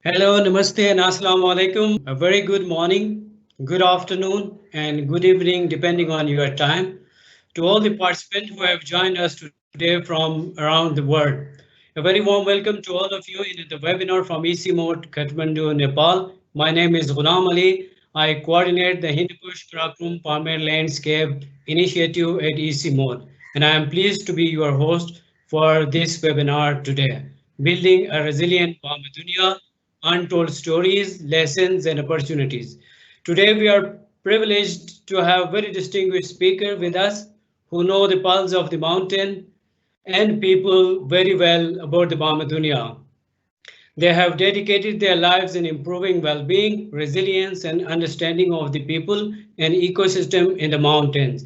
Hello, namaste and assalamu alaikum. A very good morning, good afternoon and good evening depending on your time. To all the participants who have joined us today from around the world. A very warm welcome to all of you in the webinar from ICIMOD, Kathmandu, Nepal. My name is Ghulam Ali. I coordinate the Hindukush Karakoram Pamir Landscape Initiative at ICIMOD, and I am pleased to be your host for this webinar today, Building a Resilient Bam-e-Dunya, Untold Stories, Lessons and Opportunities. Today we are privileged to have very distinguished speaker with us who know the pulse of the mountain and people very well about the Bam-e-Dunya. They have dedicated their lives in improving well-being, resilience, and understanding of the people and ecosystem in the mountains.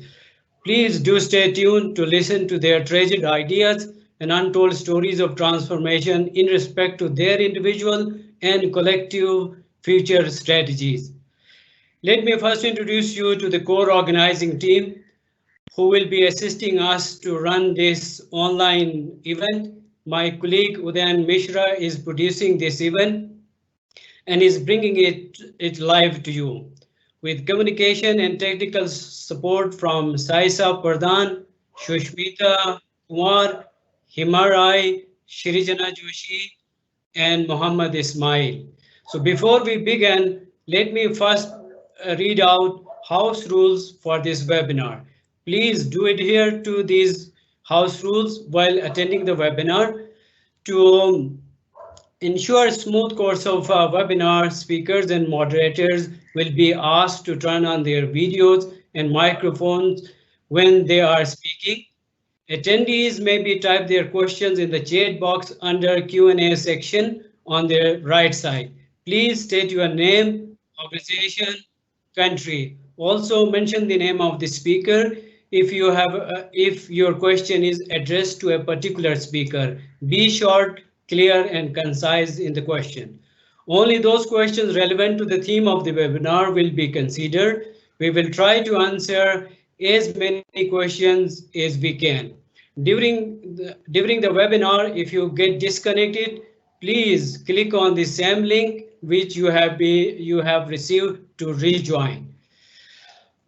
Please do stay tuned to listen to their treasured ideas and untold stories of transformation in respect to their individual and collective future strategies. Let me first introduce you to the core organizing team who will be assisting us to run this online event. My colleague Udayan Mishra is producing this event and is bringing it live to you with communication and technical support from Saisa Pradhan, Shushmita Kumar, Himarai, Shirijana Joshi, and Muhammad Ismail. So before we begin, let me first read out house rules for this webinar. Please do adhere to these house rules while attending the webinar. To ensure a smooth course of webinar, speakers and moderators will be asked to turn on their videos and microphones when they are speaking. Attendees may be type their questions in the chat box under Q&A section on the right side. Please state your name, organization, country. Also mention the name of the speaker if your question is addressed to a particular speaker. Be short, clear and concise in the question. Only those questions relevant to the theme of the webinar will be considered. We will try to answer as many questions as we can. During the webinar, if you get disconnected, please click on the same link which you have received to rejoin.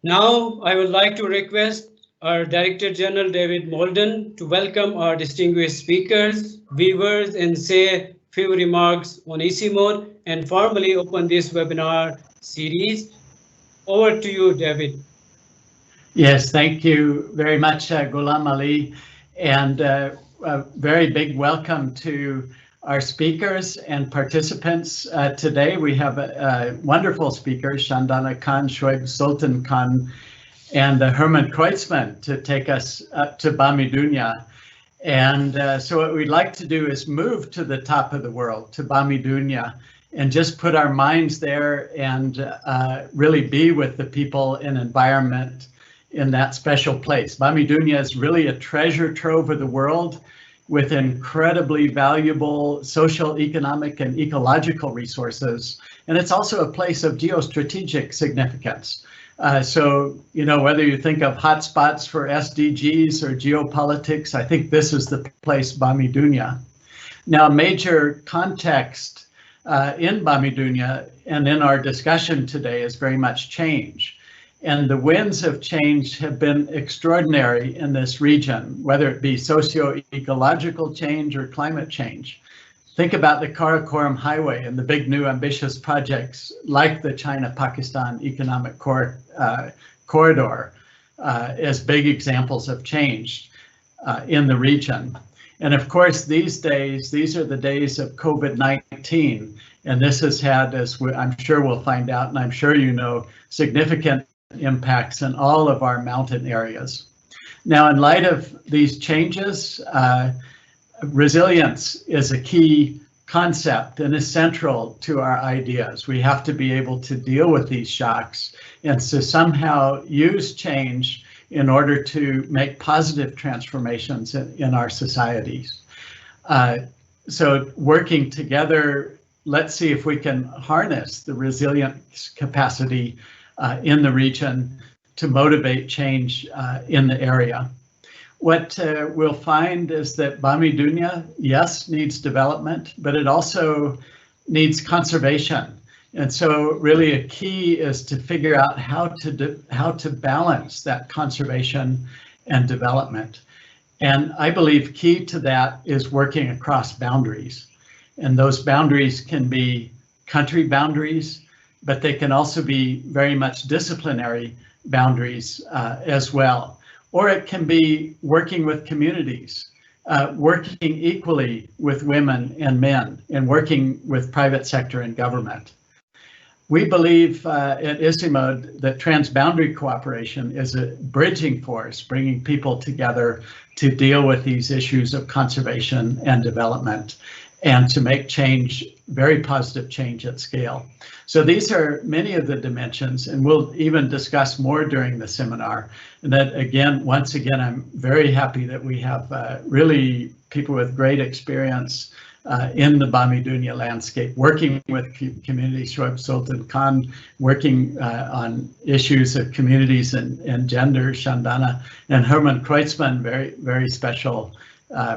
Now, I would like to request our Director General David Molden to welcome our distinguished speakers, viewers, and say few remarks on ICIMOD and formally open this webinar series. Over to you, David. Yes, thank you very much, Ghulam Ali, and a very big welcome to our speakers and participants today. We have wonderful speakers, Shandana Khan, Shoaib Sultan Khan, and Hermann Kreutzmann to take us up to Bam-e-Dunya. And so what we'd like to do is move to the top of the world, to Bam-e-Dunya, and just put our minds there and really be with the people and environment in that special place. Bam-e-Dunya is really a treasure trove of the world with incredibly valuable social, economic, and ecological resources. And it's also a place of geostrategic significance. So, you know, whether you think of hotspots for SDGs or geopolitics, I think this is the place, Bam-e-Dunya. Now, major context in Bam-e-Dunya and in our discussion today is very much change. And the winds of change have been extraordinary in this region, whether it be socio-ecological change or climate change. Think about the Karakoram Highway and the big new ambitious projects like the China-Pakistan Economic Corridor as big examples of change in the region. And of course, these are the days of COVID-19. And this has had, as I'm sure we'll find out, and I'm sure you know, significant impacts in all of our mountain areas. Now, in light of these changes, resilience is a key concept and is central to our ideas. We have to be able to deal with these shocks and to somehow use change in order to make positive transformations in our societies. So working together, let's see if we can harness the resilience capacity in the region to motivate change in the area. What we'll find is that Bam-e-Dunya, yes, needs development, but it also needs conservation. And so really a key is to figure out how to balance that conservation and development. And I believe key to that is working across boundaries. And those boundaries can be country boundaries, but they can also be very much disciplinary boundaries as well. Or it can be working with communities, working equally with women and men, and working with private sector and government. We believe at ICIMOD that transboundary cooperation is a bridging force, bringing people together to deal with these issues of conservation and development, and to make change, very positive change at scale. So these are many of the dimensions, and we'll even discuss more during the seminar. And that again, once again, I'm very happy that we have really people with great experience in the Bam-e-Dunya landscape, working with communities. Shoaib Sultan Khan working on issues of communities and gender, Shandana, and Hermann Kreutzmann, very special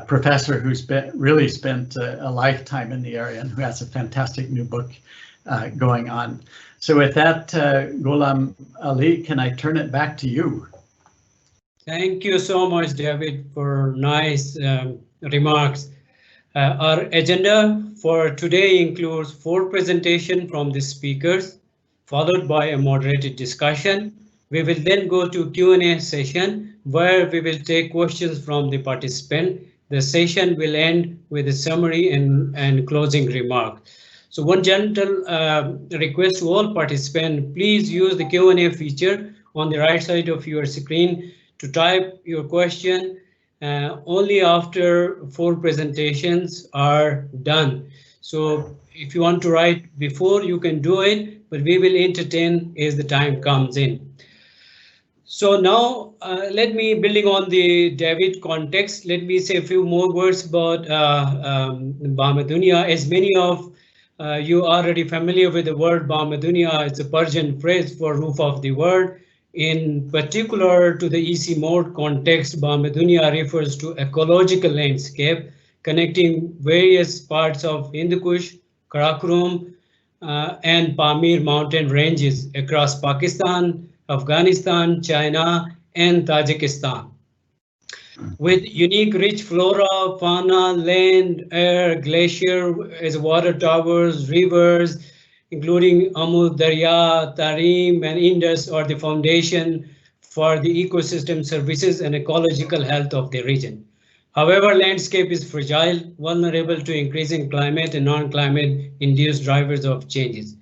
professor who's really spent a lifetime in the area and who has a fantastic new book going on. So with that, Ghulam Ali, can I turn it back to you? Thank you so much, David, for nice remarks. Our agenda for today includes 4 presentations from the speakers, followed by a moderated discussion. We will then go to Q&A session, where we will take questions from the participant. The session will end with a summary and closing remark. So one gentle request to all participants, please use the Q&A feature on the right side of your screen to type your question. Only after 4 presentations are done. So if you want to write before, you can do it, but we will entertain as the time comes in. So now let me, building on the David context, let me say a few more words about Bam-e-Dunya. As many of you are already familiar with the word Bam-e-Dunya, it's a Persian phrase for roof of the world. In particular to the ICIMOD context, Bam-e-Dunya refers to ecological landscape connecting various parts of Kush, Karakoram, and Pamir mountain ranges across Pakistan, Afghanistan, China, and Tajikistan. With unique rich flora, fauna, land, air, glacier as water towers, rivers, including Amud, Darya, Tarim, and Indus are the foundation for the ecosystem services and ecological health of the region. However, landscape is fragile, vulnerable to increasing climate and non-climate induced drivers of changes.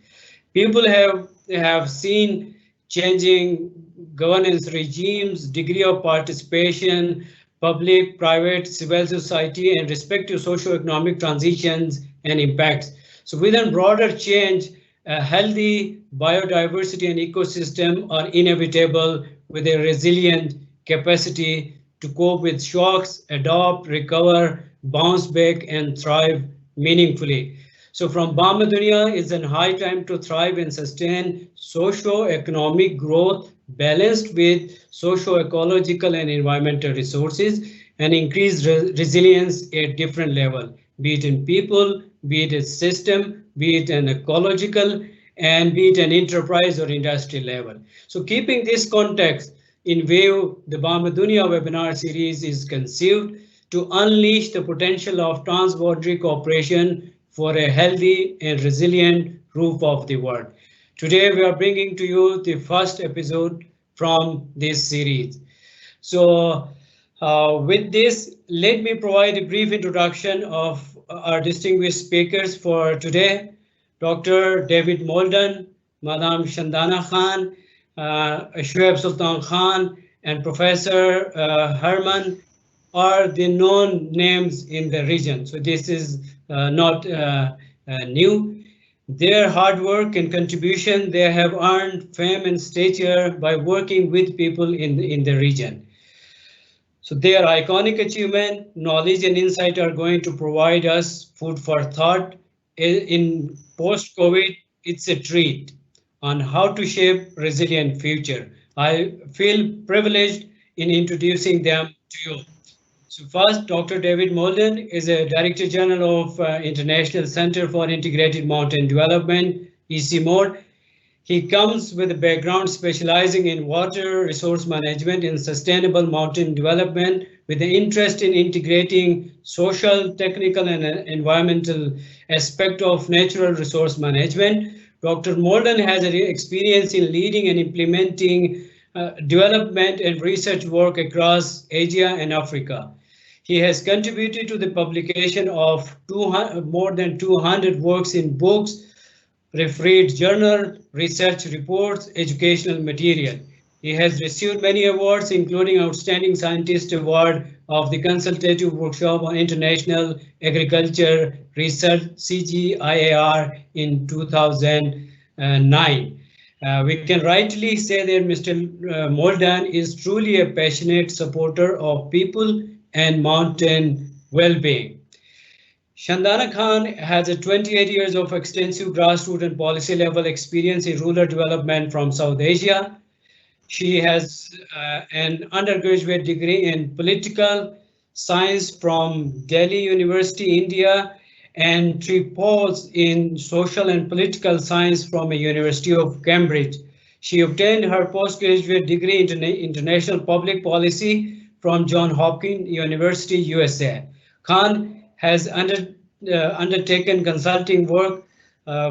People have seen changing governance regimes, degree of participation, public, private, civil society, and respective socio-economic transitions and impacts. So within broader change, a healthy biodiversity and ecosystem are inevitable with a resilient capacity to cope with shocks, adopt, recover, bounce back, and thrive meaningfully. So from Bam-e-Dunya, it's a high time to thrive and sustain socio-economic growth balanced with socio-ecological and environmental resources and increase resilience at different levels, be it in people, be it a system, be it an ecological, and be it an enterprise or industry level. So keeping this context in view, the Bam-e-Dunya webinar series is conceived to unleash the potential of transboundary cooperation for a healthy and resilient roof of the world. Today, we are bringing to you the first episode from this series. So with this, let me provide a brief introduction of our distinguished speakers for today. Dr. David Molden, Madam Shandana Khan, Shoaib Sultan Khan, and Professor Hermann are the known names in the region. So this is not new. Their hard work and contribution, they have earned fame and stature by working with people in the region. So their iconic achievement, knowledge and insight are going to provide us food for thought. In post-COVID, it's a treat on how to shape resilient future. I feel privileged in introducing them to you. So first, Dr. David Molden is a Director General of International Center for Integrated Mountain Development, ICIMOD. He comes with a background specializing in water resource management and sustainable mountain development with an interest in integrating social, technical, and environmental aspect of natural resource management. Dr. Molden has experience in leading and implementing development and research work across Asia and Africa. He has contributed to the publication of more than 200 works in books, refereed journal, research reports, educational material. He has received many awards, including Outstanding Scientist Award of the Consultative Workshop on International Agriculture Research, CGIAR, in 2009. We can rightly say that Mr. Molden is truly a passionate supporter of people and mountain well-being. Shandana Khan has 28 years of extensive grassroots and policy level experience in rural development from South Asia. She has an undergraduate degree in political science from Delhi University, India, and triples in social and political science from a University of Cambridge. She obtained her postgraduate degree in international public policy from Johns Hopkins University, USA. Khan has undertaken consulting work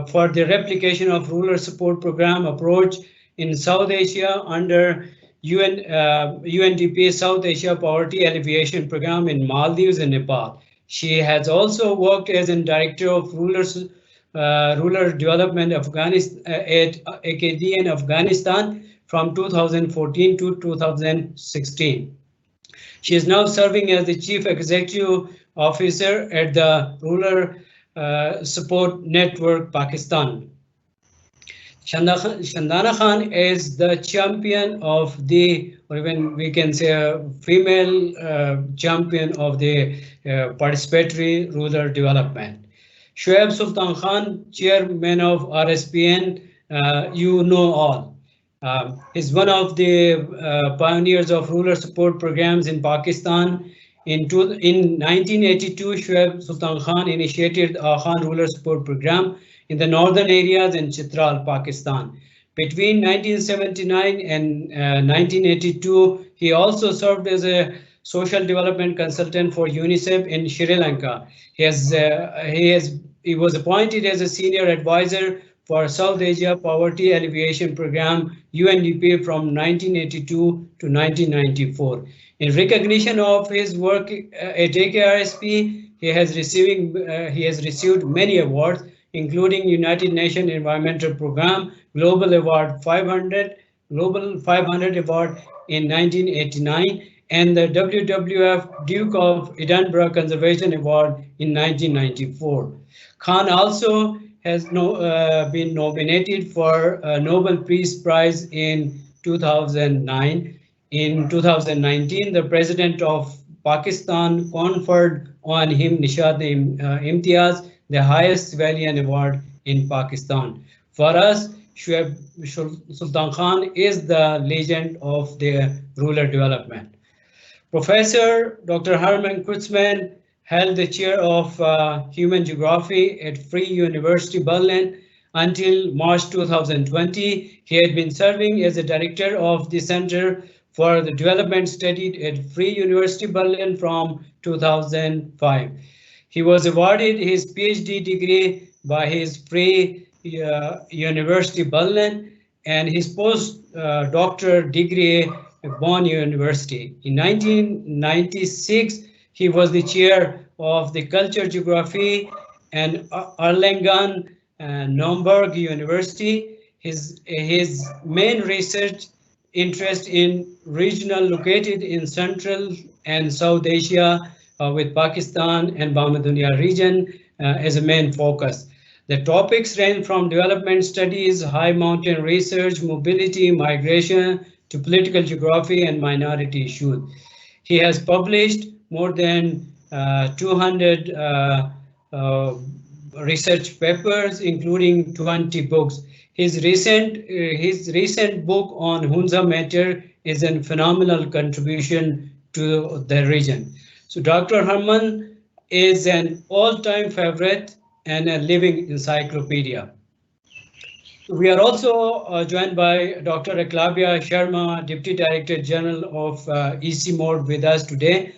for the replication of rural support program approach in South Asia under UNDP South Asia Poverty Alleviation Program in Maldives and Nepal. She has also worked as a director of rural development Afghanistan at AKD in Afghanistan from 2014 to 2016. She is now serving as the Chief Executive Officer at the Rural Support Network, Pakistan. Shandana Khan is the champion of the, or even we can say a female champion of the participatory rural development. Shoaib Sultan Khan, chairman of RSPN, you know all. Is one of the pioneers of rural support programs in Pakistan. In 1982, Shoaib Sultan Khan initiated the Khan Rural Support Program in the northern areas in Chitral, Pakistan. Between 1979 and 1982, he also served as a social development consultant for UNICEF in Sri Lanka. He was appointed as a senior advisor for South Asia Poverty Alleviation Program, UNDP, from 1982 to 1994. In recognition of his work at AKRSP, he has received many awards, including United Nations Environmental Program, Global 500 Award in 1989, and the WWF Duke of Edinburgh Conservation Award in 1994. Khan also has been nominated for a Nobel Peace Prize in 2009. In 2019, the President of Pakistan conferred on him Nishat-e-Imtiaz, the highest civilian award in Pakistan. For us, Shoaib Sultan Khan is the legend of the rural development. Professor Dr. Hermann Kreutzmann held the chair of Human Geography at Free University Berlin until March 2020. He had been serving as the director of the Center for the Development Studied at Free University Berlin from 2005. He was awarded his PhD degree by his Free University Berlin and his postdoctoral degree at Bonn University. In 1996, he was the chair of the Culture Geography and Erlangen-Nuremberg University. His main research interest in regional located in Central and South Asia with Pakistan and Bam-e-Dunya region as a main focus. The topics range from development studies, high mountain research, mobility, migration, to political geography and minority issues. He has published more than 200 research papers, including 20 books. His recent book on Hunza matter is a phenomenal contribution to the region. So Dr. Hermann is an all-time favorite and a living encyclopedia. We are also joined by Dr. Eklabya Sharma, Deputy Director General of ICIMOD with us today,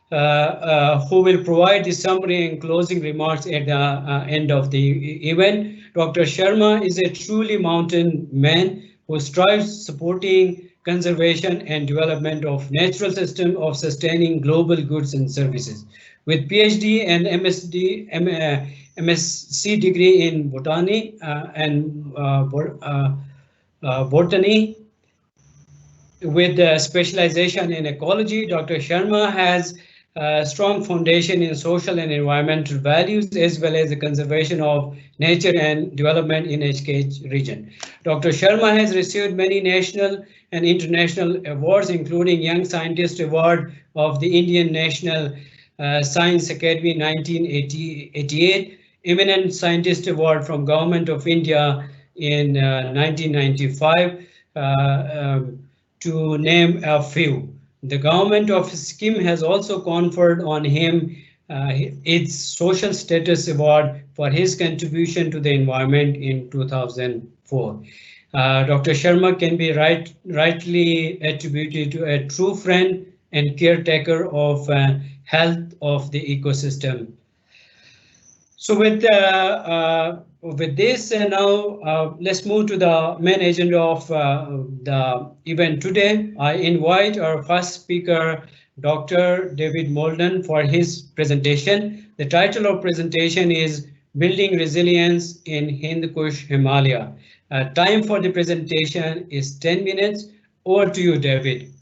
who will provide the summary and closing remarks at the end of the event. Dr. Sharma is a truly mountain man who strives supporting conservation and development of natural system of sustaining global goods and services. With PhD and MSc degree in botany and botany, with specialization in ecology, Dr. Sharma has a strong foundation in social and environmental values, as well as the conservation of nature and development in HK region. Dr. Sharma has received many national and international awards, including Young Scientist Award of the Indian National Science Academy 1988, Eminent Scientist Award from Government of India in 1995, to name a few. The government of Sikkim has also conferred on him its Social Status Award for his contribution to the environment in 2004. Dr. Sharma can be rightly attributed to a true friend and caretaker of health of the ecosystem. So with this, now let's move to the main agenda of the event today. I invite our first speaker, Dr. David Molden, for his presentation. The title of presentation is Building Resilience in Hind Kush Himalaya. Time for the presentation is 10 minutes. Over to you, David.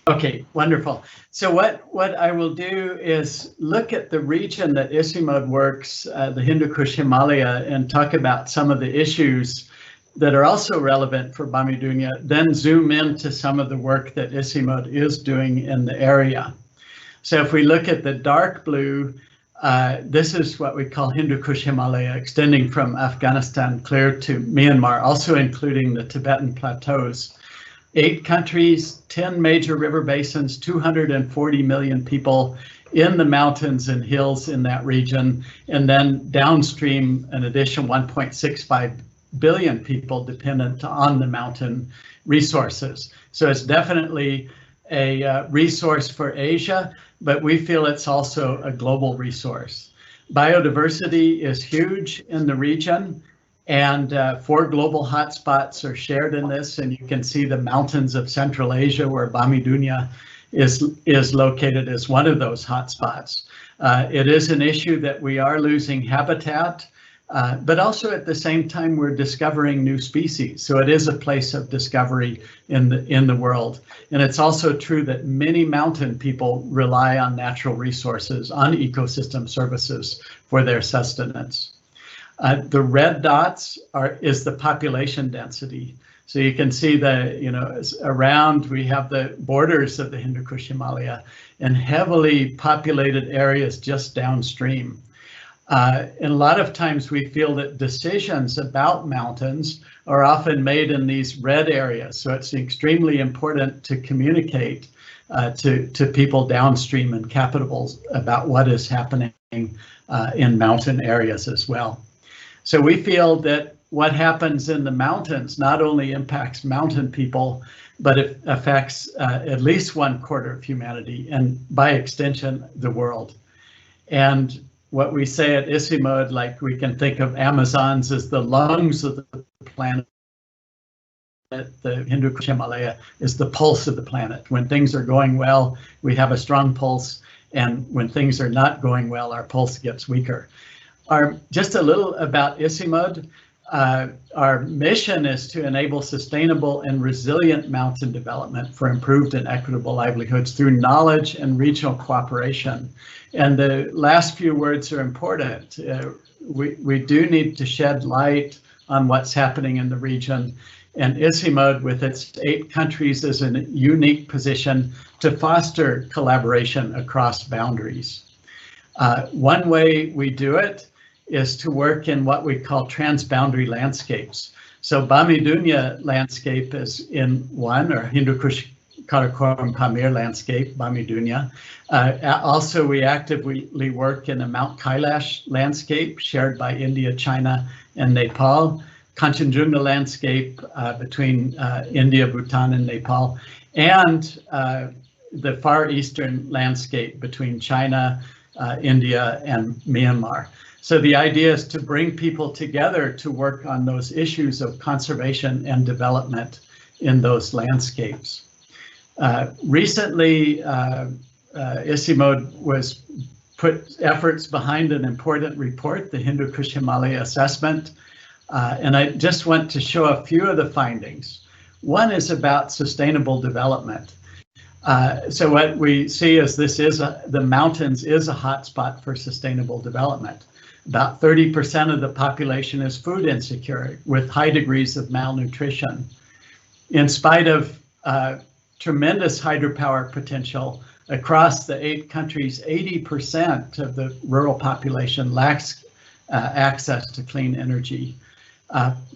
Okay, wonderful. So what I will do is look at the region that ICIMOD works, the Hindu Kush Himalaya, and talk about some of the issues that are also relevant for Bam-e-Dunya, then zoom into some of the work that ICIMOD is doing in the area. So if we look at the dark blue, this is what we call Hindu Kush Himalaya, extending from Afghanistan clear to Myanmar, also including the Tibetan plateaus. 8 countries, 10 major river basins, 240 million people in the mountains and hills in that region, and then downstream an additional 1.65 billion people dependent on the mountain resources. So it's definitely a resource for Asia, but we feel it's also a global resource. Biodiversity is huge in the region, and 4 global hotspots are shared in this, and you can see the mountains of Central Asia where Bam-e-Dunya is located as one of those hotspots. It is an issue that we are losing habitat, but also at the same time we're discovering new species. So it is a place of discovery in the world. And it's also true that many mountain people rely on natural resources, on ecosystem services for their sustenance. The red dots is the population density. So you can see around we have the borders of the Hindu Kush Himalaya and heavily populated areas just downstream. And a lot of times we feel that decisions about mountains are often made in these red areas. So it's extremely important to communicate to people downstream in capitals about what is happening in mountain areas as well. So we feel that what happens in the mountains not only impacts mountain people, but it affects at least 1/4 of humanity, and by extension, the world. And what we say at ICIMOD, like we can think of Amazons as the lungs of the planet, the Hindu Kush Himalaya is the pulse of the planet. When things are going well, we have a strong pulse, and when things are not going well, our pulse gets weaker. Just a little about ICIMOD. Our mission is to enable sustainable and resilient mountain development for improved and equitable livelihoods through knowledge and regional cooperation. And the last few words are important. We do need to shed light on what's happening in the region. And ICIMOD, with its 8 countries, is in a unique position to foster collaboration across boundaries. One way we do it is to work in what we call transboundary landscapes. So Bam-e-Dunya landscape is in one, or Hindu Kush Karakoram Pamir landscape, Bam-e-Dunya. Also, we actively work in the Mount Kailash landscape shared by India, China, and Nepal, Kanchenjunga landscape between India, Bhutan, and Nepal, and the Far Eastern landscape between China, India, and Myanmar. So the idea is to bring people together to work on those issues of conservation and development in those landscapes. Recently, ICIMOD was put efforts behind an important report, the Hindu Kush Himalaya assessment, and I just want to show a few of the findings. One is about sustainable development. So what we see is the mountains is a hotspot for sustainable development. About 30% of the population is food insecure with high degrees of malnutrition. In spite of tremendous hydropower potential across the 8 countries, 80% of the rural population lacks access to clean energy.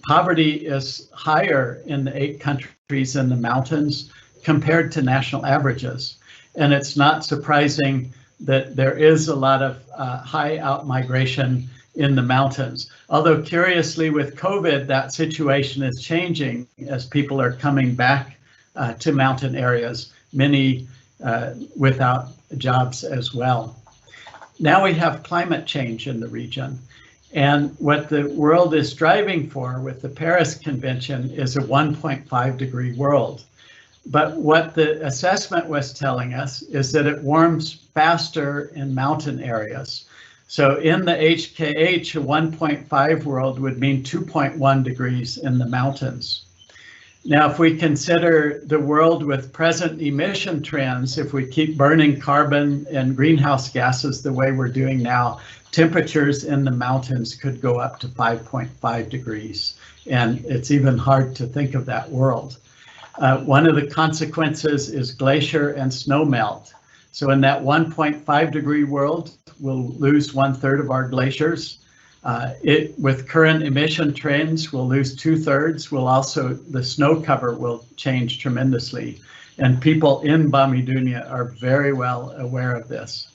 Poverty is higher in the 8 countries in the mountains compared to national averages. And it's not surprising that there is a lot of high out-migration in the mountains. Although curiously with COVID, that situation is changing as people are coming back to mountain areas, many without jobs as well. Now we have climate change in the region. And what the world is striving for with the Paris Convention is a 1.5 degree world. But what the assessment was telling us is that it warms faster in mountain areas. So in the HKH, a 1.5 world would mean 2.1 degrees in the mountains. Now, if we consider the world with present emission trends, if we keep burning carbon and greenhouse gases the way we're doing now, temperatures in the mountains could go up to 5.5 degrees. And it's even hard to think of that world. One of the consequences is glacier and snow melt. So in that 1.5 degree world, we'll lose 1/3 of our glaciers. With current emission trends, we'll lose 2/3. The snow cover will change tremendously. And people in Bam-e-Dunya are very well aware of this.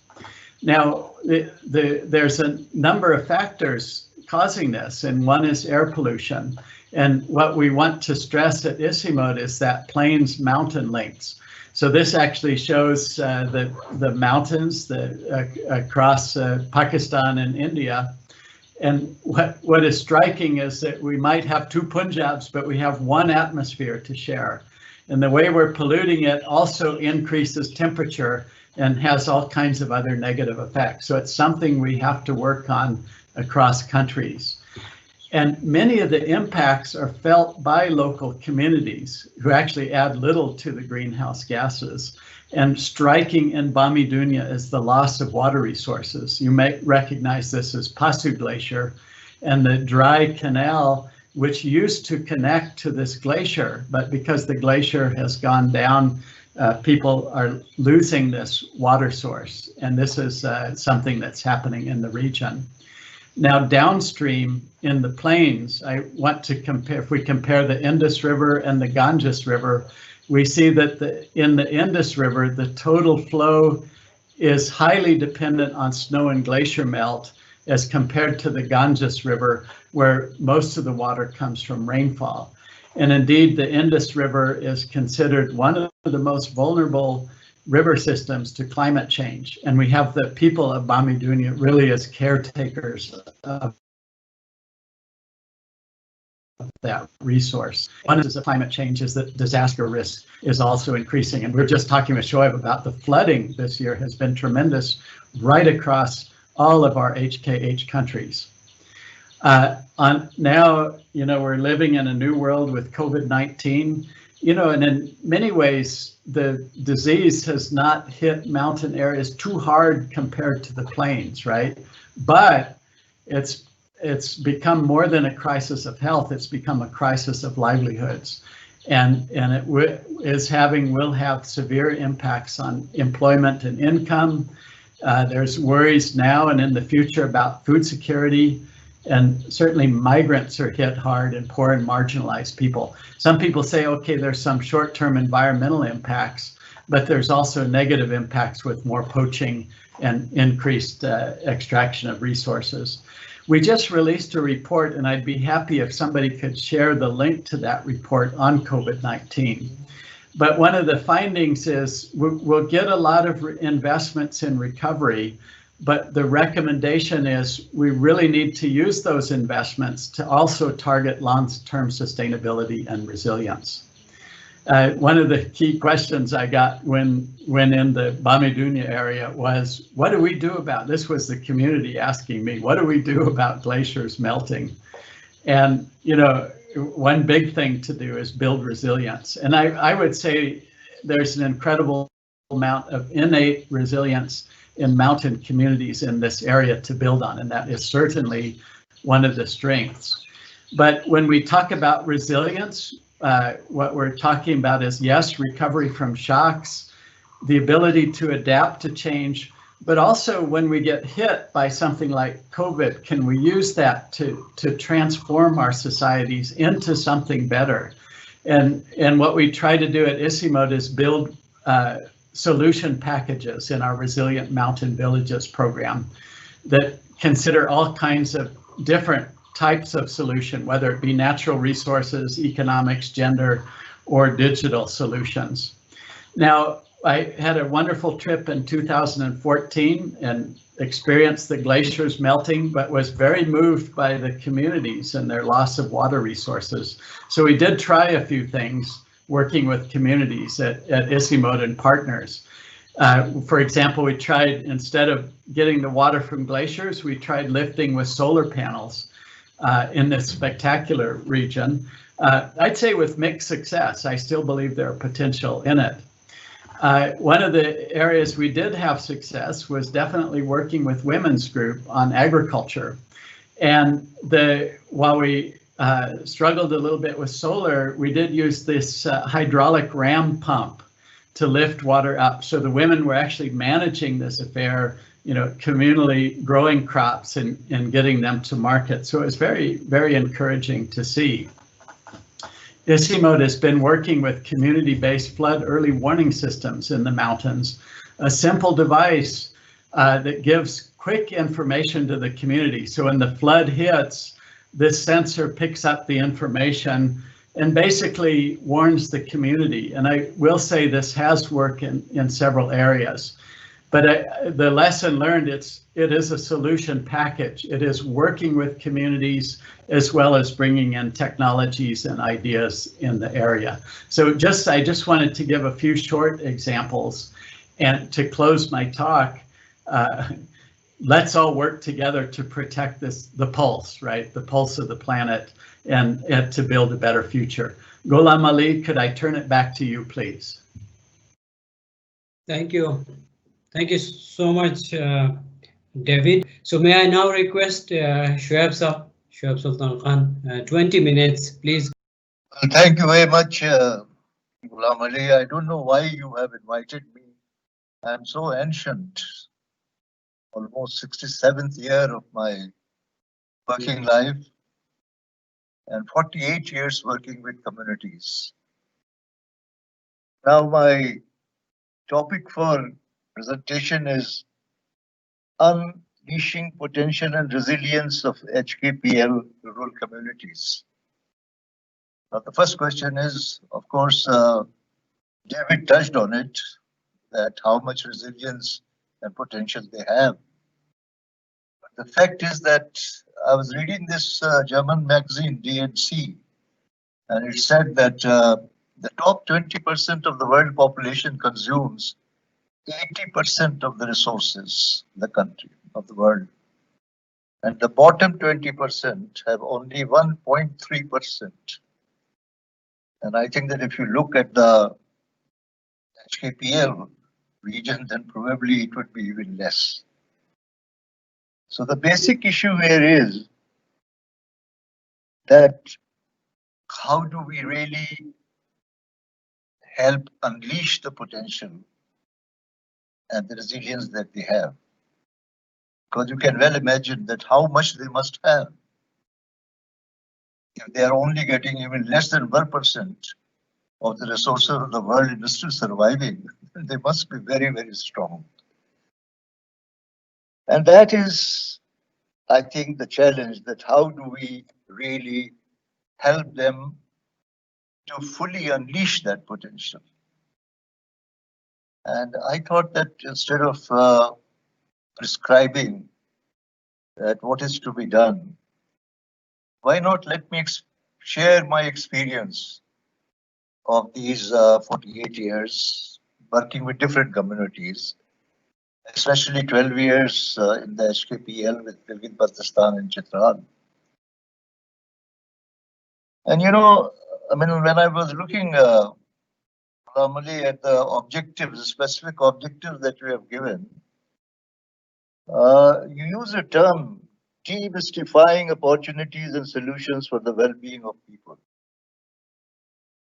Now, there's a number of factors causing this, and one is air pollution. And what we want to stress at ICIMOD is that plains mountain links. So this actually shows the mountains across Pakistan and India. And what is striking is that we might have 2 Punjabs, but we have 1 atmosphere to share. And the way we're polluting it also increases temperature and has all kinds of other negative effects. So it's something we have to work on across countries. And many of the impacts are felt by local communities who actually add little to the greenhouse gases. And striking in Bam-e-Dunya is the loss of water resources. You may recognize this as Pasu Glacier and the dry canal, which used to connect to this glacier, but because the glacier has gone down, people are losing this water source. And this is something that's happening in the region. Now, downstream in the plains, I want to compare, if we compare the Indus River and the Ganges River, we see that in the Indus River, the total flow is highly dependent on snow and glacier melt as compared to the Ganges River, where most of the water comes from rainfall. And indeed, the Indus River is considered one of the most vulnerable river systems to climate change. And we have the people of Bam-e-Dunya really as caretakers of that resource. One is the climate change is that disaster risk is also increasing. And we're just talking with Shoaib about the flooding this year has been tremendous right across all of our HKH countries. Now, we're living in a new world with COVID-19, and in many ways, the disease has not hit mountain areas too hard compared to the plains, right? But it's become more than a crisis of health, it's become a crisis of livelihoods. And it will have severe impacts on employment and income. There's worries now and in the future about food security And certainly migrants are hit hard, and poor and marginalized people. Some people say, okay, there's some short-term environmental impacts, but there's also negative impacts with more poaching and increased extraction of resources. We just released a report, and I'd be happy if somebody could share the link to that report on COVID-19. But one of the findings is we'll get a lot of investments in recovery, but the recommendation is we really need to use those investments to also target long-term sustainability and resilience. One of the key questions I got when in the Bam-e-Dunya area was, what do we do about, this was the community asking me, what do we do about glaciers melting? And, you know, one big thing to do is build resilience. And I would say there's an incredible amount of innate resilience in mountain communities in this area to build on, and that is certainly one of the strengths. But when we talk about resilience, what we're talking about is, yes, recovery from shocks, the ability to adapt to change, but also when we get hit by something like COVID, can we use that to transform our societies into something better? And what we try to do at ICIMOD is build solution packages in our Resilient Mountain Villages program that consider all kinds of different types of solution, whether it be natural resources, economics, gender, or digital solutions. Now, I had a wonderful trip in 2014 and experienced the glaciers melting, but was very moved by the communities and their loss of water resources. So we did try a few things working with communities at ICIMOD and partners. For example, we tried, instead of getting the water from glaciers, we tried lifting with solar panels in this spectacular region. I'd say with mixed success. I still believe there are potential in it. One of the areas we did have success was definitely working with women's group on agriculture. And while we struggled a little bit with solar, we did use this hydraulic ram pump to lift water up. So the women were actually managing this affair, you know, communally growing crops and getting them to market. So it was very, very encouraging to see. ICIMOD has been working with community-based flood early warning systems in the mountains, a simple device that gives quick information to the community. So when the flood hits, this sensor picks up the information and basically warns the community. And I will say this has worked in several areas. But the lesson learned, it is a solution package. It is working with communities as well as bringing in technologies and ideas in the area. So I just wanted to give a few short examples. And to close my talk, let's all work together to protect the pulse, right? The pulse of the planet and to build a better future. Ghulam Ali, could I turn it back to you, please? Thank you. Thank you so much, David. So may I now request Shoaib Sultan Khan, 20 minutes, please. Well, thank you very much, Ghulam Ali. I don't know why you have invited me. I'm so ancient, almost 67th year of my working life and 48 years working with communities. Now my topic for presentation is Unleashing Potential and Resilience of HKPL Rural Communities. Now the first question is, of course, David touched on it, that how much resilience and potential they have. But the fact is that I was reading this German magazine, DNC, and it said that the top 20% of the world population consumes 80% of the resources in the country, of the world. And the bottom 20% have only 1.3%. And I think that if you look at the HKPL region, then probably it would be even less. So the basic issue here is that how do we really help unleash the potential and the resilience that they have? Because you can well imagine that how much they must have if they are only getting even less than 1% of the resources of the world and still surviving, they must be very, very strong. And that is, I think, the challenge, that how do we really help them to fully unleash that potential? And I thought that instead of prescribing that what is to be done, why not let me share my experience of these 48 years working with different communities, especially 12 years in the HKPL with Pakistan and Chitral. And you know, I mean, when I was looking normally at the objectives, the specific objectives that you have given, you use a term, demystifying opportunities and solutions for the well-being of people.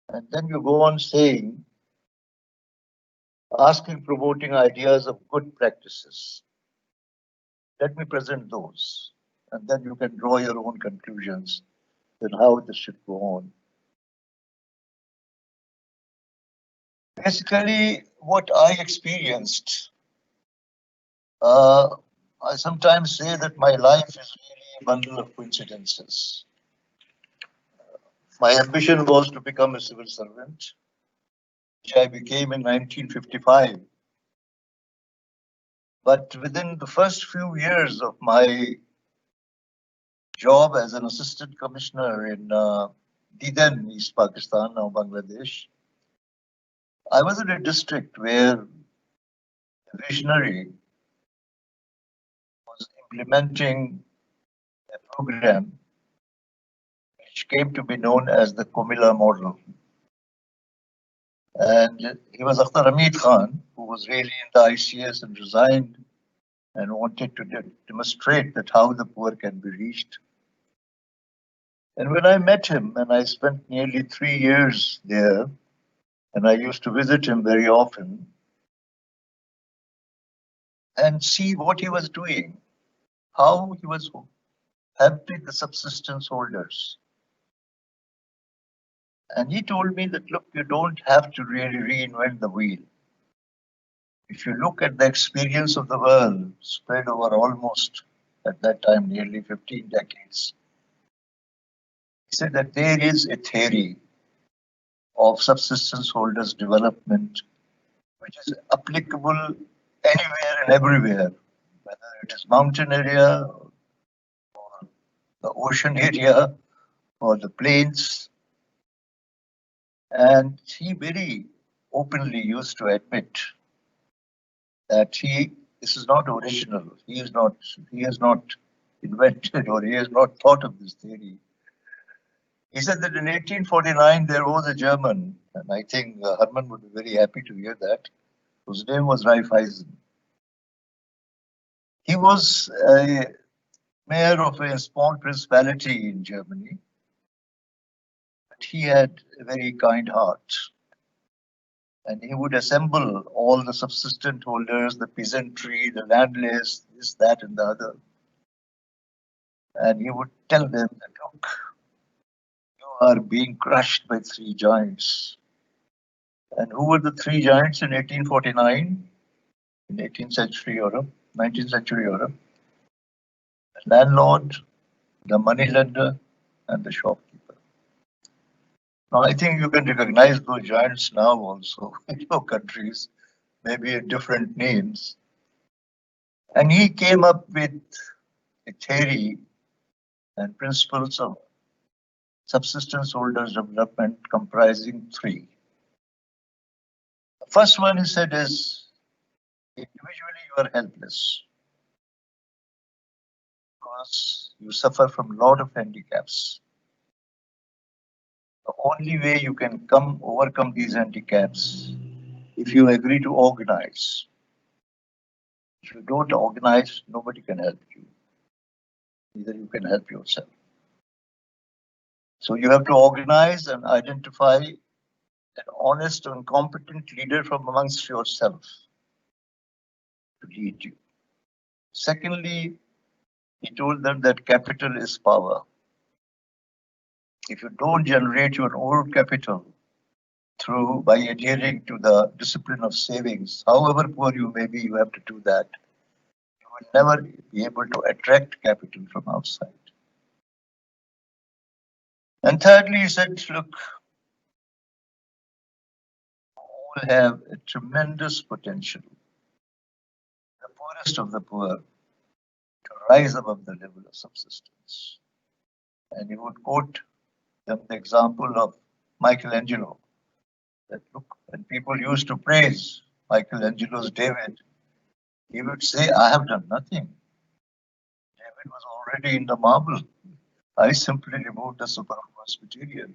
And then you go on saying, asking, promoting ideas of good practices. Let me present those, and then you can draw your own conclusions on how this should go on. Basically, what I experienced, I sometimes say that my life is really a bundle of coincidences. My ambition was to become a civil servant, which I became in 1955. But within the first few years of my job as an assistant commissioner in Diden, East Pakistan, now Bangladesh, I was in a district where a visionary was implementing a program which came to be known as the Komila model. And he was Akhtar Hamid Khan, who was really in the ICS and resigned and wanted to demonstrate that how the poor can be reached. And when I met him, and I spent nearly 3 years there, and I used to visit him very often and see what he was doing, how he was helping the subsistence holders. And he told me that, look, you don't have to really reinvent the wheel. If you look at the experience of the world spread over almost, at that time, nearly 15 decades, he said that there is a theory of subsistence holders development which is applicable anywhere and everywhere, whether it is mountain area or the ocean area or the plains. And he very openly used to admit that this is not original. He has not invented or he has not thought of this theory. He said that in 1849 there was a German, and I think Hermann would be very happy to hear that, whose name was Raiffeisen. He was a mayor of a small principality in Germany, but he had a very kind heart. And he would assemble all the subsistence holders, the peasantry, the landless, this, that, and the other. And he would tell them that, look, you are being crushed by three giants. And who were the three giants in 1849? In 18th century Europe, 19th century Europe? The landlord, the moneylender, and the shopkeeper. Now, I think you can recognize those giants now also in your countries, maybe in different names. And he came up with a theory and principles of subsistence holders development comprising three. The first one, he said, is individually you are helpless because you suffer from a lot of handicaps. The only way you can overcome these handicaps if you agree to organize. If you don't organize, nobody can help you. Neither you can help yourself. So you have to organize and identify an honest and competent leader from amongst yourself to lead you. Secondly, he told them that capital is power. if you don't generate your own capital by adhering to the discipline of savings, however poor you may be, you have to do that. You will never be able to attract capital from outside. And thirdly, he said, look, all have a tremendous potential, the poorest of the poor, to rise above the level of subsistence. And he would quote them the example of Michelangelo, that look, when people used to praise Michelangelo's David, he would say, I have done nothing. David was already in the marble. I simply removed the superfluous material.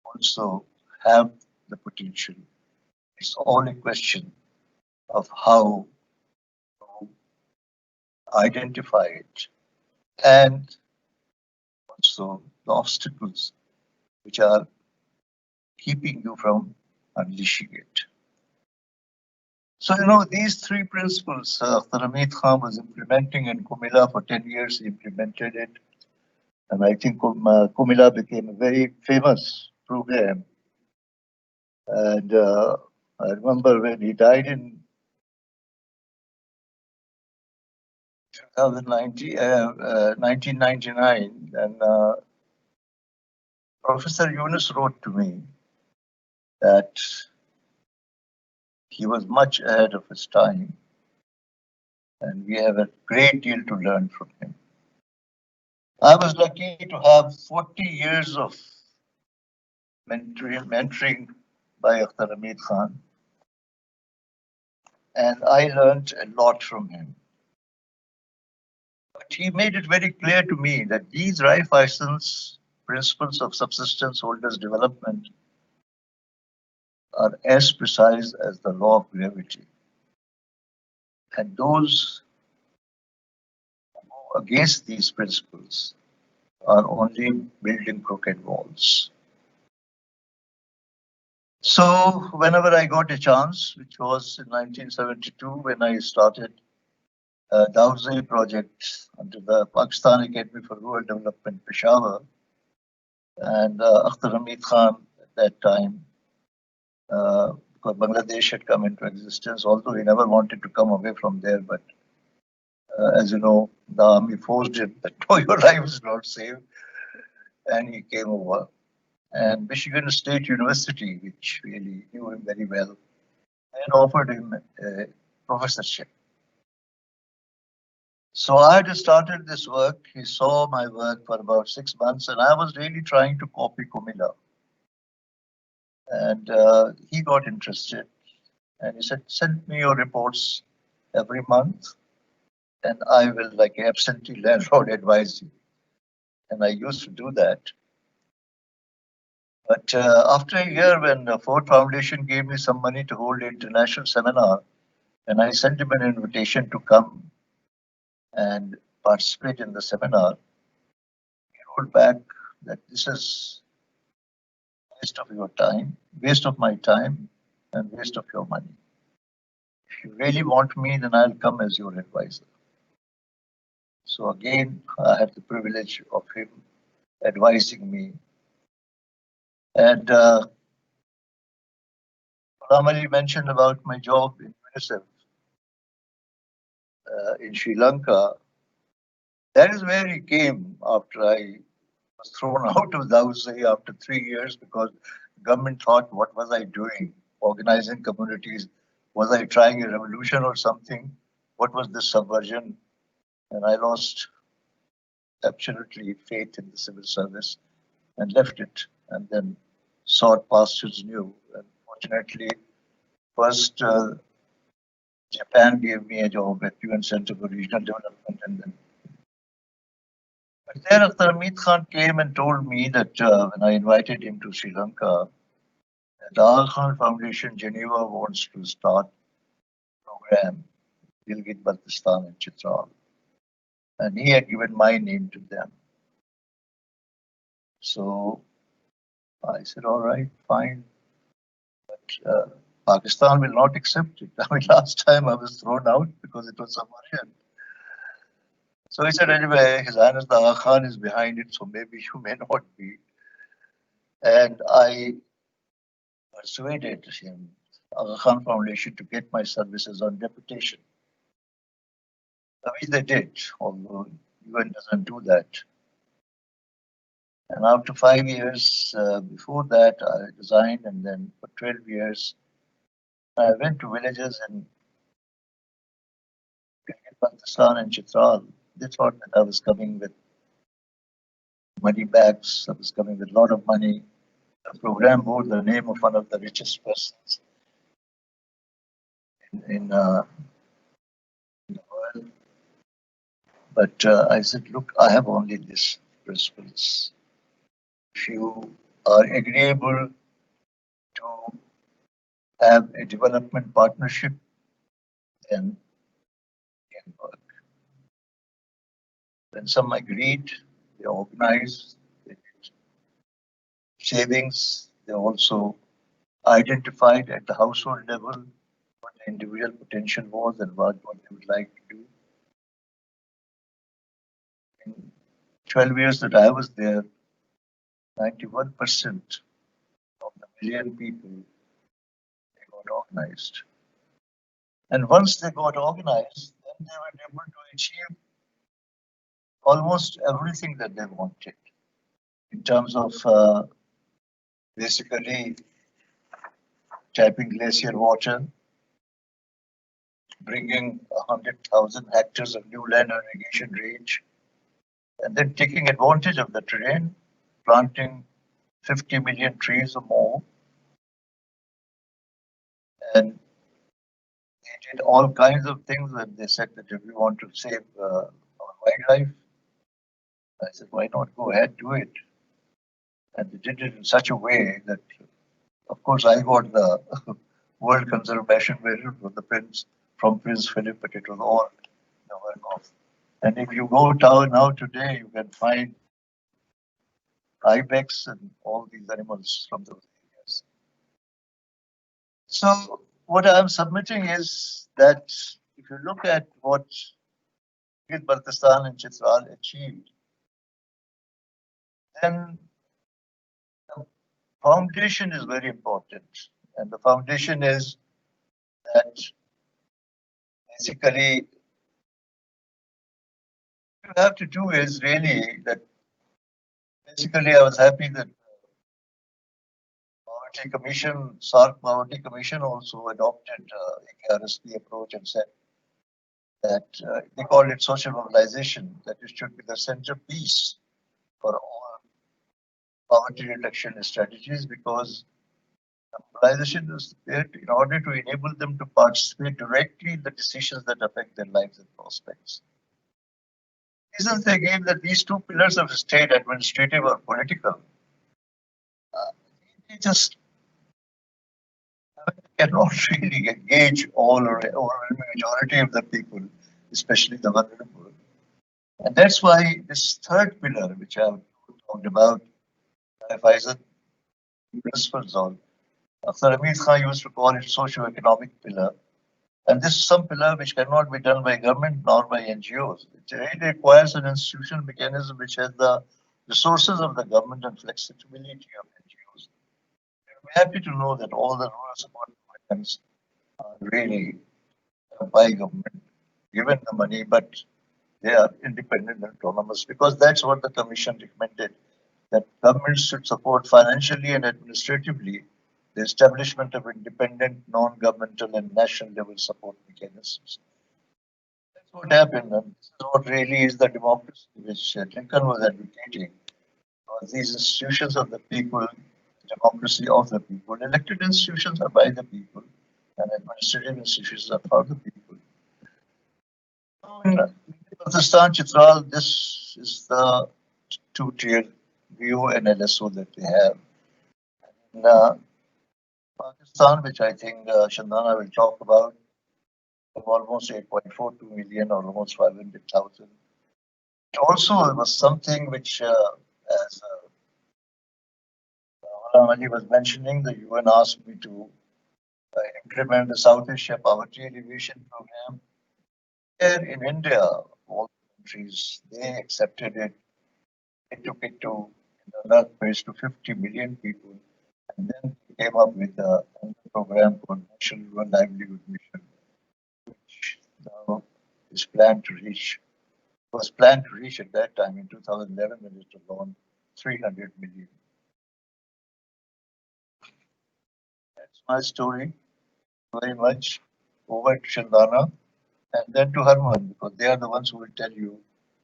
Also have the potential. It's all a question of how to identify it, and also the obstacles which are keeping you from unleashing it. So, these three principles, Hamid Khan was implementing in Kumila for 10 years, he implemented it. And I think Kumila became a very famous program. And I remember when he died in 1999, and Professor Yunus wrote to me that he was much ahead of his time, and we have a great deal to learn from him. I was lucky to have 40 years of mentoring by Akhtar Hamid Khan, and I learned a lot from him. But he made it very clear to me that these Raiffeisen's principles of subsistence holders development are as precise as the law of gravity. And those who go against these principles are only building crooked walls. So whenever I got a chance, which was in 1972 when I started Dawze project under the Pakistan Academy for Rural Development, Peshawar, and Akhtar Hamid Khan at that time, because Bangladesh had come into existence, although he never wanted to come away from there, but as you know, the army forced him that no, your life is not safe, and he came over. And Michigan State University, which really knew him very well, and offered him a professorship. So I had started this work. He saw my work for about 6 months, and I was really trying to copy Kumila. And he got interested, and he said, send me your reports every month, and I will, like an absentee landlord, advise you. And I used to do that. But after a year, when the Ford Foundation gave me some money to hold an international seminar, and I sent him an invitation to come and participate in the seminar, he wrote back that this is waste of your time, waste of my time, and waste of your money. If you really want me, then I'll come as your advisor. So again, I had the privilege of him advising me. And Ghulam Ali mentioned about my job in UNICEF in Sri Lanka. That is where he came after I was thrown out of Dawze after 3 years, because the government thought, what was I doing? Organizing communities? Was I trying a revolution or something? What was this subversion? And I lost absolutely faith in the civil service and left it, and then sought pastures new. And fortunately, first Japan gave me a job at UN Center for Regional Development, and then. But thereafter, Hamid Khan came and told me that when I invited him to Sri Lanka, the Al Khan Foundation Geneva wants to start a program, Gilgit Baltistan and Chitral. And he had given my name to them. So I said, all right, fine. But Pakistan will not accept it. I mean, last time I was thrown out because it was subversion. So he said, anyway, His Highness the Aga Khan is behind it, so maybe you may not be. And I persuaded him, Aga Khan Foundation, to get my services on deputation. Which they did, although UN doesn't do that. And after 5 years, before that, I resigned, and then for 12 years, I went to villages in Pakistan and Chitral. They thought that I was coming with money bags, I was coming with a lot of money. The program bore the name of one of the richest persons in the world. But I said, look, I have only these principles. If you are agreeable to have a development partnership, then it can work. When some agreed, they organized, they did savings, they also identified at the household level what the individual potential was and what they would like to do. In 12 years that I was there, 91% of the million people, they got organized. And once they got organized, then they were able to achieve almost everything that they wanted in terms of basically tapping glacier water, bringing 100,000 hectares of new land irrigation range, and then taking advantage of the terrain, planting 50 million trees or more. And they did all kinds of things, and they said that if we want to save our wildlife, I said, why not go ahead, do it? And they did it in such a way that, of course, I got the World Conservation Medal from Prince Philip, but it was all the work of. And if you go down now today, you can find ibex and all these animals from those areas. So what I'm submitting is that if you look at what Baltistan and Chitral achieved, then the foundation is very important. And the foundation is that basically what you have to do is really that basically I was happy that Poverty Commission, SARC Poverty Commission also adopted a KRSP approach and said that they called it social mobilization, that it should be the centerpiece for all poverty reduction strategies, because mobilization is there in order to enable them to participate directly in the decisions that affect their lives and prospects. Reasons they gave that these two pillars of state, administrative or political, they just cannot really engage all or majority of the people, especially the vulnerable. And that's why this third pillar, which I've talked about, Faisal, principles on, Sir Hamid Khan used to call it socio-economic pillar. And this is some pillar which cannot be done by government nor by NGOs. It really requires an institutional mechanism which has the resources of the government and flexibility of NGOs. We're happy to know that all the rural support programs are really by government, given the money, but they are independent and autonomous, because that's what the Commission recommended, that governments should support financially and administratively the establishment of independent, non-governmental and national level support mechanisms. That's what happened, and this is what really is the democracy which Lincoln was advocating. These institutions of the people, democracy of the people, elected institutions are by the people, and administrative institutions are for the people. So in Pakistan, Chitral, this is the two-tier view and LSO that they have. In Pakistan, which I think Shandana will talk about, of almost 8.42 million or almost 500,000. It also was something which, as Ghulam Ali was mentioning, the UN asked me to implement the South Asia Poverty Alleviation Program. Here in India, all countries, they accepted it. They took it to another place to 50 million people, and then they came up with a program called National Rural Livelihood Mission, which now is planned to reach. Was planned to reach at that time in 2011 when it was on 300 million. That's my story. Very much. Over to Shandana and then to Hermann, because they are the ones who will tell you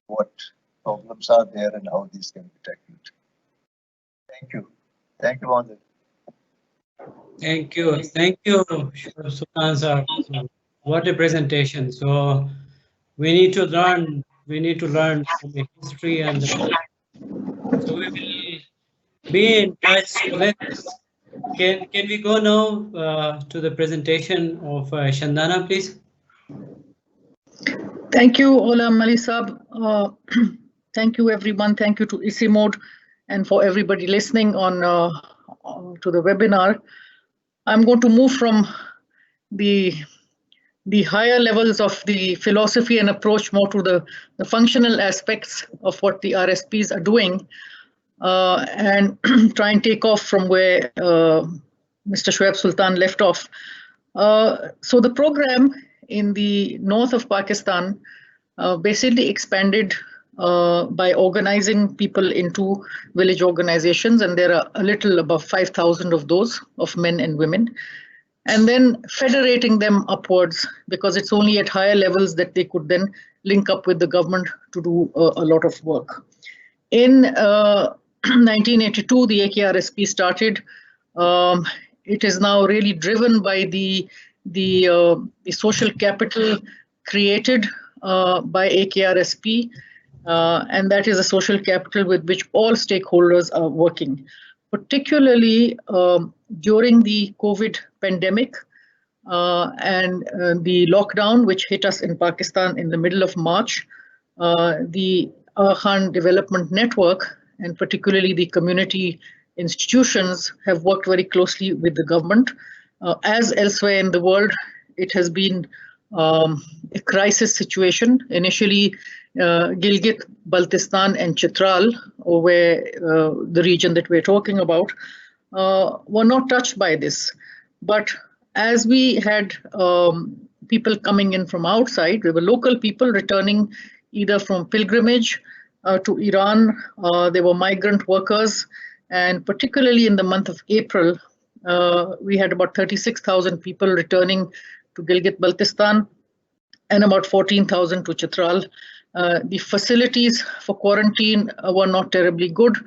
what problems are there and how these can be tackled. Thank you. Thank you, Molden. Thank you. Thank you, Shoaib Sultan sir. What a presentation. So we need to learn from the history and the past. So we will be in touch. So can we go now to the presentation of Shandana, please? Thank you, Ghulam Ali Sab. Thank you, everyone. Thank you to ICIMOD and for everybody listening on to the webinar. I'm going to move from the higher levels of the philosophy and approach more to the functional aspects of what the RSPs are doing, and try and take off from where Mr. Shoaib Sultan left off. So the program in the north of Pakistan basically expanded by organizing people into village organizations, and there are a little above 5,000 of those, of men and women, and then federating them upwards, because it's only at higher levels that they could then link up with the government to do a lot of work. In 1982, the AKRSP started. It is now really driven by the social capital created by AKRSP, and that is a social capital with which all stakeholders are working. Particularly during the COVID pandemic and the lockdown, which hit us in Pakistan in the middle of March, the Aga Khan Development Network, and particularly the community institutions, have worked very closely with the government. As elsewhere in the world, it has been a crisis situation. Initially, Gilgit, Baltistan and Chitral, or where the region that we're talking about, were not touched by this. But as we had people coming in from outside, there were local people returning either from pilgrimage to Iran, there were migrant workers, and particularly in the month of April, we had about 36,000 people returning to Gilgit-Baltistan and about 14,000 to Chitral. The facilities for quarantine were not terribly good.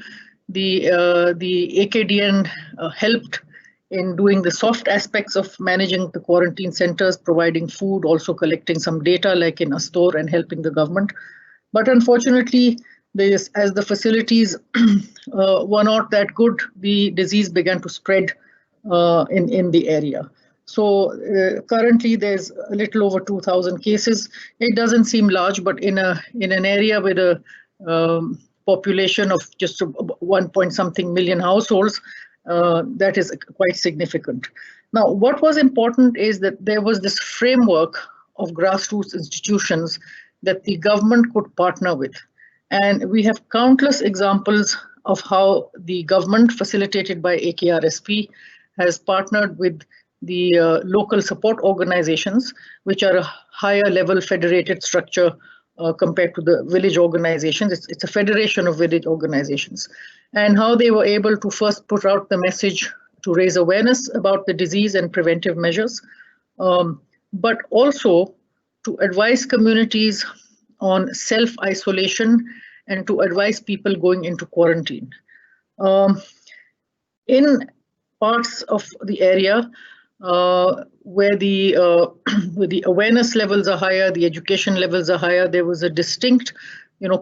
The AKDN helped in doing the soft aspects of managing the quarantine centers, providing food, also collecting some data like in Astor and helping the government. But unfortunately, as the facilities were not that good, the disease began to spread in the area. So currently there's a little over 2,000 cases. It doesn't seem large, but in an area with a population of just 1 million households, that is quite significant. Now, what was important is that there was this framework of grassroots institutions that the government could partner with. And we have countless examples of how the government, facilitated by AKRSP, has partnered with the local support organizations, which are a higher level federated structure compared to the village organizations. It's a federation of village organizations, and how they were able to first put out the message to raise awareness about the disease and preventive measures, but also to advise communities on self-isolation and to advise people going into quarantine. In parts of the area where the awareness levels are higher, the education levels are higher, there was a distinct,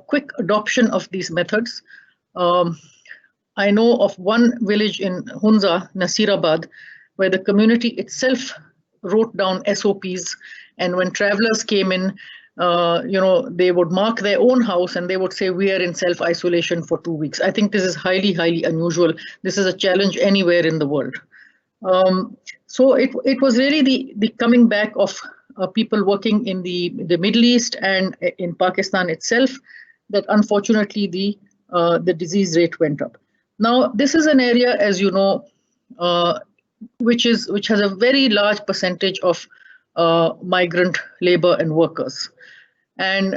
quick adoption of these methods. I know of one village in Hunza, Nasirabad, where the community itself wrote down SOPs, and when travelers came in, they would mark their own house and they would say, we are in self-isolation for 2 weeks. I think this is highly, highly unusual. This is a challenge anywhere in the world. So it was really the coming back of people working in the Middle East and in Pakistan itself that unfortunately the disease rate went up. Now, this is an area, as you know, which has a very large percentage of migrant labor and workers. And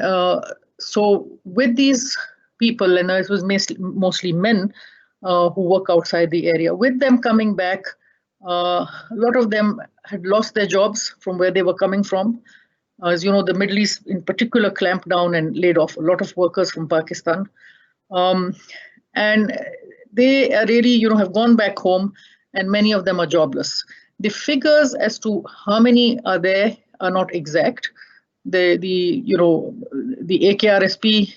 so with these people, and it was mostly men who work outside the area, with them coming back, a lot of them had lost their jobs from where they were coming from. As you know, the Middle East in particular clamped down and laid off a lot of workers from Pakistan. And they really, have gone back home, and many of them are jobless. The figures as to how many are there are not exact. The AKRSP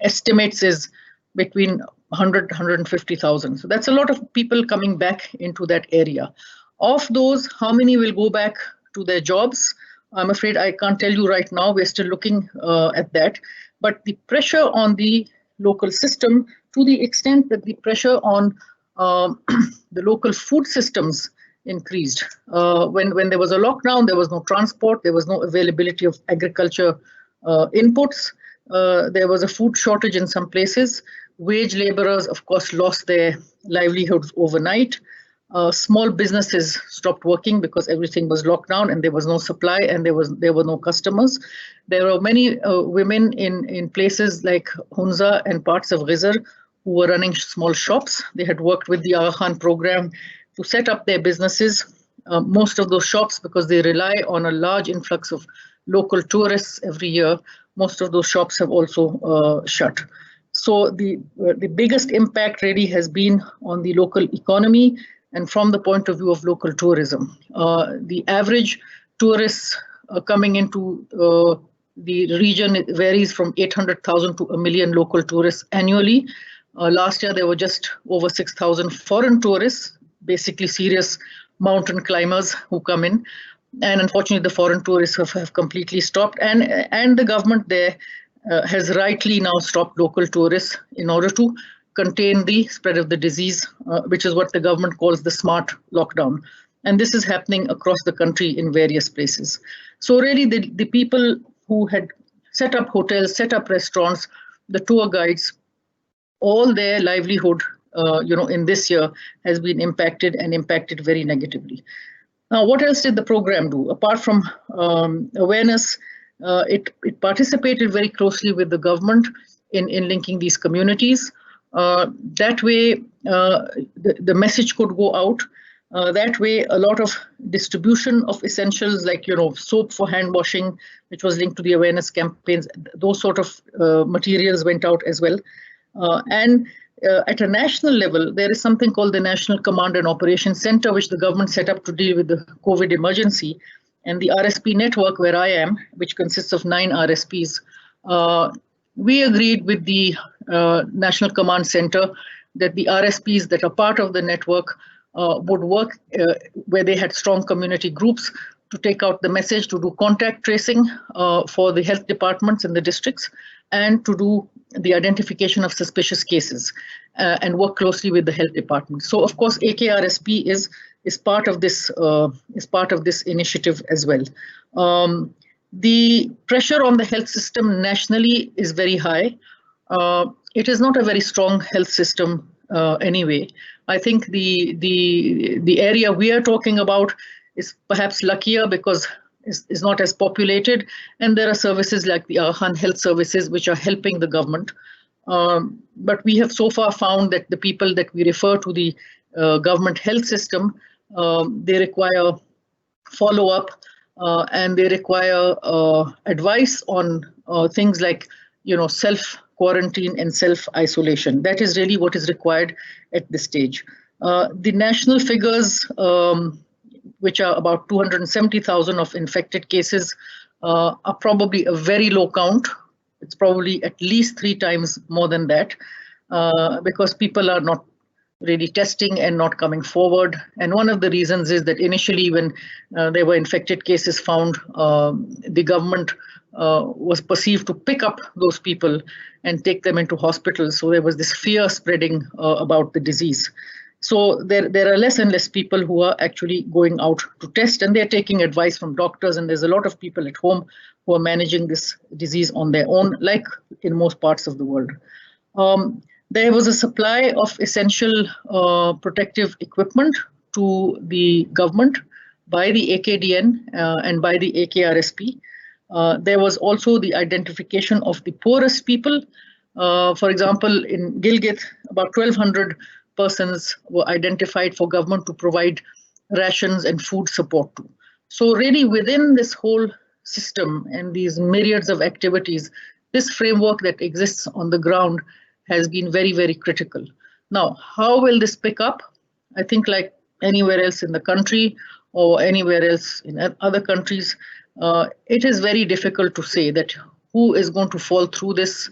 estimates is between 100, 150,000. So that's a lot of people coming back into that area. Of those, how many will go back to their jobs? I'm afraid I can't tell you right now. We're still looking at that. But the pressure on the local system, to the extent that the pressure on the local food systems increased. When there was a lockdown, there was no transport, there was no availability of agriculture inputs. There was a food shortage in some places. Wage laborers, of course, lost their livelihoods overnight. Small businesses stopped working because everything was locked down and there was no supply and there were no customers. There were many women in places like Hunza and parts of Ghizar who were running small shops. They had worked with the Aga Khan program to set up their businesses. Most of those shops, because they rely on a large influx of local tourists every year, most of those shops have also shut. So the biggest impact really has been on the local economy and from the point of view of local tourism. The average tourists coming into the region varies from 800,000 to 1 million local tourists annually. Last year, there were just over 6,000 foreign tourists, basically serious mountain climbers who come in. And unfortunately, the foreign tourists have completely stopped. And the government there has rightly now stopped local tourists in order to contain the spread of the disease, which is what the government calls the smart lockdown. And this is happening across the country in various places. So really, the people who had set up hotels, set up restaurants, the tour guides, all their livelihood, in this year has been impacted and impacted very negatively. Now, what else did the program do? Apart from awareness, it participated very closely with the government in linking these communities. That way, the message could go out. That way, a lot of distribution of essentials like, soap for hand washing, which was linked to the awareness campaigns, those sort of materials went out as well. And at a national level, there is something called the National Command and Operations Center, which the government set up to deal with the COVID emergency. And the RSP network, where I am, which consists of 9 RSPs, we agreed with the National Command Center that the RSPs that are part of the network would work where they had strong community groups to take out the message, to do contact tracing for the health departments in the districts, and to do the identification of suspicious cases and work closely with the health department. So, of course, AKRSP is part of this initiative as well. The pressure on the health system nationally is very high. It is not a very strong health system anyway. I think the area we are talking about is perhaps luckier because it's not as populated, and there are services like the Aga Khan Health Services which are helping the government. But we have so far found that the people that we refer to the government health system, they require follow-up and they require advice on things like, self-quarantine and self-isolation. That is really what is required at this stage. The national figures, which are about 270,000 of infected cases, are probably a very low count. It's probably at least 3 times more than that, because people are not really testing and not coming forward. And one of the reasons is that initially when there were infected cases found, the government was perceived to pick up those people and take them into hospitals. So there was this fear spreading about the disease. So there are less and less people who are actually going out to test, and they're taking advice from doctors, and there's a lot of people at home who are managing this disease on their own, like in most parts of the world. There was a supply of essential protective equipment to the government by the AKDN and by the AKRSP. There was also the identification of the poorest people. For example, in Gilgit, about 1,200 persons were identified for government to provide rations and food support to. So really within this whole system and these myriads of activities, this framework that exists on the ground has been very, very critical. Now, how will this pick up? I think like anywhere else in the country or anywhere else in other countries, it is very difficult to say that who is going to fall through this,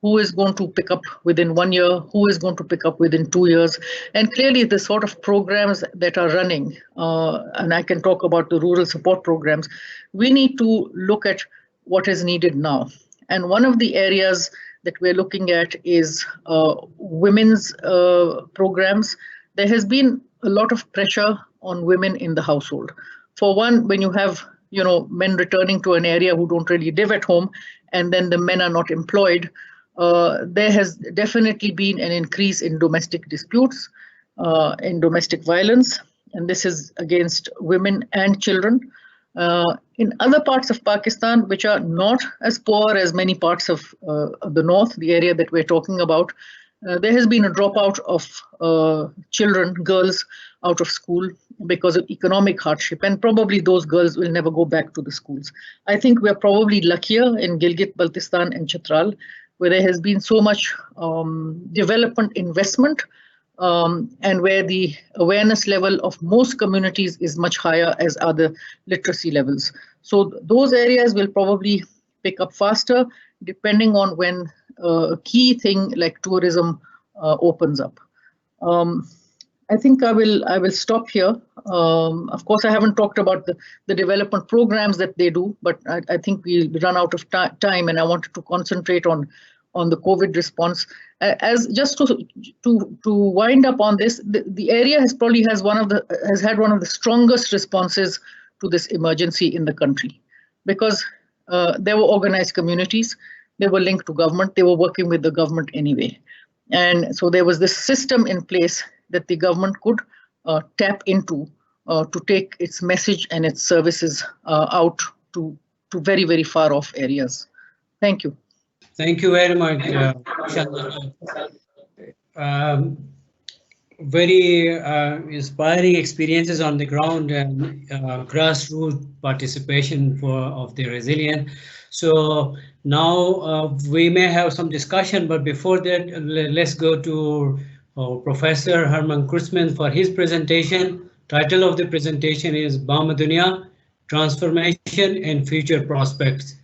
who is going to pick up within 1 year, who is going to pick up within 2 years. And clearly the sort of programs that are running, and I can talk about the rural support programs, we need to look at what is needed now. And one of the areas that we're looking at is women's programs. There has been a lot of pressure on women in the household. For one, when you have men returning to an area who don't really live at home, and then the men are not employed, there has definitely been an increase in domestic disputes, in domestic violence, and this is against women and children. In other parts of Pakistan, which are not as poor as many parts of the north, the area that we're talking about, there has been a dropout of children, girls, out of school because of economic hardship, and probably those girls will never go back to the schools. I think we're probably luckier in Gilgit, Baltistan and Chitral, where there has been so much development investment, and where the awareness level of most communities is much higher as are the literacy levels. So those areas will probably pick up faster depending on when a key thing like tourism opens up. I think I will stop here. Of course, I haven't talked about the development programs that they do, but I think we'll run out of time, and I wanted to concentrate on the COVID response. As just to wind up on this, the area has had one of the strongest responses to this emergency in the country, because there were organized communities, they were linked to government, they were working with the government anyway, and so there was this system in place that the government could tap into to take its message and its services out to very, very far off areas. Thank you. Thank you very much, Shandana. Very inspiring experiences on the ground and grassroots participation of the resilient. So now we may have some discussion, but before that, let's go to Professor Hermann Kreutzmann for his presentation. Title of the presentation is Bam-e-Dunya, Transformation and Future Prospects.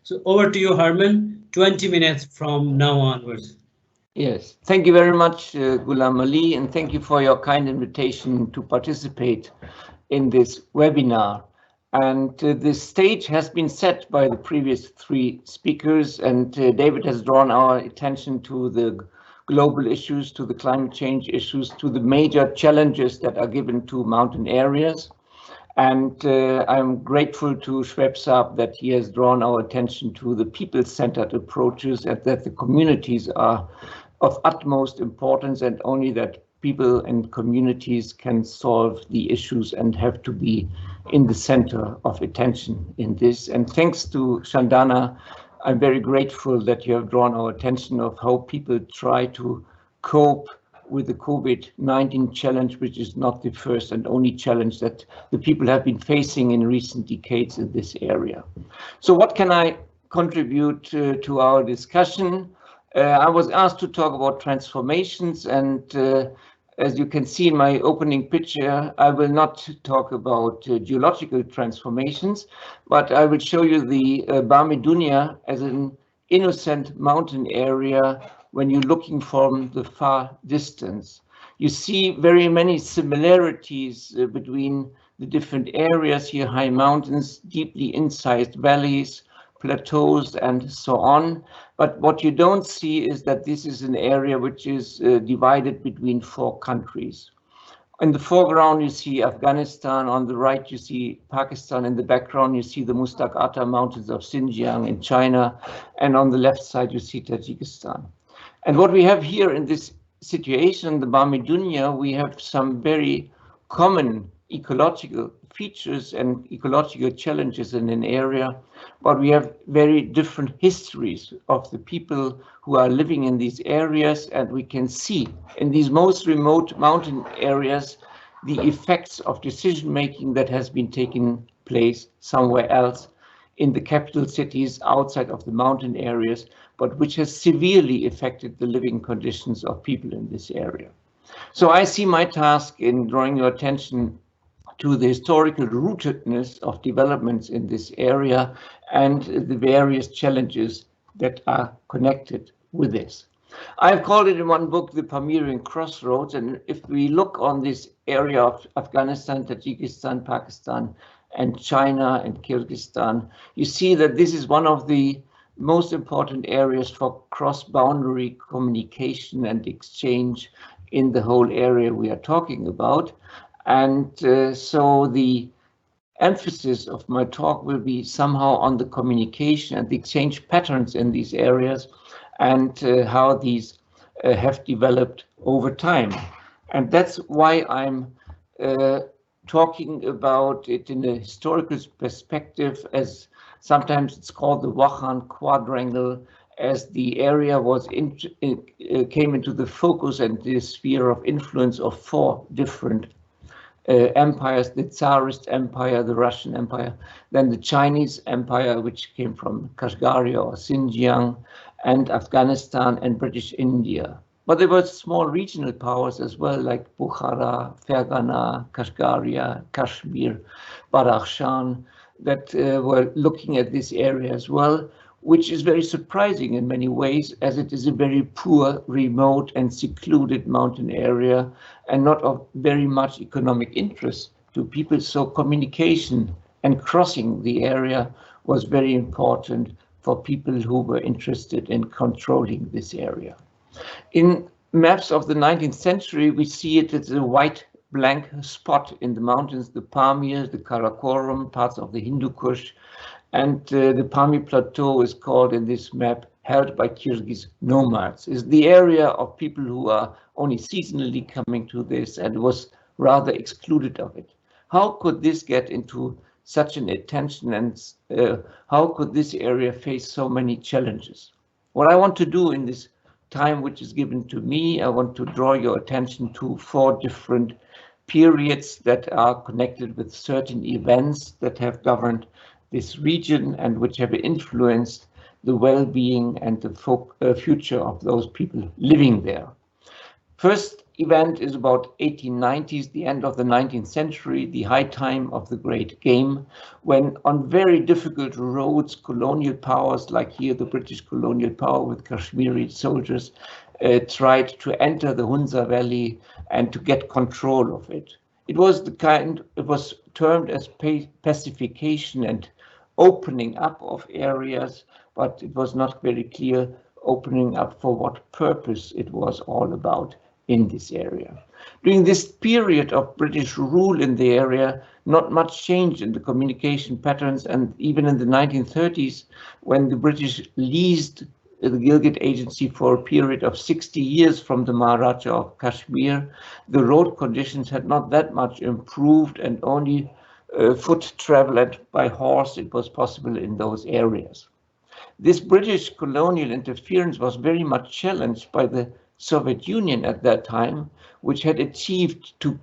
So over to you, Hermann, 20 minutes from now onwards. Yes, thank you very much, Ghulam Ali, and thank you for your kind invitation to participate in this webinar. And the stage has been set by the previous three speakers, and David has drawn our attention to the global issues, to the climate change issues, to the major challenges that are given to mountain areas. And I'm grateful to Shoaib Saab that he has drawn our attention to the people-centered approaches, and that the communities are of utmost importance, and only that people and communities can solve the issues and have to be in the center of attention in this. And thanks to Shandana, I'm very grateful that you have drawn our attention of how people try to cope with the COVID-19 challenge, which is not the first and only challenge that the people have been facing in recent decades in this area. So what can I contribute to our discussion? I was asked to talk about transformations, and as you can see in my opening picture, I will not talk about geological transformations, but I will show you the Bam-e-Dunya as an innocent mountain area when you're looking from the far distance. You see very many similarities between the different areas here, high mountains, deeply incised valleys, plateaus, and so on. But what you don't see is that this is an area which is divided between 4 countries. In the foreground, you see Afghanistan. On the right, you see Pakistan. In the background, you see the Mustaq Ata mountains of Xinjiang in China. And on the left side, you see Tajikistan. And what we have here in this situation, the Bam-e-Dunya, we have some very common ecological features and ecological challenges in an area, but we have very different histories of the people who are living in these areas, and we can see in these most remote mountain areas the effects of decision making that has been taking place somewhere else in the capital cities outside of the mountain areas, but which has severely affected the living conditions of people in this area. So I see my task in drawing your attention to the historical rootedness of developments in this area and the various challenges that are connected with this. I've called it in one book the Pamirian Crossroads, and if we look on this area of Afghanistan, Tajikistan, Pakistan, and China and Kyrgyzstan, you see that this is one of the most important areas for cross-boundary communication and exchange in the whole area we are talking about. And so the emphasis of my talk will be somehow on the communication and the exchange patterns in these areas and how these have developed over time. And that's why I'm talking about it in a historical perspective, as sometimes it's called the Wakhan Quadrangle, as the area was came into the focus and the sphere of influence of four different empires: the Tsarist Empire, the Russian Empire, then the Chinese Empire, which came from Kashgaria or Xinjiang, and Afghanistan and British India. But there were small regional powers as well, like Bukhara, Fergana, Kashgaria, Kashmir, Badakhshan, that were looking at this area as well, which is very surprising in many ways, as it is a very poor, remote and secluded mountain area and not of very much economic interest to people. So communication and crossing the area was very important for people who were interested in controlling this area. In maps of the 19th century, we see it as a white blank spot in the mountains, the Pamir, the Karakoram, parts of the Hindu Kush, and the Pamir Plateau is called in this map held by Kyrgyz nomads. It's the area of people who are only seasonally coming to this and was rather excluded of it. How could this get into such an attention, and how could this area face so many challenges? What I want to do in this time which is given to me, I want to draw your attention to four different periods that are connected with certain events that have governed this region and which have influenced the well-being and the future of those people living there. First event is about 1890s, the end of the 19th century, the high time of the Great Game, when on very difficult roads, colonial powers, like here the British colonial power with Kashmiri soldiers, tried to enter the Hunza Valley and to get control of it. It was termed as pacification and opening up of areas, but it was not very clear opening up for what purpose it was all about in this area. During this period of British rule in the area, not much change in the communication patterns, and even in the 1930s, when the British leased the Gilgit Agency for a period of 60 years from the Maharaja of Kashmir, the road conditions had not that much improved, and only foot travel and by horse it was possible in those areas. This British colonial interference was very much challenged by the Soviet Union at that time, which had achieved to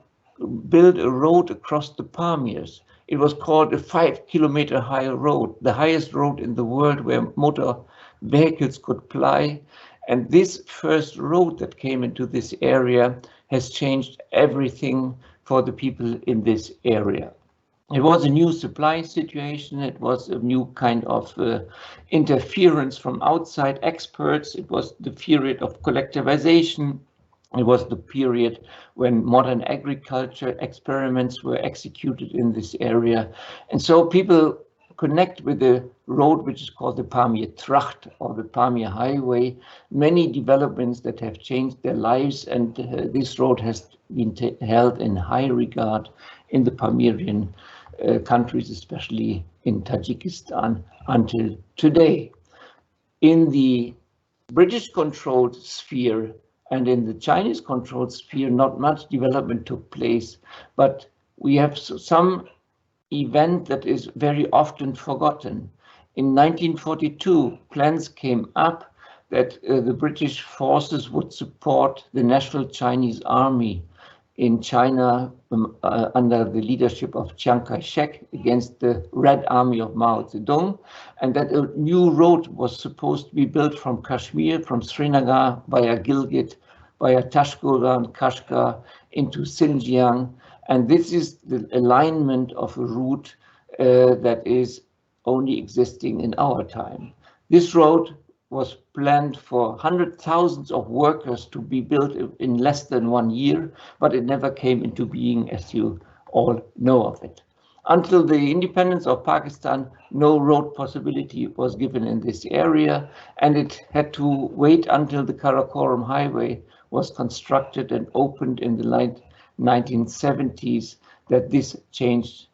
build a road across the Pamirs. It was called a 5-kilometer high road, the highest road in the world where motor vehicles could ply. And this first road that came into this area has changed everything for the people in this area. It was a new supply situation. It was a new kind of interference from outside experts. It was the period of collectivization. It was the period when modern agriculture experiments were executed in this area. And so people connect with the road, which is called the Pamir Tracht or the Pamir Highway, many developments that have changed their lives. And this road has been held in high regard in the Pamirian countries, especially in Tajikistan until today. In the British-controlled sphere and in the Chinese-controlled sphere, not much development took place, but we have some event that is very often forgotten. In 1942, plans came up that the British forces would support the National Chinese Army in China under the leadership of Chiang Kai-shek against the Red Army of Mao Zedong, and that a new road was supposed to be built from Kashmir, from Srinagar, via Gilgit, via Tashkoran, Kashgar, into Xinjiang. And this is the alignment of a route that is only existing in our time. This road was planned for hundreds of thousands of workers to be built in less than 1 year, but it never came into being, as you all know of it. Until the independence of Pakistan, no road possibility was given in this area, and it had to wait until the Karakoram highway was constructed and opened in the late 1970s that this changed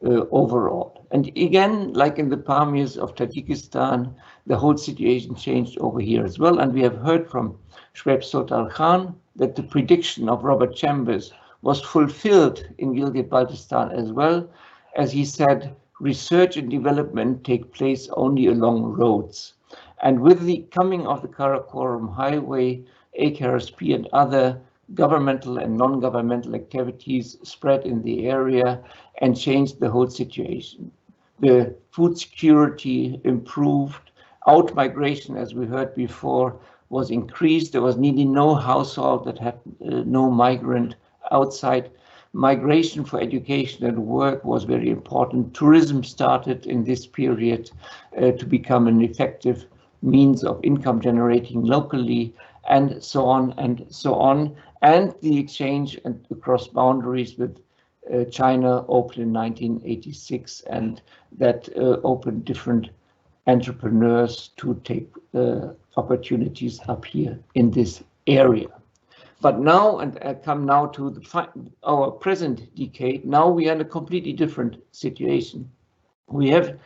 overall. And again, like in the Pamirs of Tajikistan, the whole situation changed over here as well. And we have heard from Shoaib Sultan Khan that the prediction of Robert Chambers was fulfilled in Gilgit-Baltistan as well. As he said, research and development take place only along roads. And with the coming of the Karakoram highway, AKRSP and other governmental and non-governmental activities spread in the area and changed the whole situation. The food security improved, out-migration, as we heard before, was increased. There was nearly no household that had no migrant outside. Migration for education and work was very important. Tourism started in this period to become an effective means of income generating locally, and so on and so on. And the exchange and across boundaries with China opened in 1986, and that opened different entrepreneurs to take opportunities up here in this area. But now, and I come now to our present decade, now we are in a completely different situation. We have,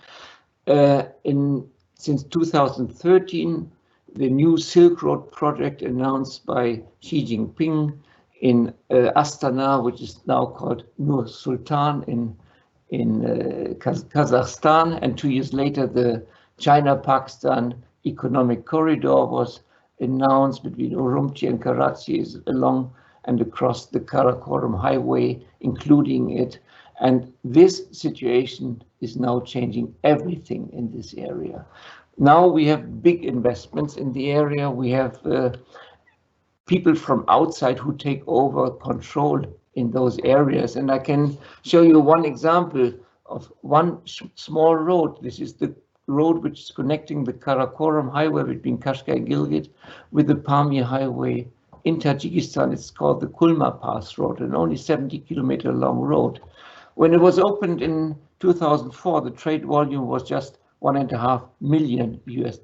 since 2013, the new Silk Road project announced by Xi Jinping in Astana, which is now called Nur Sultan in Kazakhstan, and 2 years later the China-Pakistan Economic Corridor was announced between Urumqi and Karachi along and across the Karakoram highway, including it. And this situation is now changing everything in this area. Now we have big investments in the area. We have people from outside who take over control in those areas. And I can show you one example of one small road. This is the road which is connecting the Karakoram highway between Kashgar and Gilgit with the Pamir highway in Tajikistan. It's called the Kulma Pass Road, an only 70-kilometer long road. When it was opened in 2004, the trade volume was just $1.5 million US.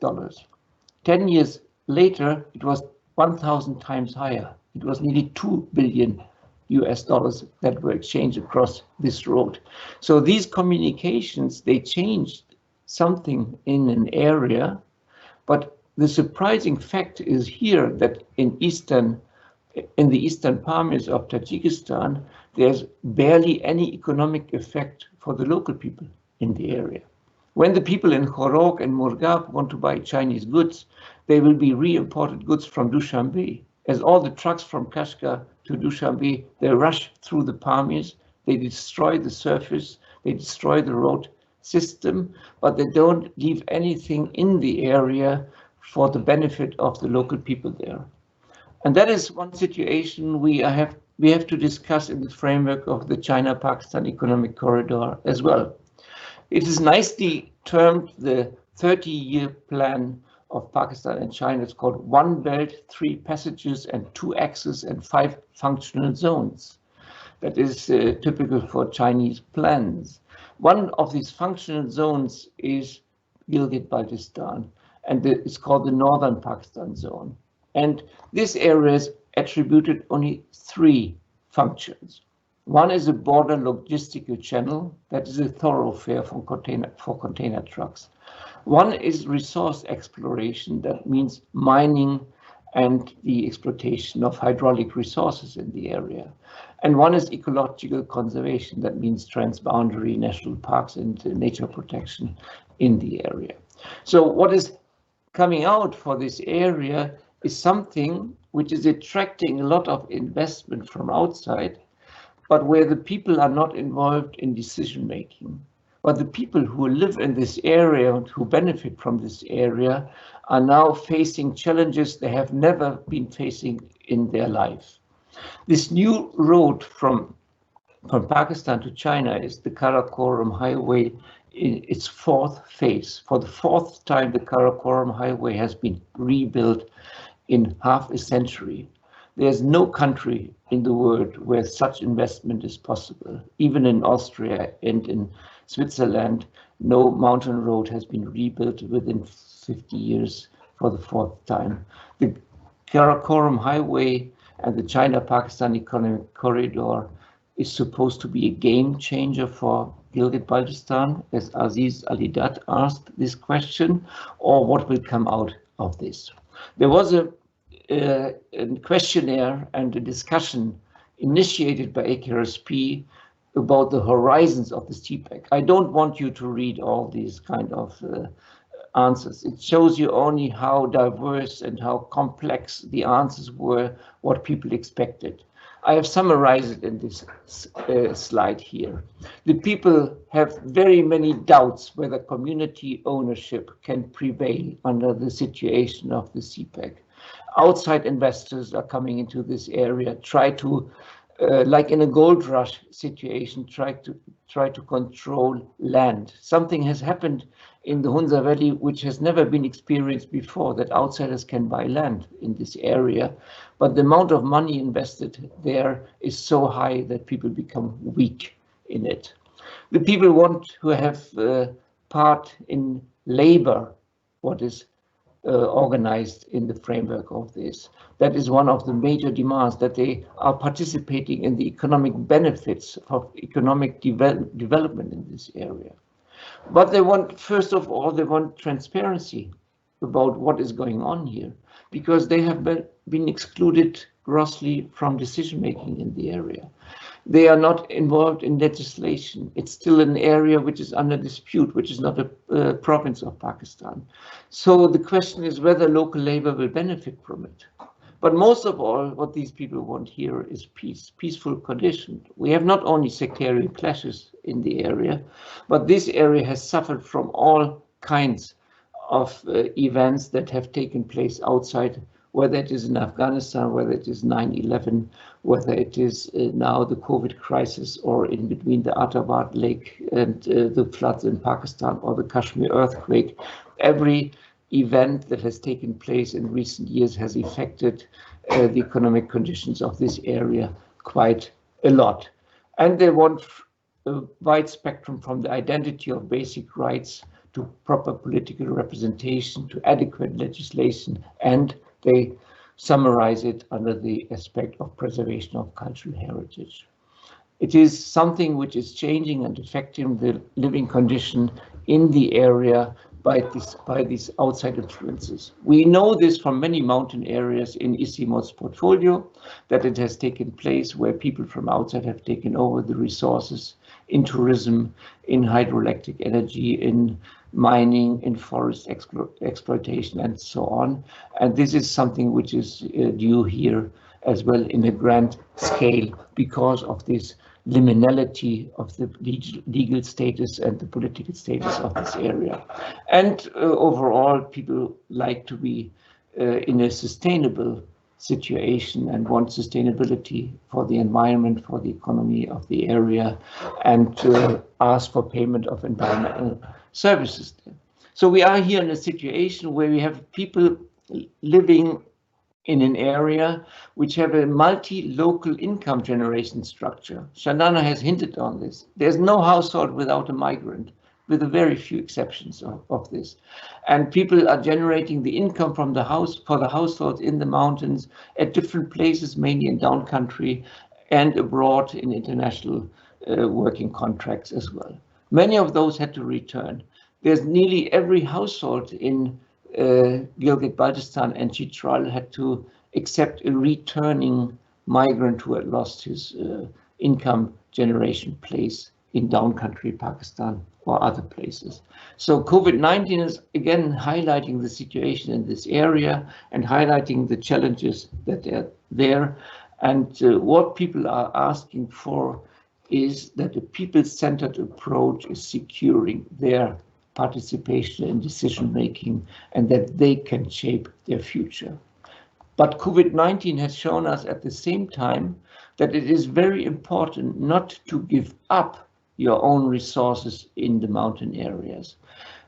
10 years later, it was 1,000 times higher. It was nearly $2 billion US that were exchanged across this road. So these communications, they changed something in an area, but the surprising fact is here that in the eastern Pamirs of Tajikistan, there's barely any economic effect for the local people in the area. When the people in Khorog and Murgab want to buy Chinese goods, they will be re-imported goods from Dushanbe. As all the trucks from Kashgar to Dushanbe, they rush through the Pamirs, they destroy the surface, they destroy the road system, but they don't leave anything in the area for the benefit of the local people there. And that is one situation we have to discuss in the framework of the China-Pakistan Economic Corridor as well. It is nicely termed the 30-year plan of Pakistan and China. It's called One Belt, 3 Passages and 2 Axes and 5 Functional Zones. That is typical for Chinese plans. One of these functional zones is Gilgit-Baltistan, and it's called the Northern Pakistan Zone. And this area is attributed only 3 functions. One is a border logistical channel that is a thoroughfare for container trucks. One is resource exploration, that means mining and the exploitation of hydraulic resources in the area. And one is ecological conservation, that means transboundary national parks and nature protection in the area. So what is coming out for this area is something which is attracting a lot of investment from outside, but where the people are not involved in decision making. But the people who live in this area and who benefit from this area are now facing challenges they have never been facing in their life. This new road from Pakistan to China is the Karakoram highway in its fourth phase. For the fourth time, the Karakoram highway has been rebuilt in half a century. There's no country in the world where such investment is possible. Even in Austria and in Switzerland, no mountain road has been rebuilt within 50 years for the fourth time. The Karakoram highway and the China-Pakistan Economic Corridor is supposed to be a game changer for Gilgit-Baltistan, as Aziz Alidat asked this question, or what will come out of this. There was a questionnaire and a discussion initiated by AKRSP about the horizons of the CPEC. I don't want you to read all these kind of answers. It shows you only how diverse and how complex the answers were, what people expected. I have summarized it in this slide here. The people have very many doubts whether community ownership can prevail under the situation of the CPEC. Outside investors are coming into this area, try to, like in a gold rush situation, try to control land. Something has happened in the Hunza Valley which has never been experienced before, that outsiders can buy land in this area, but the amount of money invested there is so high that people become weak in it. The people want to have part in labor, what is organized in the framework of this. That is one of the major demands, that they are participating in the economic benefits of economic development in this area. But they want, first of all, they want transparency about what is going on here, because they have been excluded grossly from decision making in the area. They are not involved in legislation. It's still an area which is under dispute, which is not a province of Pakistan. So the question is whether local labor will benefit from it. But most of all, what these people want here is peace, peaceful condition. We have not only sectarian clashes in the area, but this area has suffered from all kinds of events that have taken place outside, whether it is in Afghanistan, whether it is 9/11, whether it is now the COVID crisis, or in between the Attabad Lake and the floods in Pakistan, or the Kashmir earthquake. Every event that has taken place in recent years has affected the economic conditions of this area quite a lot. And they want a wide spectrum, from the identity of basic rights to proper political representation to adequate legislation, and they summarize it under the aspect of preservation of cultural heritage. It is something which is changing and affecting the living condition in the area by these outside influences. We know this from many mountain areas in ICIMOD's portfolio, that it has taken place where people from outside have taken over the resources in tourism, in hydroelectric energy, in mining, in forest exploitation, and so on. And this is something which is due here as well in a grand scale, because of this liminality of the legal status and the political status of this area. And overall, people like to be in a sustainable situation and want sustainability for the environment, for the economy of the area, and ask for payment of environmental services. So we are here in a situation where we have people living in an area which have a multi-local income generation structure. Shandana has hinted on this. There's no household without a migrant, with a very few exceptions of this. And people are generating the income from the house for the households in the mountains at different places, mainly in down country, and abroad in international working contracts as well. Many of those had to return. There's nearly every household in Gilgit-Baltistan and Chitral had to accept a returning migrant who had lost his income generation place in downcountry Pakistan or other places. So COVID-19 is again highlighting the situation in this area and highlighting the challenges that are there. And what people are asking for is that a people-centered approach is securing their participation in decision-making and that they can shape their future. But COVID-19 has shown us at the same time that it is very important not to give up your own resources in the mountain areas.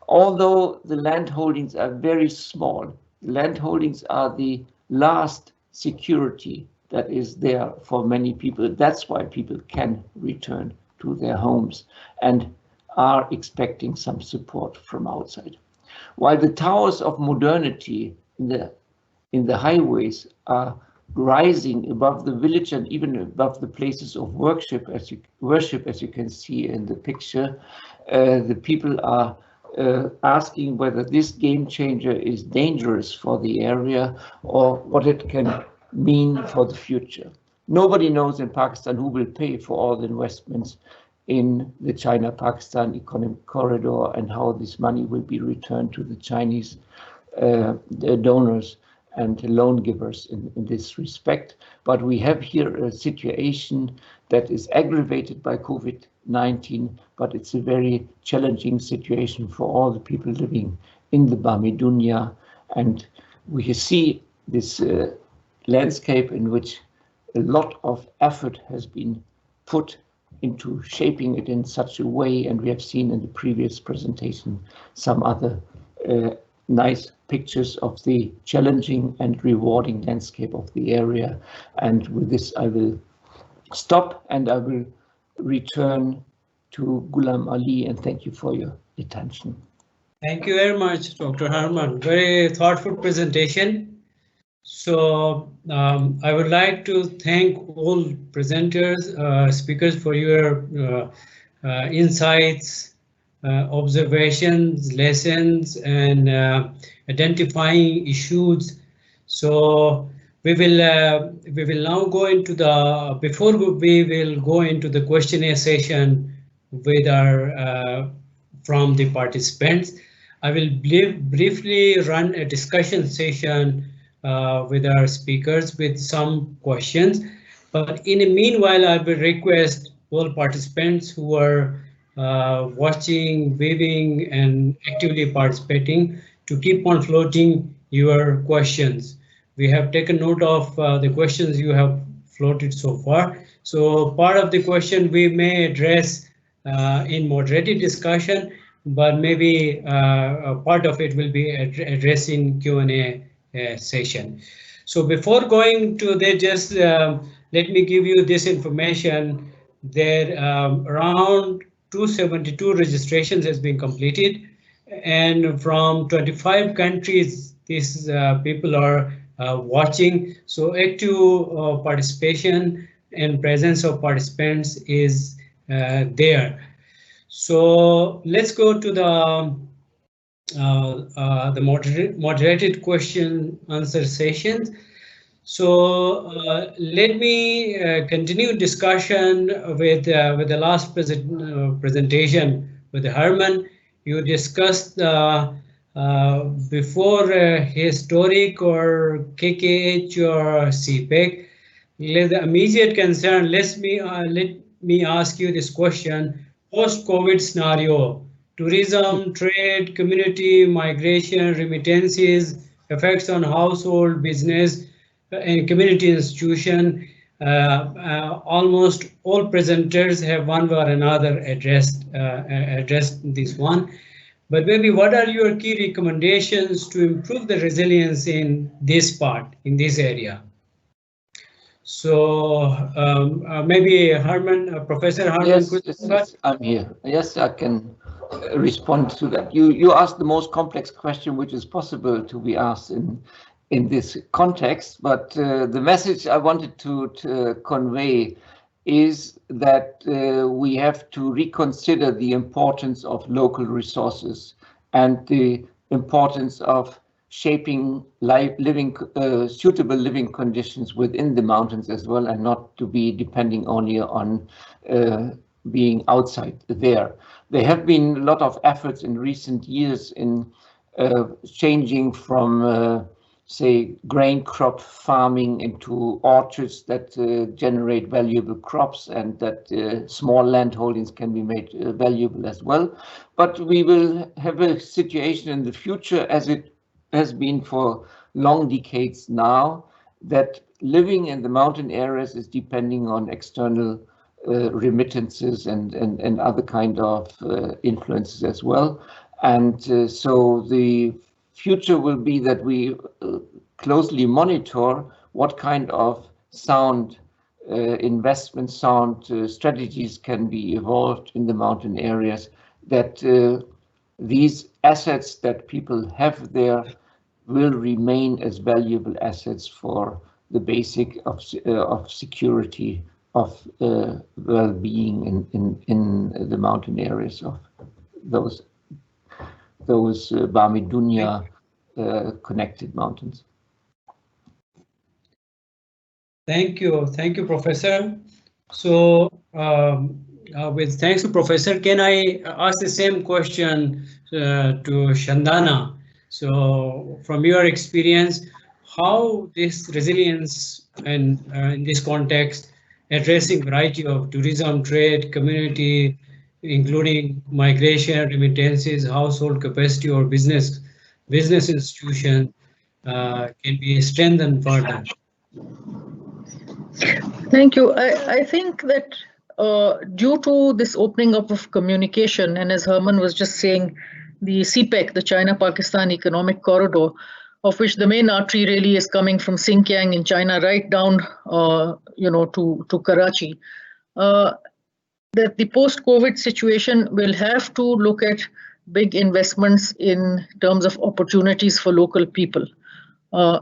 Although the land holdings are very small, land holdings are the last security that is there for many people. That's why people can return to their homes and are expecting some support from outside. While the towers of modernity in the highways are rising above the village and even above the places of worship, as you can see in the picture, the people are asking whether this game changer is dangerous for the area or what it can mean for the future. Nobody knows in Pakistan who will pay for all the investments in the China-Pakistan economic corridor and how this money will be returned to the Chinese donors and loan givers in this respect. But we have here a situation that is aggravated by COVID-19, but it's a very challenging situation for all the people living in the Bam-e-Dunya. And we see this landscape in which a lot of effort has been put into shaping it in such a way, and we have seen in the previous presentation some other nice pictures of the challenging and rewarding landscape of the area. And with this I will stop and I will return to Ghulam Ali, and thank you for your attention. Thank you very much, Dr. Hermann. Very thoughtful presentation. So I would like to thank all presenters, speakers for your insights, observations, lessons, and identifying issues. So we will now go into the, before we will go into the questionnaire session with our from the participants, I will briefly run a discussion session with our speakers with some questions. But in the meanwhile, I will request all participants who are watching, viewing, and actively participating to keep on floating your questions. We have taken note of the questions you have floated so far. So part of the question we may address in moderated discussion, but maybe part of it will be addressed in Q&A session. So before going to that, just let me give you this information that around 272 registrations has been completed, and from 25 countries these people are watching. So active participation and presence of participants is there. So let's go to the moderated question answer sessions. So let me continue discussion with the last presentation with Hermann. You discussed before historic or KKH or CPEC. The immediate concern, let me ask you this question. Post-COVID scenario, tourism, trade, community, migration, remittances, effects on household, business, and community institution. Almost all presenters have one way or another addressed this one. But maybe what are your key recommendations to improve the resilience in this part, in this area? So maybe Hermann, Professor Hermann. Yes, I'm here. Yes, I can respond to that. You asked the most complex question which is possible to be asked in this context, but the message I wanted to convey is that we have to reconsider the importance of local resources and the importance of shaping suitable living conditions within the mountains as well, and not to be depending only on being outside there. There have been a lot of efforts in recent years in changing from say grain crop farming into orchards that generate valuable crops, and that small land holdings can be made valuable as well. But we will have a situation in the future, as it has been for long decades now, that living in the mountain areas is depending on external remittances and other kind of influences as well. And so the future will be that we closely monitor what kind of sound investment, sound strategies can be evolved in the mountain areas, that these assets that people have there will remain as valuable assets for the basic of security, of well-being in the mountain areas of those Bam-e-Dunya connected mountains. Thank you, Professor. So, with thanks to Professor, can I ask the same question to Shandana? So, from your experience, how this resilience and in this context, addressing variety of tourism, trade, community, including migration, remittances, household capacity, or business institution can be strengthened further? Thank you. I think that due to this opening up of communication, and as Hermann was just saying, the CPEC, the China-Pakistan Economic Corridor, of which the main artery really is coming from Xinjiang in China right down, to Karachi, that the post-COVID situation will have to look at big investments in terms of opportunities for local people.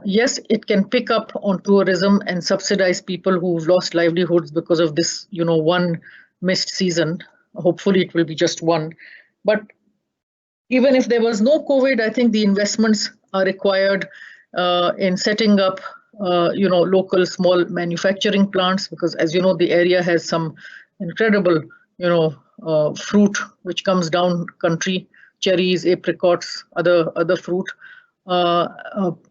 Yes, it can pick up on tourism and subsidize people who've lost livelihoods because of this, one missed season. Hopefully it will be just one. But even if there was no COVID, I think the investments are required in setting up, local small manufacturing plants, because as you know, the area has some incredible, fruit which comes down country, cherries, apricots, other fruit.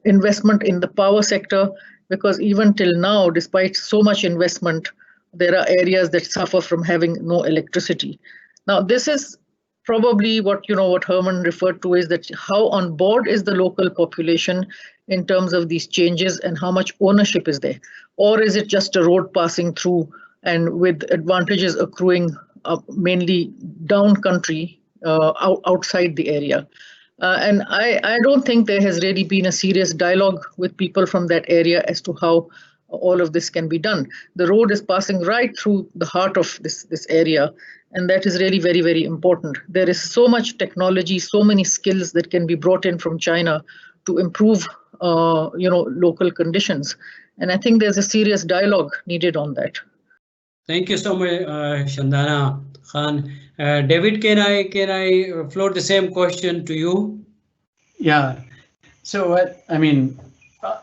Investment in the power sector, because even till now, despite so much investment, there are areas that suffer from having no electricity. Now, this is probably what Hermann referred to, is that how on board is the local population in terms of these changes, and how much ownership is there, or is it just a road passing through and with advantages accruing mainly down country, outside the area. And I don't think there has really been a serious dialogue with people from that area as to how all of this can be done. The road is passing right through the heart of this area, and that is really very, very important. There is so much technology, so many skills that can be brought in from China to improve, local conditions. And I think there's a serious dialogue needed on that. Thank you so much, Shandana Khan. David, can I float the same question to you? Yeah. So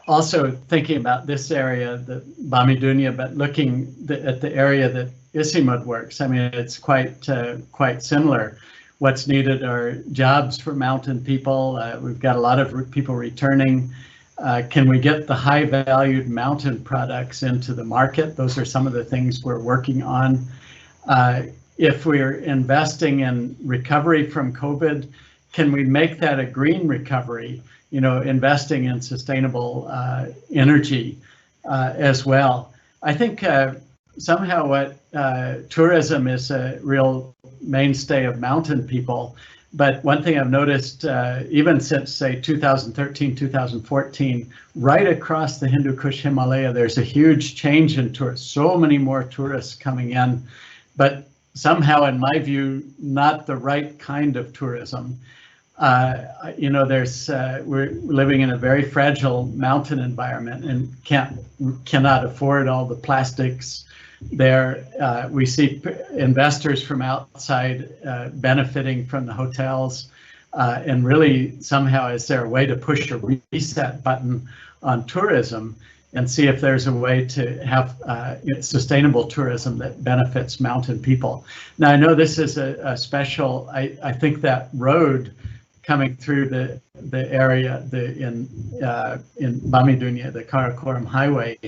also thinking about this area, the Bam-e-Dunya, but looking at the area that ICIMOD works, it's quite similar. What's needed are jobs for mountain people. We've got a lot of people returning. Can we get the high valued mountain products into the market? Those are some of the things we're working on. If we're investing in recovery from COVID, can we make that a green recovery? Investing in sustainable energy as well. I think somehow what tourism is a real mainstay of mountain people. But one thing I've noticed, even since, say, 2013, 2014, right across the Hindu Kush Himalaya, there's a huge change in tourists. So many more tourists coming in, but somehow, in my view, not the right kind of tourism. You know, we're living in a very fragile mountain environment and cannot afford all the plastics there. We see investors from outside benefiting from the hotels, and really somehow is there a way to push a reset button on tourism and see if there's a way to have sustainable tourism that benefits mountain people. Now, I know this is a special, I think that road coming through the area in Bam-e-Dunya, the Karakoram highway,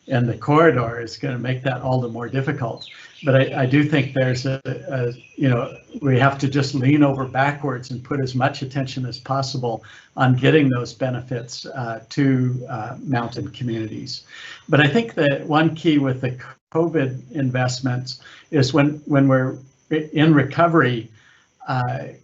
and the corridor is going to make that all the more difficult. But I do think there's you know, we have to just lean over backwards and put as much attention as possible on getting those benefits to mountain communities. But I think that one key with the COVID investments is when we're in recovery,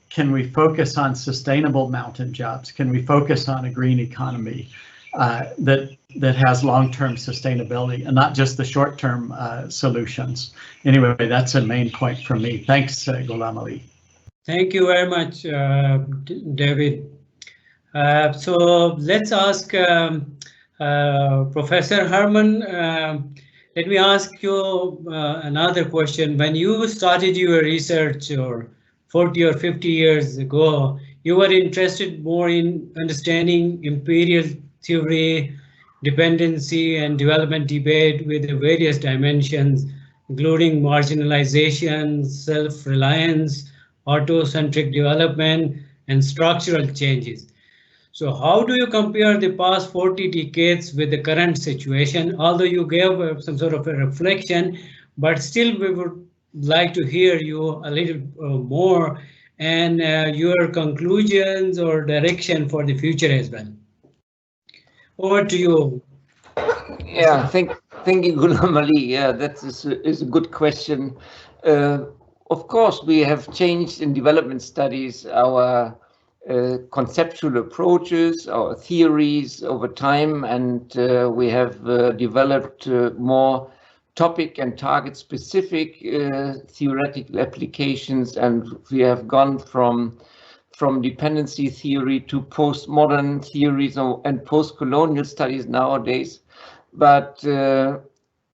can we focus on sustainable mountain jobs? Can we focus on a green economy that has long-term sustainability and not just the short-term solutions? Anyway, that's a main point for me. Thanks, Ghulam Ali. Thank you very much, David. So let's ask Professor Hermann. Let me ask you another question. When you started your research, or 40 or 50 years ago, you were interested more in understanding imperial theory, dependency and development debate with the various dimensions, including marginalization, self-reliance, auto-centric development, and structural changes. So how do you compare the past 40 decades with the current situation? Although you gave some sort of a reflection, but still we would like to hear you a little more and your conclusions or direction for the future as well. Over to you. Yeah, thank you, Ghulam Ali. Yeah, that is a good question. Of course, we have changed in development studies our conceptual approaches, our theories over time, and we have developed more topic and target specific theoretical applications, and we have gone from dependency theory to postmodern theories and post-colonial studies nowadays. But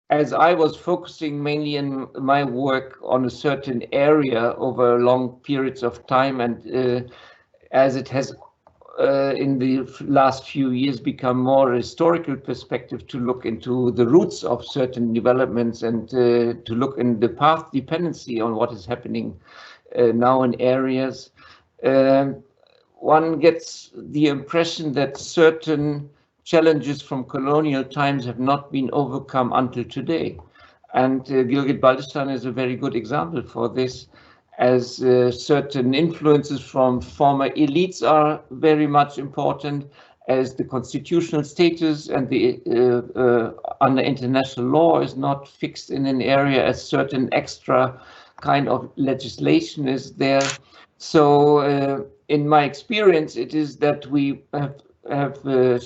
as I was focusing mainly in my work on a certain area over long periods of time, and as it has in the last few years become more a historical perspective to look into the roots of certain developments and to look in the path dependency on what is happening now in areas, one gets the impression that certain challenges from colonial times have not been overcome until today. And Gilgit-Baltistan is a very good example for this, as certain influences from former elites are very much important, as the constitutional status and the under international law is not fixed in an area, as certain extra kind of legislation is there. So in my experience, it is that we have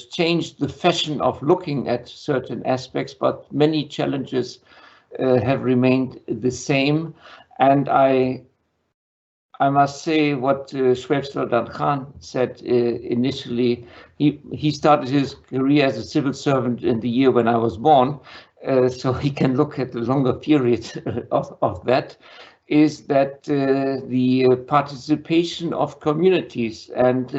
changed the fashion of looking at certain aspects, but many challenges have remained the same. And I must say what Shoaib Sultan Khan said initially. He started his career as a civil servant in the year when I was born, so he can look at the longer period of that, is that the participation of communities and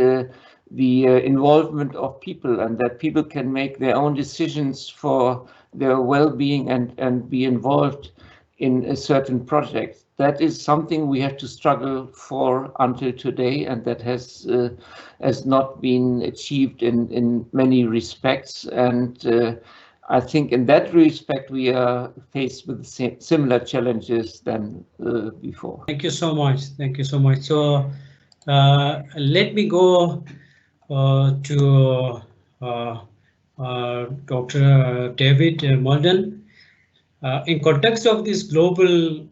the involvement of people, and that people can make their own decisions for their well-being and be involved in a certain project. That is something we have to struggle for until today, and that has not been achieved in many respects. And I think in that respect we are faced with similar challenges than before. Thank you so much. Thank you so much. So let me go to Dr. David Molden. In context of these global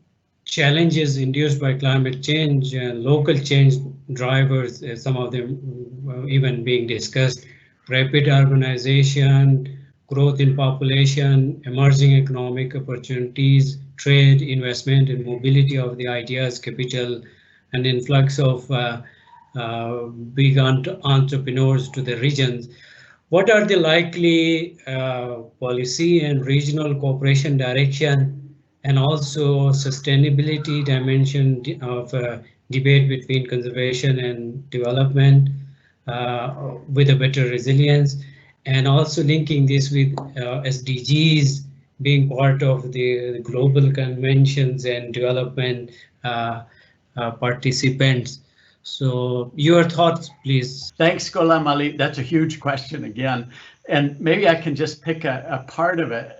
challenges induced by climate change and local change drivers, some of them even being discussed, rapid urbanization, growth in population, emerging economic opportunities, trade, investment, and mobility of the ideas, capital, and influx of big entrepreneurs to the regions. What are the likely policy and regional cooperation direction, and also sustainability dimension of debate between conservation and development with a better resilience, and also linking this with SDGs being part of the global conventions and development participants. So your thoughts, please. Thanks, Ghulam Ali. That's a huge question again, and maybe I can just pick a part of it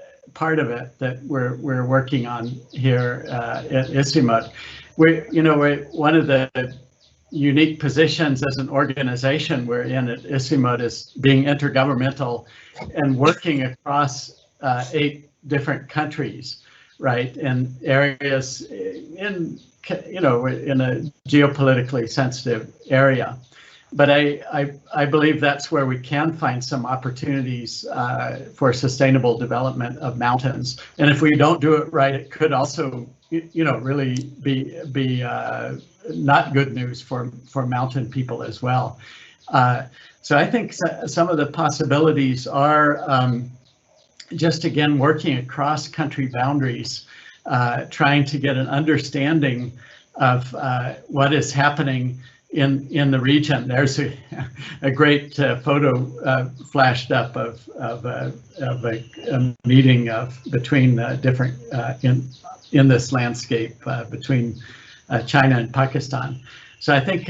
that we're working on here at ICIMOD. We're one of the unique positions as an organization we're in at ICIMOD is being intergovernmental and working across 8 different countries, right, in areas in a geopolitically sensitive area. But I believe that's where we can find some opportunities for sustainable development of mountains. And if we don't do it right, it could also, really be not good news for mountain people as well. So I think some of the possibilities are just again working across country boundaries, trying to get an understanding of what is happening in the region. There's a great photo flashed up of a meeting between different in this landscape between China and Pakistan. So I think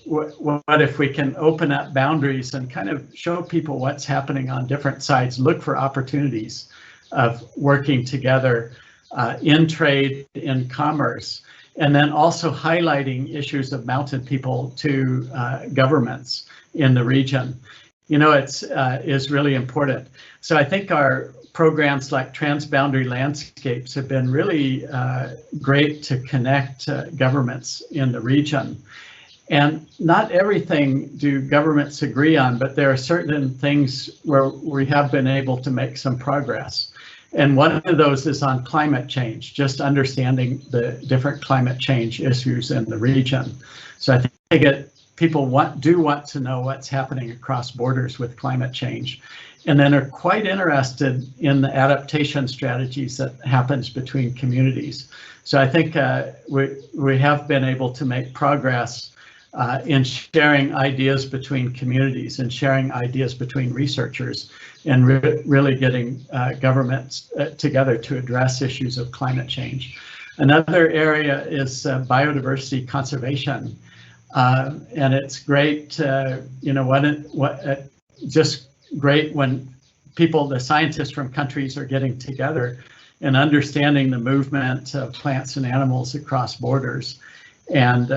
what if we can open up boundaries and kind of show people what's happening on different sides, look for opportunities of working together in trade, in commerce, and then also highlighting issues of mountain people to governments in the region. Is really important. So I think our programs like Transboundary Landscapes have been really great to connect governments in the region. And not everything do governments agree on, but there are certain things where we have been able to make some progress. And one of those is on climate change, just understanding the different climate change issues in the region. So I think people do want to know what's happening across borders with climate change, and then are quite interested in the adaptation strategies that happens between communities. So I think we have been able to make progress in sharing ideas between communities and sharing ideas between researchers, and really getting governments together to address issues of climate change. Another area is biodiversity conservation, and it's great, just great when the scientists from countries are getting together and understanding the movement of plants and animals across borders, and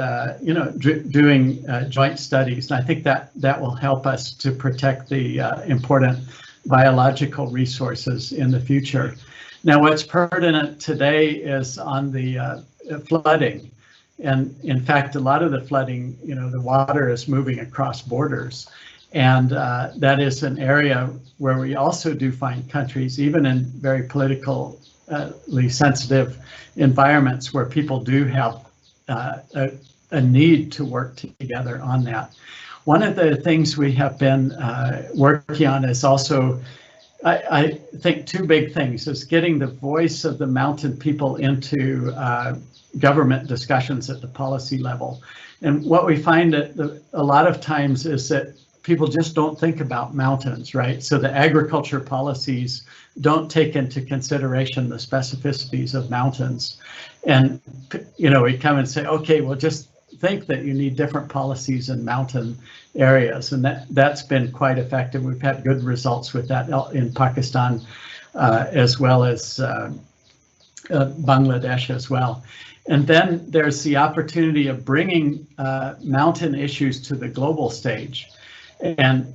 doing joint studies. And I think that will help us to protect the important biological resources in the future. Now, what's pertinent today is on the flooding. And in fact, a lot of the flooding, the water is moving across borders. And that is an area where we also do find countries, even in very politically sensitive environments, where people do have a need to work together on that. One of the things we have been working on is also, I think, 2 big things, is getting the voice of the mountain people into government discussions at the policy level. And what we find that a lot of times is that people just don't think about mountains, right? So the agriculture policies don't take into consideration the specificities of mountains. And, we come and say, okay, well, just think that you need different policies in mountain areas. And that's been quite effective. We've had good results with that in Pakistan, as well as Bangladesh as well. And then there's the opportunity of bringing mountain issues to the global stage. And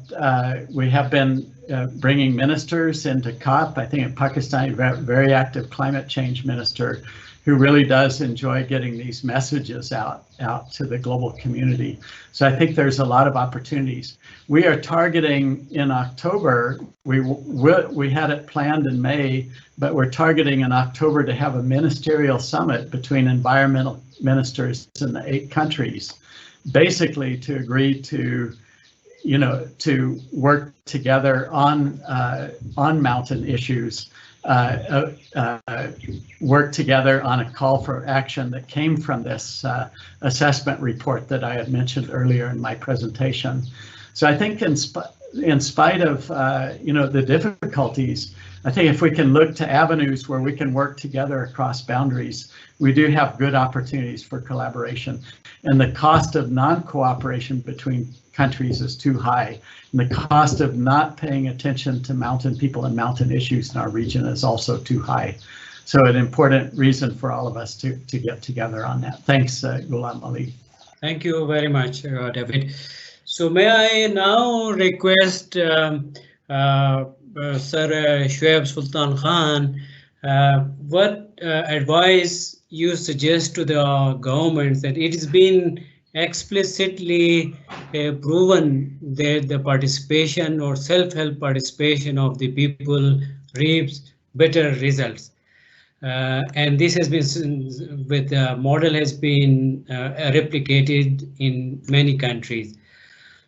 we have been bringing ministers into COP. I think in Pakistan, a very active climate change minister who really does enjoy getting these messages out to the global community. So I think there's a lot of opportunities. We are targeting in October, we had it planned in May, but we're targeting in October to have a ministerial summit between environmental ministers in the 8 countries basically to agree to, to work together on mountain issues, work together on a call for action that came from this assessment report that I had mentioned earlier in my presentation. So I think in spite of the difficulties, I think if we can look to avenues where we can work together across boundaries, we do have good opportunities for collaboration. And the cost of non-cooperation between countries is too high. And the cost of not paying attention to mountain people and mountain issues in our region is also too high. So an important reason for all of us to get together on that. Thanks, Ghulam Ali. Thank you very much, David. So may I now request Sir Shoaib Sultan Khan, what advice you suggest to the government that it has been explicitly proven that the participation or self-help participation of the people reaps better results. And this has been with the model has been replicated in many countries.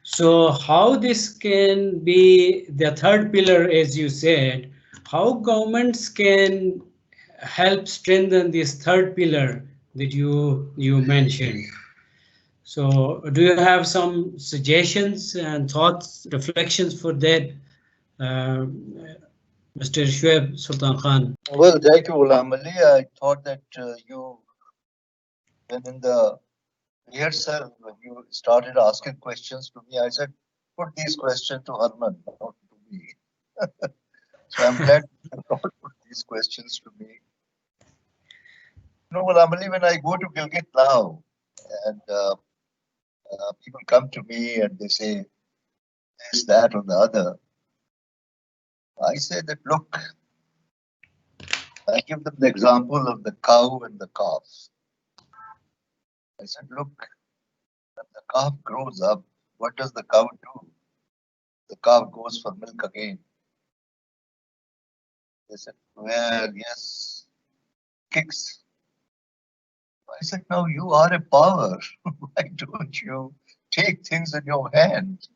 So how this can be the third pillar, as you said, how governments can help strengthen this third pillar that you mentioned. So do you have some suggestions and thoughts, reflections for that, Mr. Shoaib Sultan Khan? Well, thank you, Ghulam Ali. I thought that when in the rehearsal, when you started asking questions to me, I said, put these questions to Hermann, not to me. So I'm glad you not put these questions to me. Ghulam Ali, when I go to Gilgit now, and people come to me and they say this, that, or the other, I say that, look, I give them the example of the cow and the calf. I said, look, when the calf grows up, what does the cow do? The calf goes for milk again. They said, well, yes, kicks. I said, now you are a power. Why don't you take things in your hand?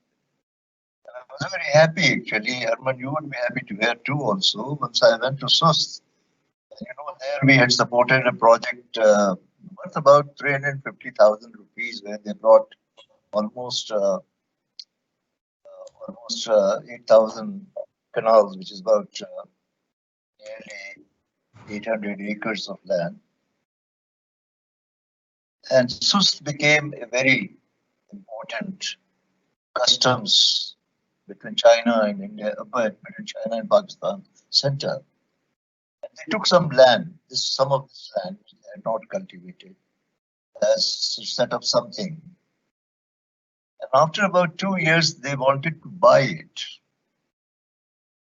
And I was very happy, actually. Hermann, you would be happy to hear too also. Once I went to Sust, there we had supported a project worth about 350,000 rupees, where they brought almost 8,000 canals, which is about nearly 800 acres of land. And Sust became a very important customs between China and India, between China and Pakistan center. And they took some land, some of this land which they had not cultivated, as to set up something. And after about 2 years, they wanted to buy it.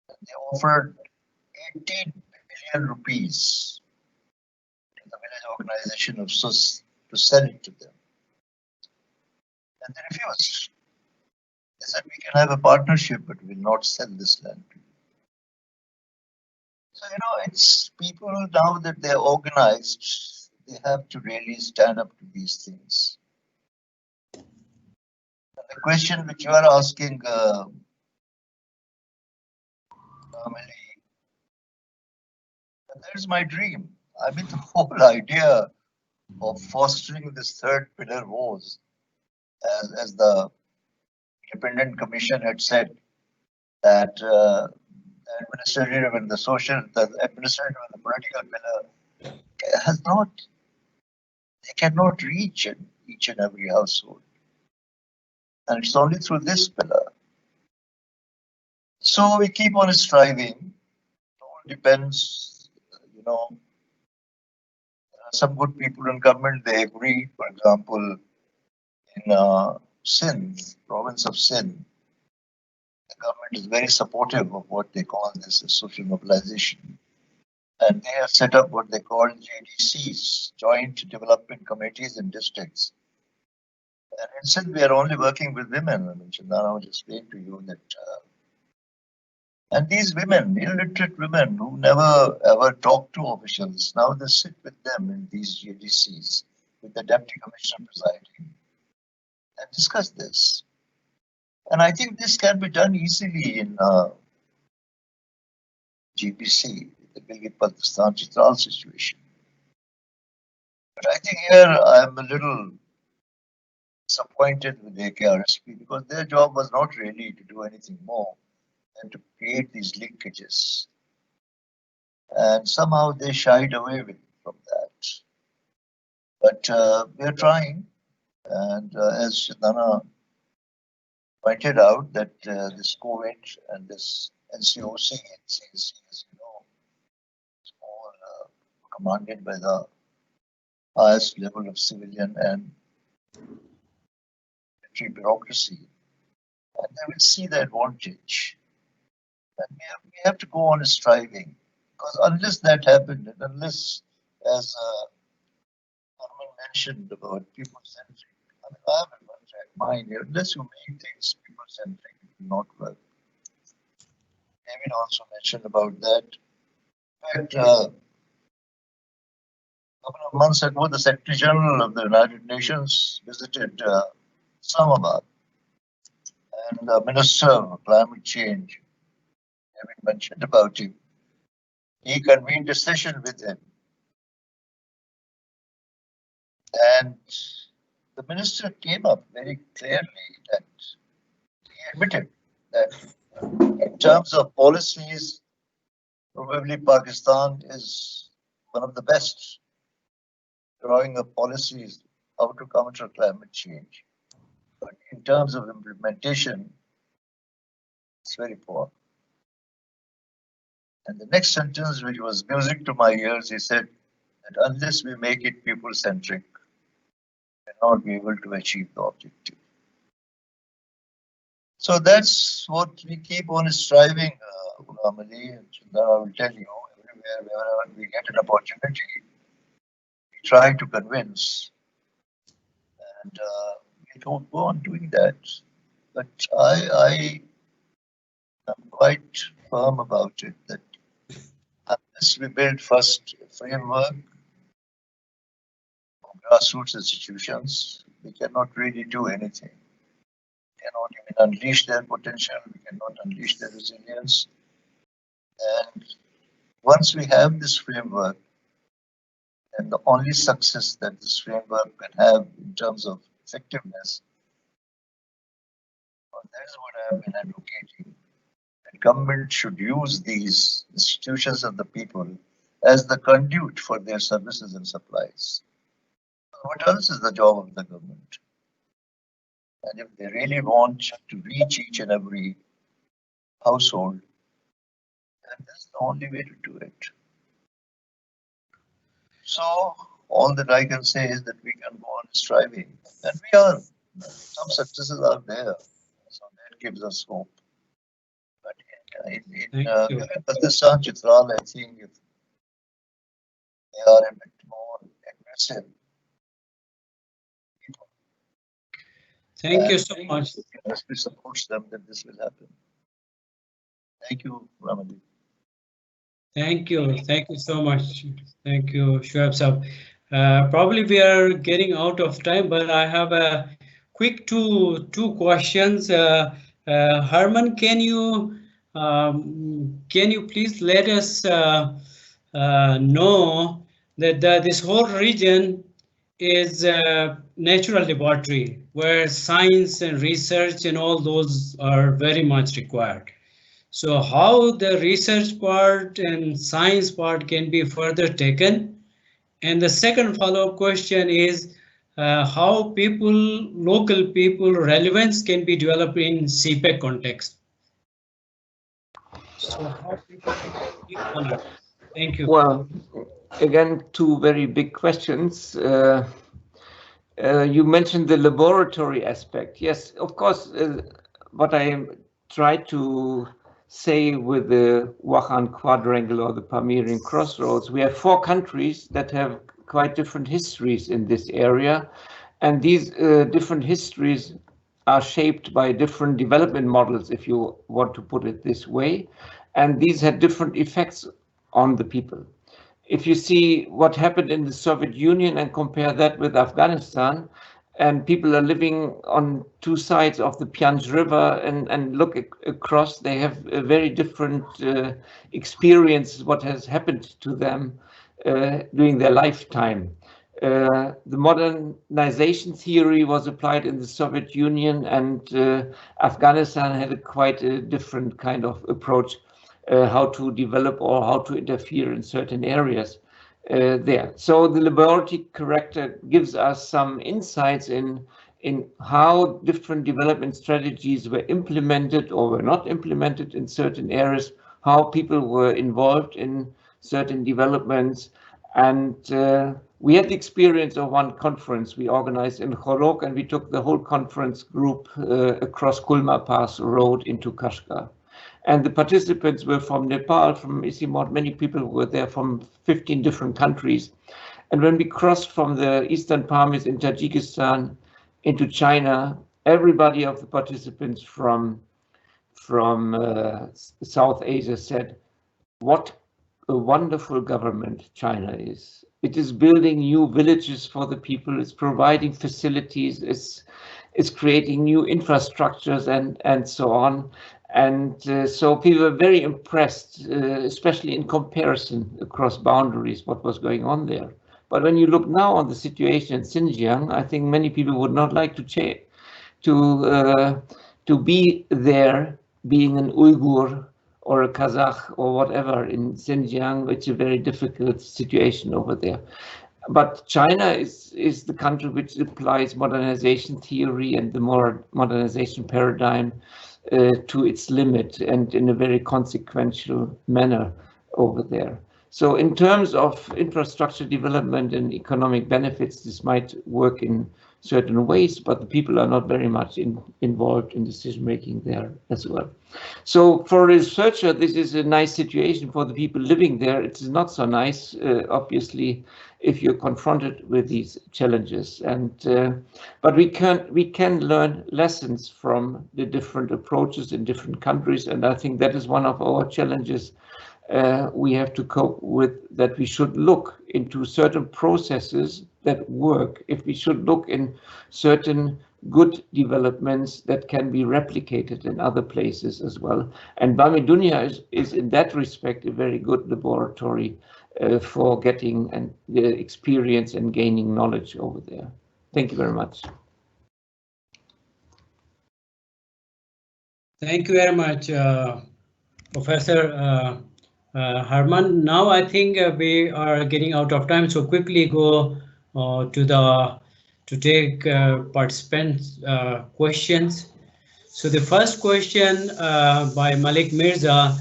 And they offered 18 billion rupees to the village organization of Sust to sell it to them. And they refused. They said, we can have a partnership, but we will not sell this land to you. So, it's people now that they're organized, they have to really stand up to these things. And the question which you are asking, there's my dream. I mean, the whole idea of fostering this third pillar was, as the independent commission had said, that the administrative and the social, the administrative and the political pillar has not, they cannot reach in each and every household. And it's only through this pillar. So we keep on striving. It all depends, some good people in government, they agree. For example, in Sindh, province of Sindh, the government is very supportive of what they call this social mobilization. And they have set up what they call JDCs, Joint Development Committees in districts. And in Sindh, we are only working with women. I mean, Shandana will explain to you that. And these women, illiterate women who never ever talk to officials, now they sit with them in these JDCs, with the deputy commissioner presiding. and discuss this. And I think this can be done easily in GPC, the Gilgit-Baltistan Chitral situation. But I think here I'm a little disappointed with the AKRSP because their job was not really to do anything more than to create these linkages. And somehow they shied away from that. But we are trying, and as Shandana pointed out, that this COVID and this NCOC, as you know, is all commanded by the highest level of civilian and military bureaucracy, and they will see the advantage. And we have to go on striving, because unless that happened, and unless, as Hermann mentioned about people-centric, I mean, I have a mind here, unless you make things people-centric, it will not work. David also mentioned about that. But a couple of months ago, the Secretary General of the United Nations visited Islamabad, and the Minister of Climate Change, David mentioned about him, he convened a session with him. And the minister came up very clearly that he admitted that in terms of policies, probably Pakistan is one of the best drawing up policies how to counter climate change. But in terms of implementation, it's very poor. And the next sentence, which was music to my ears, he said that unless we make it people-centric, we will not be able to achieve the objective. So that's what we keep on striving, Ghulam Ali, and Shandana will tell you, everywhere, wherever we get an opportunity, we try to convince, and we don't go on doing that. But I am quite firm about it, that unless we build first a framework of grassroots institutions, we cannot really do anything. We cannot even unleash their potential, we cannot unleash their resilience. And once we have this framework, then the only success that this framework can have in terms of effectiveness, that is what I have been advocating. Government should use these institutions of the people as the conduit for their services and supplies. What else is the job of the government? And if they really want to reach each and every household, then that's the only way to do it. So all that I can say is that we can go on striving, and we are. Some successes are there, so that gives us hope. But in Pakistan, Chitral, I think if they are a bit more aggressive. Thank you so much. If we support them, then this will happen. Thank you, Ghulam Ali. Thank you so much. Thank you, Shoaib Sahab. Probably we are getting out of time, but I have a quick two questions. Hermann, can you please let us know that this whole region is natural laboratory where science and research and all those are very much required. So how the research part and science part can be further taken? And the second follow-up question is how local people relevance can be developed in CPEC context. So how people can Thank you. Well, again, two very big questions. You mentioned the laboratory aspect. Yes, of course, what I tried to say with the Wakhan Quadrangle or the Pamir Crossroads, we have 4 countries that have quite different histories in this area. And these different histories are shaped by different development models, if you want to put it this way. And these had different effects on the people. If you see what happened in the Soviet Union and compare that with Afghanistan, and people are living on two sides of the Pyongyang River and look across. They have a very different experience what has happened to them during their lifetime. The modernization theory was applied in the Soviet Union, and Afghanistan had quite a different kind of approach how to develop or how to interfere in certain areas there. So the laboratory character gives us some insights in how different development strategies were implemented or were not implemented in certain areas, how people were involved in certain developments. And we had the experience of one conference we organized in Khorog, and we took the whole conference group across Kulma Pass Road into Kashgar. And the participants were from Nepal, from ICIMOD. Many people were there from 15 different countries. And when we crossed from the eastern Pamir in Tajikistan into China, everybody of the participants from South Asia said, what a wonderful government China is. It is building new villages for the people, it's providing facilities, it's creating new infrastructures and so on. And so people were very impressed, especially in comparison across boundaries, what was going on there. But when you look now on the situation in Xinjiang, I think many people would not like to be there, being an Uyghur or a Kazakh or whatever in Xinjiang. It's a very difficult situation over there. But China is the country which applies modernization theory and the more modernization paradigm to its limit and in a very consequential manner over there. So in terms of infrastructure development and economic benefits, this might work in certain ways, but the people are not very much involved in decision making there as well. So for a researcher, this is a nice situation. For the people living there, it is not so nice, obviously, if you're confronted with these challenges. And but we can learn lessons from the different approaches in different countries, and I think that is one of our challenges we have to cope with, that we should look into certain processes that work, if we should look in certain good developments that can be replicated in other places as well. And Bam-e-Dunya is in that respect a very good laboratory for getting and the experience and gaining knowledge over there. Thank you very much. Thank you very much, Professor Hermann. Now I think we are getting out of time, so quickly go to take participants' questions. So the first question by Malik Mirza,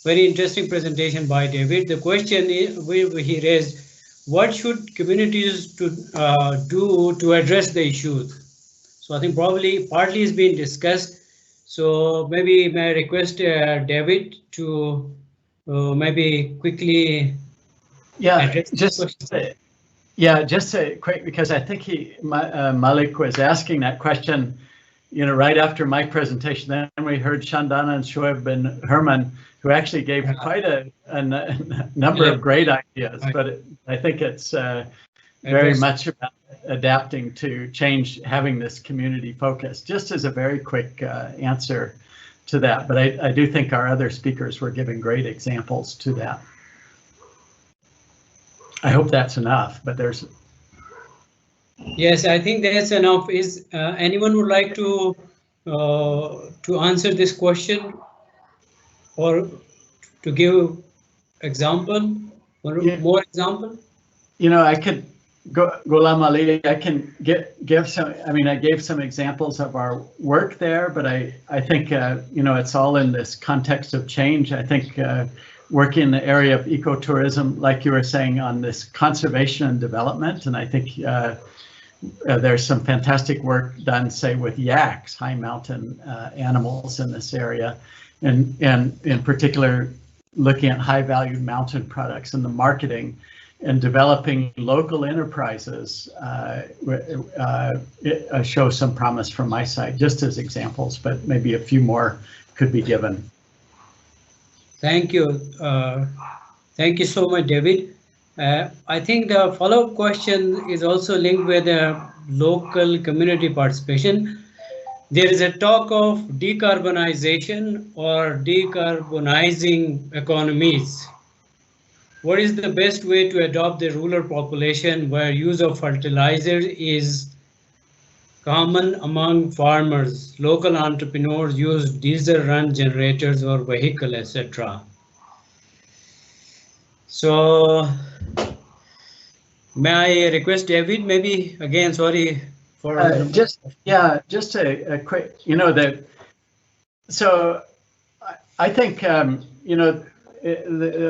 very interesting presentation by David. The question he raised, what should communities do to address the issues? So I think probably partly is being discussed. So maybe may I request David to maybe quickly address this question. Just a quick, because I think Malik was asking that question, right after my presentation. Then we heard Shandana and Shoaib and Hermann, who actually gave quite a number of great ideas. But I think it's very much about adapting to change, having this community focus. Just as a very quick answer to that, but I do think our other speakers were giving great examples to that. I hope that's enough, but there's. Yes, I think that's enough. Is anyone would like to answer this question or to give example or more example? I could go, Ghulam Ali, I can give some. I mean, I gave some examples of our work there, but I think it's all in this context of change. I think. Working in the area of ecotourism, like you were saying, on this conservation and development. And I think there's some fantastic work done, say, with yaks, high mountain animals in this area. And in particular, looking at high value mountain products and the marketing and developing local enterprises show some promise from my side, just as examples, but maybe a few more could be given. Thank you. Thank you so much, David. I think the follow-up question is also linked with the local community participation. There is a talk of decarbonization or decarbonizing economies. What is the best way to adopt the rural population where use of fertilizer is common among farmers? Local entrepreneurs use diesel run generators or vehicle, etc. So may I request David, maybe again, sorry for just a quick, so I think, a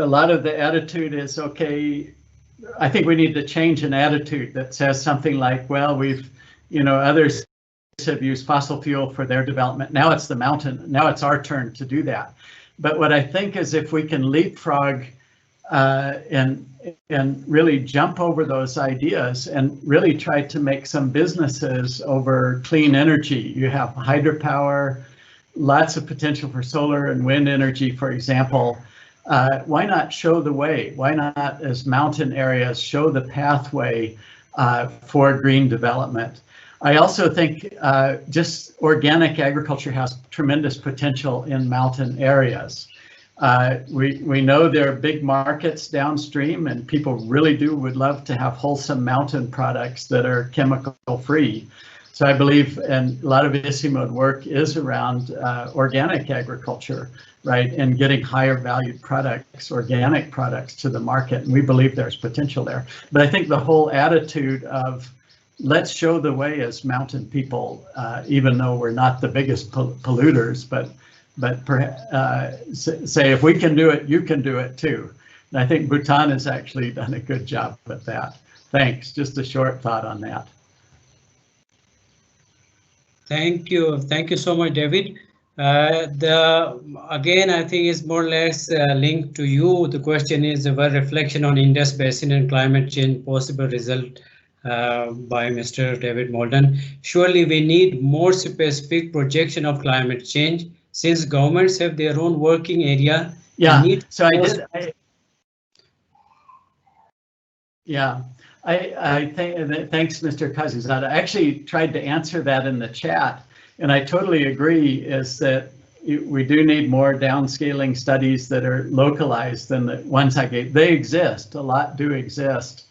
lot of the attitude is, okay, I think we need to change an attitude that says something like, well, we've, others have used fossil fuel for their development. Now it's the mountain. Now it's our turn to do that. But what I think is if we can leapfrog and really jump over those ideas and really try to make some businesses over clean energy. You have hydropower, lots of potential for solar and wind energy, for example. Why not show the way? Why not, as mountain areas, show the pathway for green development? I also think just organic agriculture has tremendous potential in mountain areas. We know there are big markets downstream, and people really would love to have wholesome mountain products that are chemical free. So I believe, and a lot of ICIMOD work is around organic agriculture, right, and getting higher valued products, organic products to the market, and we believe there's potential there. But I think the whole attitude of let's show the way as mountain people, even though we're not the biggest polluters, but say if we can do it, you can do it too. And I think Bhutan has actually done a good job with that. Thanks. Just a short thought on that. Thank you so much, David. Again, I think it's more or less linked to you. The question is a reflection on Indus Basin and climate change possible result by Mr. David Molden. Surely we need more specific projection of climate change since governments have their own working area. Yeah, so I think, thanks, Mr. Kazizada. I actually tried to answer that in the chat, and I totally agree, is that we do need more downscaling studies that are localized than the ones I gave. They exist, a lot do exist.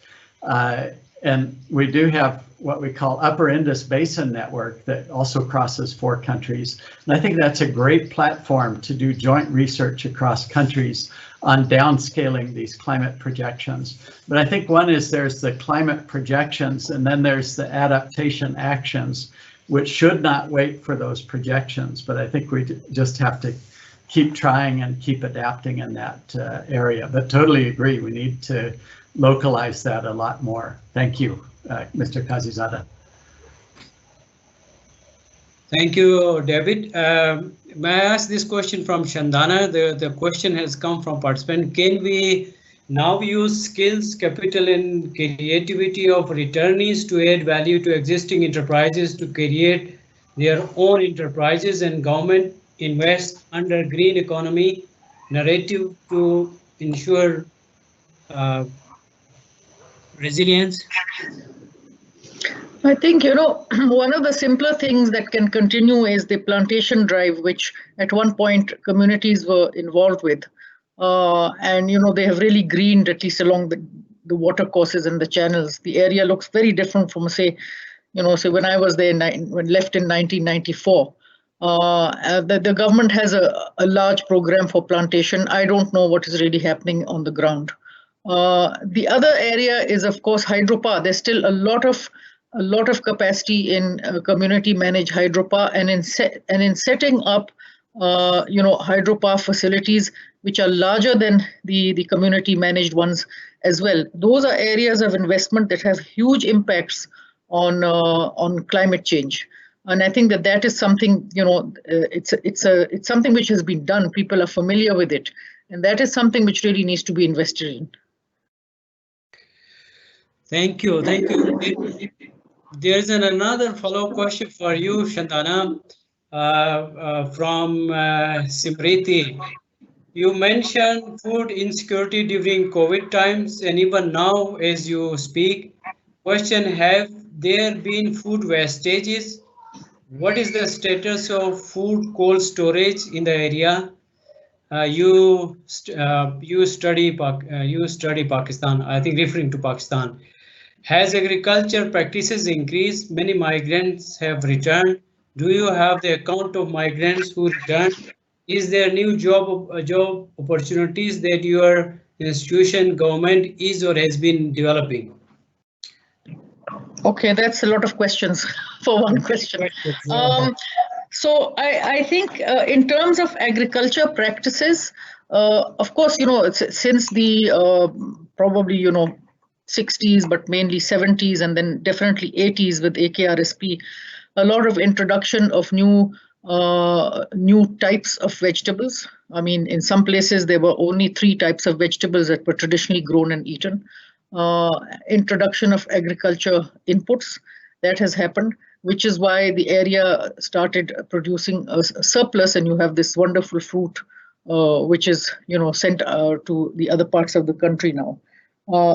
And we do have what we call Upper Indus Basin Network that also crosses 4 countries. And I think that's a great platform to do joint research across countries on downscaling these climate projections. But I think one is there's the climate projections, and then there's the adaptation actions, which should not wait for those projections. But I think we just have to keep trying and keep adapting in that area. But totally agree, we need to localize that a lot more. Thank you, Mr. Kazizada. Thank you, David. May I ask this question from Shandana? The question has come from participant. Can we now use skills, capital, and creativity of returnees to add value to existing enterprises to create their own enterprises, and government invest under green economy narrative to ensure resilience? I think, one of the simpler things that can continue is the plantation drive, which at one point communities were involved with. And, they have really greened, at least along the water courses and the channels. The area looks very different from, say when I was there, when left in 1994. The government has a large program for plantation. I don't know what is really happening on the ground. The other area is, of course, hydropower. There's still a lot of capacity in community managed hydropower, and in setting up hydropower facilities which are larger than the community managed ones as well. Those are areas of investment that have huge impacts on climate change. And I think that is something, it's something which has been done. People are familiar with it, and that is something which really needs to be invested in. Thank you. There's another follow-up question for you, Shandana, from Simriti. You mentioned food insecurity during COVID times, and even now as you speak. Question, have there been food wastages? What is the status of food cold storage in the area? You study Pakistan, I think referring to Pakistan. Has agriculture practices increased? Many migrants have returned. Do you have the account of migrants who returned? Is there new job opportunities that your institution, government is or has been developing? Okay, that's a lot of questions for one question. So I think in terms of agriculture practices, of course, since the probably 60s, but mainly 70s, and then definitely 80s with AKRSP, a lot of introduction of new types of vegetables. I mean, in some places there were only 3 types of vegetables that were traditionally grown and eaten. Introduction of agriculture inputs, that has happened, which is why the area started producing a surplus, and you have this wonderful fruit which is sent to the other parts of the country now.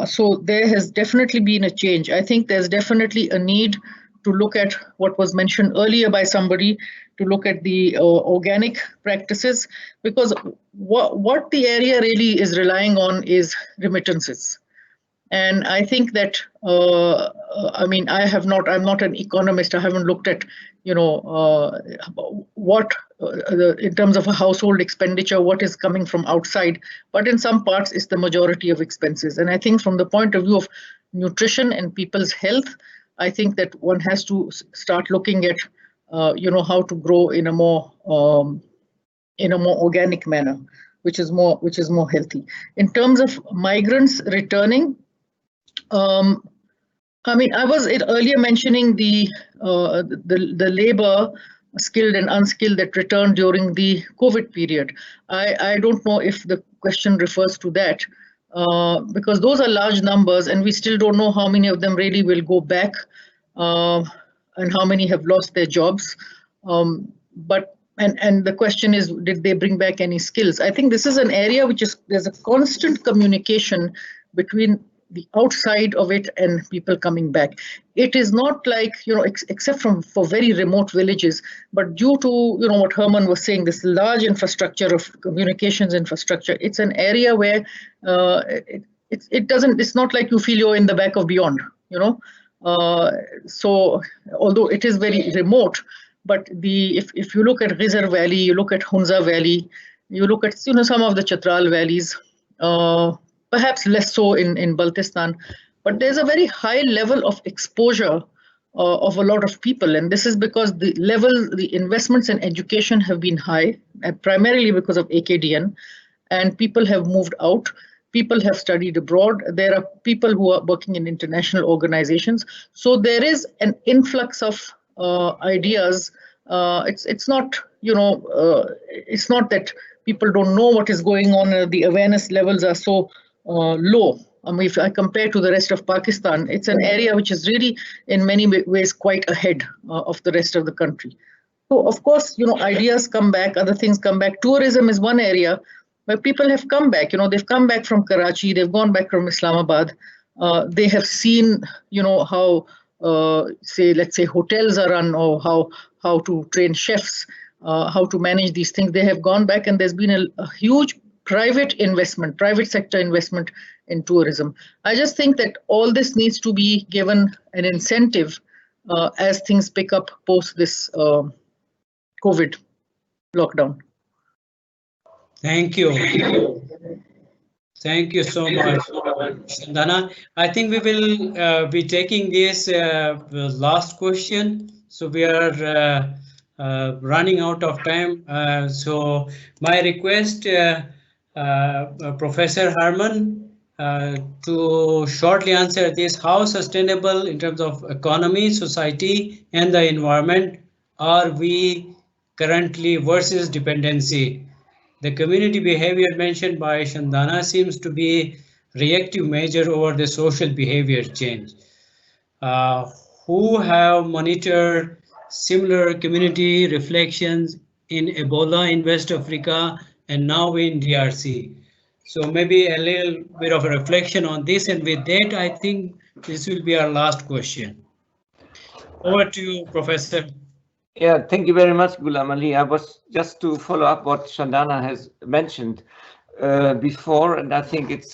So there has definitely been a change. I think there's definitely a need to look at what was mentioned earlier by somebody, to look at the organic practices, because what the area really is relying on is remittances. And I think that, I mean, I'm not an economist. I haven't looked at, what, in terms of a household expenditure, what is coming from outside. But in some parts, it's the majority of expenses. And I think from the point of view of nutrition and people's health, I think that one has to start looking at, how to grow in a more organic manner, which is more healthy. In terms of migrants returning, I mean, I was earlier mentioning the labor, skilled and unskilled, that returned during the COVID period. I don't know if the question refers to that, because those are large numbers, and we still don't know how many of them really will go back, and how many have lost their jobs. But the question is, did they bring back any skills? I think this is an area which there's a constant communication between the outside of it and people coming back. It is not like, except for very remote villages, but due to, what Hermann was saying, this large infrastructure of communications infrastructure, it's an area where it's not like you feel you're in the back of beyond, so although it is very remote, but if you look at Ghizar Valley, you look at Hunza Valley, you look at, some of the Chatral valleys, perhaps less so in Baltistan, but there's a very high level of exposure of a lot of people. And this is because the investments in education have been high, primarily because of AKDN, and people have moved out. People have studied abroad. There are people who are working in international organizations. So there is an influx of ideas. It's not, it's not that people don't know what is going on. The awareness levels are so low. I mean, if I compare to the rest of Pakistan, it's an area which is really in many ways quite ahead of the rest of the country. So of course, ideas come back, other things come back. Tourism is one area where people have come back. They've come back from Karachi, they've gone back from Islamabad. They have seen, how, let's say hotels are run, or how to train chefs, how to manage these things. They have gone back, and there's been a huge private sector investment in tourism. I just think that all this needs to be given an incentive as things pick up post this COVID lockdown. Thank you. Thank you so much, Shandana. I think we will be taking this last question. So we are running out of time. So my request, Professor Hermann, to shortly answer this: how sustainable in terms of economy, society, and the environment are we currently versus dependency? The community behavior mentioned by Shandana seems to be reactive measure over the social behavior change. Who have monitored similar community reflections in Ebola in West Africa and now in DRC. So maybe a little bit of a reflection on this, and with that, I think this will be our last question. Over to you, Professor. Yeah, thank you very much, Ghulam Ali. I was just to follow up what Shandana has mentioned before, and I think it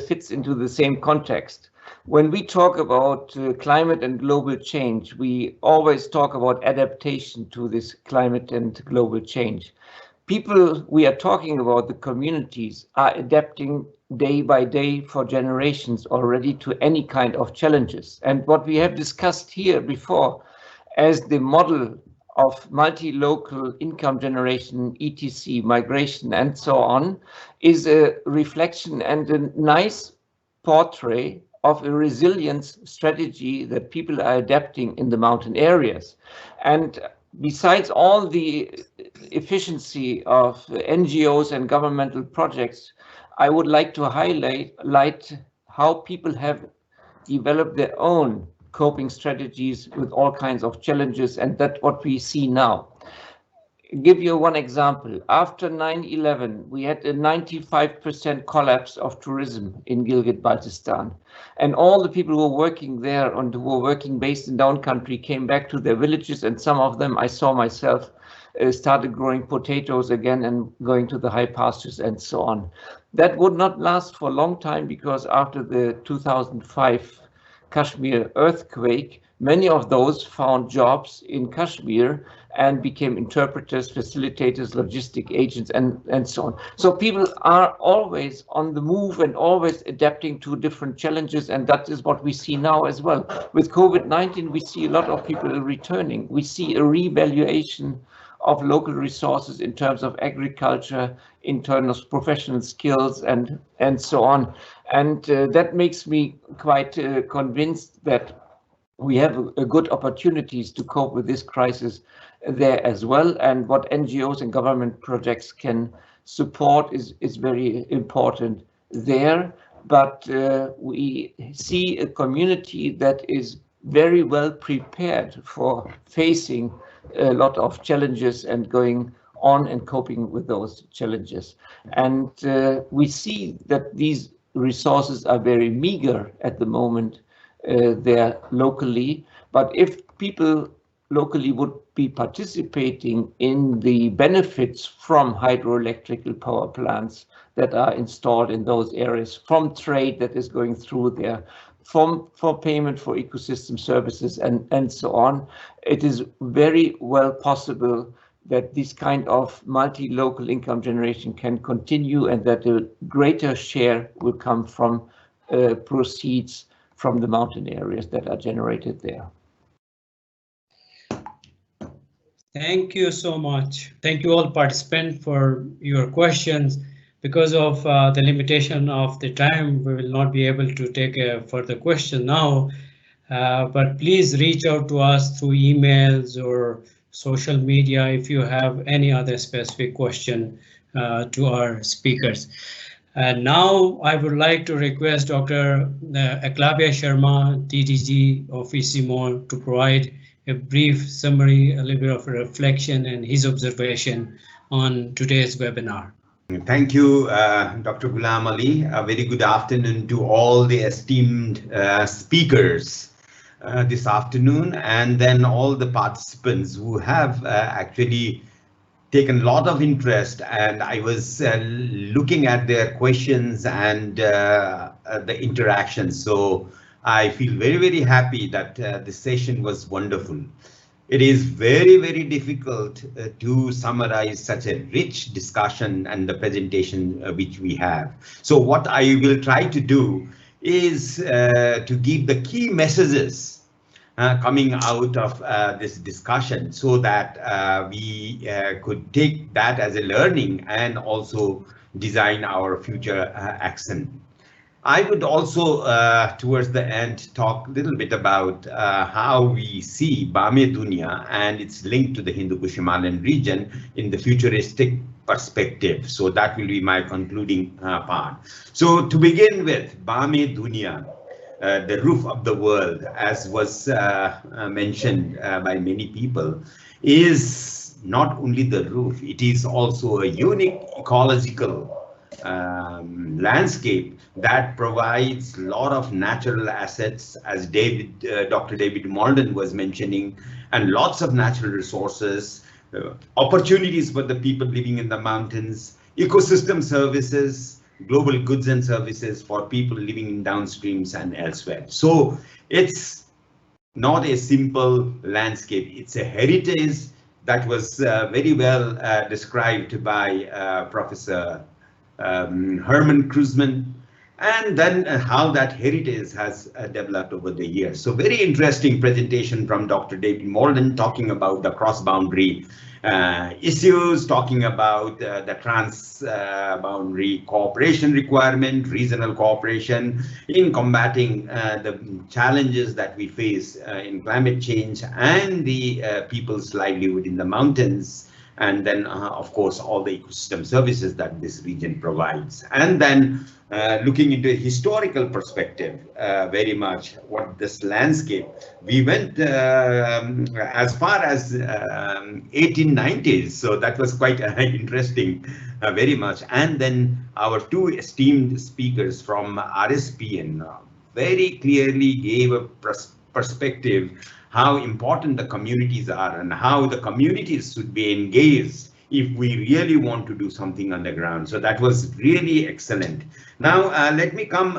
fits into the same context. When we talk about climate and global change, we always talk about adaptation to this climate and global change. People we are talking about, the communities, are adapting day by day for generations already to any kind of challenges. And what we have discussed here before as the model of multi-local income generation, etc., migration, and so on, is a reflection and a nice portrait of a resilience strategy that people are adapting in the mountain areas. And besides all the efficiency of NGOs and governmental projects, I would like to highlight how people have developed their own coping strategies with all kinds of challenges, and that's what we see now. Give you one example. After 9/11, we had a 95% collapse of tourism in Gilgit-Baltistan. And all the people who were working there and who were working based in down country came back to their villages, and some of them I saw myself started growing potatoes again and going to the high pastures and so on. That would not last for a long time, because after the 2005 Kashmir earthquake, many of those found jobs in Kashmir and became interpreters, facilitators, logistic agents, and so on. So people are always on the move and always adapting to different challenges, and that is what we see now as well. With COVID-19, we see a lot of people returning. We see a revaluation of local resources in terms of agriculture, in terms of professional skills, and so on. And that makes me quite convinced that we have a good opportunities to cope with this crisis there as well. And what NGOs and government projects can support is very important there. But we see a community that is very well prepared for facing a lot of challenges and going on and coping with those challenges. And we see that these resources are very meager at the moment there locally, but if people locally would be participating in the benefits from hydroelectrical power plants that are installed in those areas, from trade that is going through there, for payment for ecosystem services and so on, it is very well possible that this kind of multi-local income generation can continue, and that a greater share will come from proceeds from the mountain areas that are generated there. Thank you so much. Thank you all participants for your questions. Because of the limitation of the time, we will not be able to take a further question now, but please reach out to us through emails or social media if you have any other specific question to our speakers. And now I would like to request Dr. Eklabya Sharma, DDG of ICIMOD, to provide a brief summary, a little bit of a reflection and his observation on today's webinar. Thank you, Dr. Ghulam Ali. A very good afternoon to all the esteemed speakers this afternoon, and then all the participants who have actually taken a lot of interest. And I was looking at their questions and the interactions. So I feel very, very happy that this session was wonderful. It is very, very difficult to summarize such a rich discussion and the presentation which we have. So what I will try to do is to give the key messages coming out of this discussion, so that we could take that as a learning and also design our future action. I would also, towards the end, talk a little bit about how we see Bam-e-Dunya and its link to the Hindu-Kush Himalayan region in the futuristic perspective. So that will be my concluding part. So to begin with, Bam-e-Dunya, the roof of the world, as was mentioned by many people, is not only the roof, it is also a unique ecological landscape that provides a lot of natural assets, as Dr. David Molden was mentioning, and lots of natural resources, opportunities for the people living in the mountains, ecosystem services, global goods and services for people living in downstreams and elsewhere. So it's not a simple landscape, it's a heritage that was very well described by Professor Hermann Kreutzmann, and then how that heritage has developed over the years. So very interesting presentation from Dr. David Molden talking about the cross-boundary issues, talking about the trans-boundary cooperation requirement, regional cooperation in combating the challenges that we face in climate change and the people's livelihood in the mountains. And then, of course, all the ecosystem services that this region provides. And then looking into a historical perspective, very much what this landscape, we went as far as 1890s. So that was quite interesting, very much. And then our two esteemed speakers from RSPN very clearly gave a perspective how important the communities are and how the communities should be engaged if we really want to do something on the ground. So that was really excellent. Now, let me come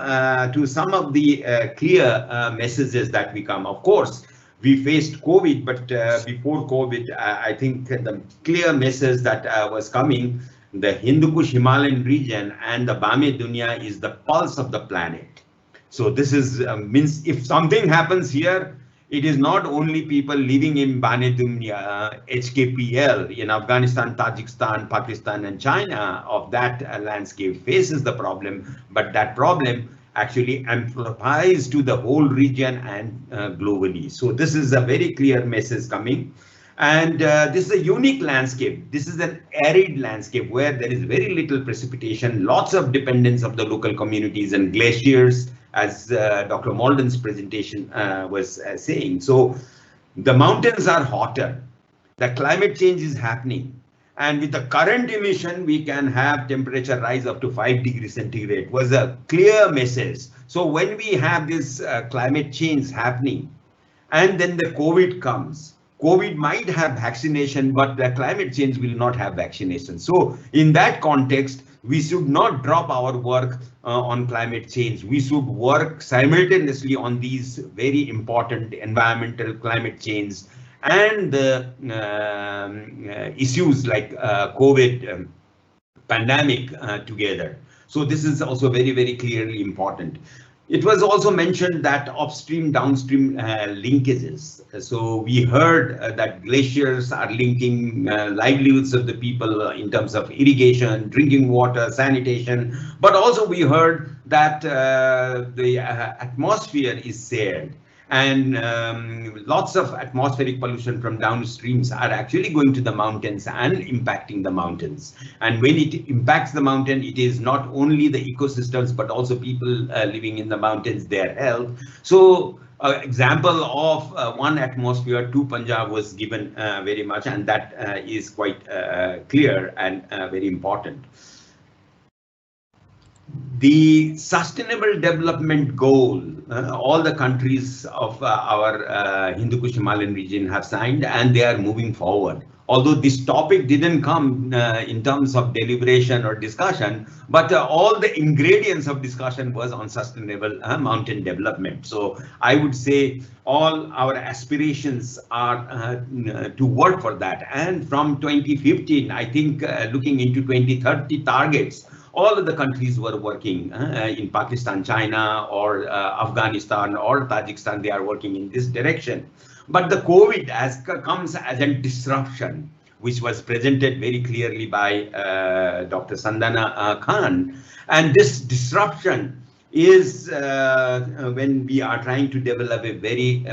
to some of the clear messages that we come. Of course, we faced COVID, but before COVID, I think the clear message that was coming, the Hindu Kush Himalayan region and the Bam-e-Dunya is the pulse of the planet. So this is means if something happens here, it is not only people living in Bam-e-Dunya, HKPL in Afghanistan, Tajikistan, Pakistan, and China of that landscape faces the problem, but that problem actually amplifies to the whole region and globally. So this is a very clear message coming. And this is a unique landscape. This is an arid landscape where there is very little precipitation, lots of dependence of the local communities and glaciers, as Dr. Molden's presentation was saying. So the mountains are hotter, the climate change is happening, and with the current emission, we can have temperature rise up to 5 degrees centigrade, was a clear message. So when we have this climate change happening, and then the COVID comes, COVID might have vaccination, but the climate change will not have vaccination. So in that context, we should not drop our work on climate change. We should work simultaneously on these very important environmental climate change and the issues like COVID pandemic together. So this is also very, very clearly important. It was also mentioned that upstream, downstream linkages. So we heard that glaciers are linking livelihoods of the people in terms of irrigation, drinking water, sanitation, but also we heard that the atmosphere is shared. And lots of atmospheric pollution from downstreams are actually going to the mountains and impacting the mountains. And when it impacts the mountain, it is not only the ecosystems, but also people living in the mountains, their health. So example of one atmosphere to Punjab was given very much, and that is quite clear and very important. The Sustainable Development Goal, all the countries of our Hindu Kush Himalayan region have signed, and they are moving forward. Although this topic didn't come in terms of deliberation or discussion, but all the ingredients of discussion was on sustainable mountain development. So I would say all our aspirations are to work for that. And from 2015, I think looking into 2030 targets, all of the countries were working in Pakistan, China, or Afghanistan, or Tajikistan. They are working in this direction. But the COVID comes as a disruption, which was presented very clearly by Dr. Shandana Khan. And this disruption is when we are trying to develop a very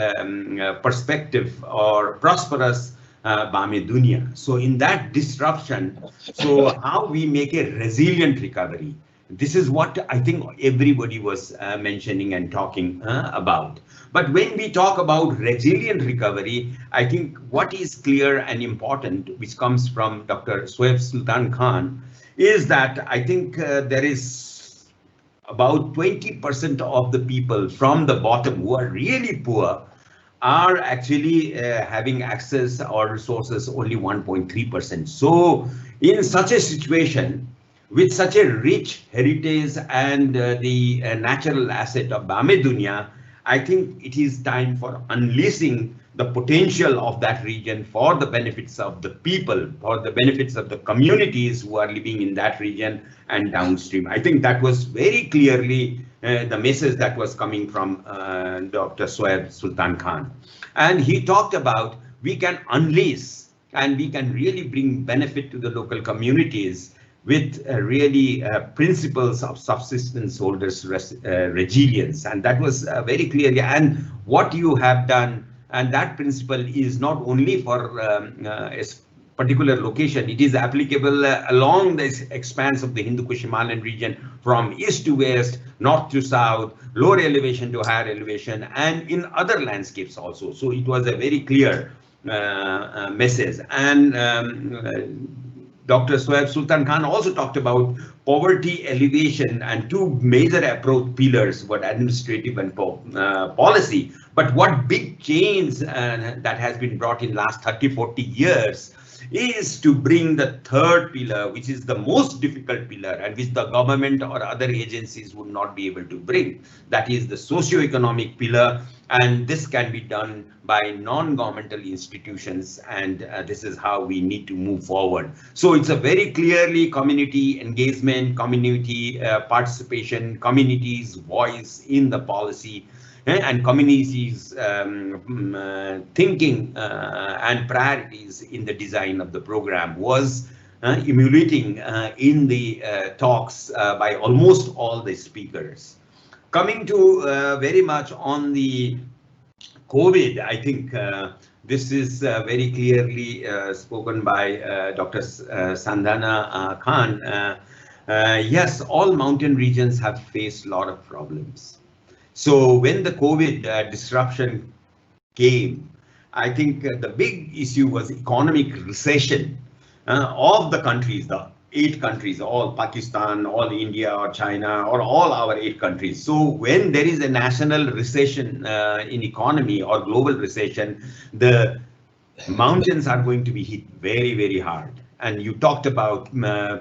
perspective or prosperous Bam-e-Dunya. So in that disruption, so how we make a resilient recovery. This is what I think everybody was mentioning and talking about. But when we talk about resilient recovery, I think what is clear and important, which comes from Dr. Shoaib Sultan Khan, is that I think there is about 20% of the people from the bottom who are really poor are actually having access or resources only 1.3%. So in such a situation, with such a rich heritage and the natural asset of Bam-e-Dunya, I think it is time for unleashing the potential of that region for the benefits of the people, for the benefits of the communities who are living in that region and downstream. I think that was very clearly the message that was coming from Dr. Shoaib Sultan Khan. And he talked about we can unleash and we can really bring benefit to the local communities with really principles of subsistence holders resilience. And that was very clearly, and what you have done, and that principle is not only for a particular location, it is applicable along the expanse of the Hindu-Kush Himalayan region from east to west, north to south, lower elevation to higher elevation, and in other landscapes also. So it was a very clear message. And Dr. Shoaib Sultan Khan also talked about poverty alleviation and two major approach pillars, what administrative and policy. But what big change that has been brought in last 30-40 years is to bring the third pillar, which is the most difficult pillar and which the government or other agencies would not be able to bring. That is the socio-economic pillar, and this can be done by non-governmental institutions, and this is how we need to move forward. So it's a very clearly community engagement, community participation, communities' voice in the policy, and communities' thinking and priorities in the design of the program was emulating in the talks by almost all the speakers. Coming to very much on the COVID, I think this is very clearly spoken by Dr. Shandana Khan. Yes, all mountain regions have faced a lot of problems. So when the COVID disruption came, I think the big issue was economic recession of the countries, the 8 countries, all Pakistan, all India or China, or all our 8 countries. So when there is a national recession in economy or global recession, the mountains are going to be hit very, very hard. And you talked about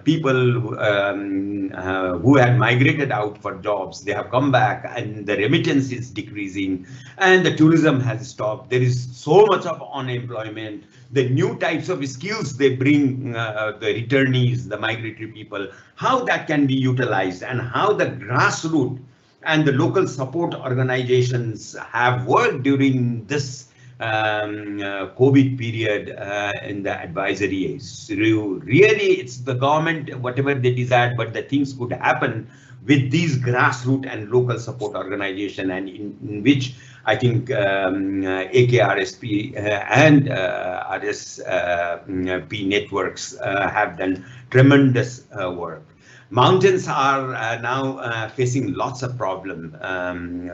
people who had migrated out for jobs. They have come back and the remittance is decreasing and the tourism has stopped. There is so much of unemployment. The new types of skills they bring, the returnees, the migratory people, how that can be utilized and how the grassroots and the local support organizations have worked during this COVID period in the advisory age. So really, it's the government, whatever they desired, but the things could happen with these grassroots and local support organization, and in which I think AKRSP and RSP networks have done tremendous work. Mountains are now facing lots of problems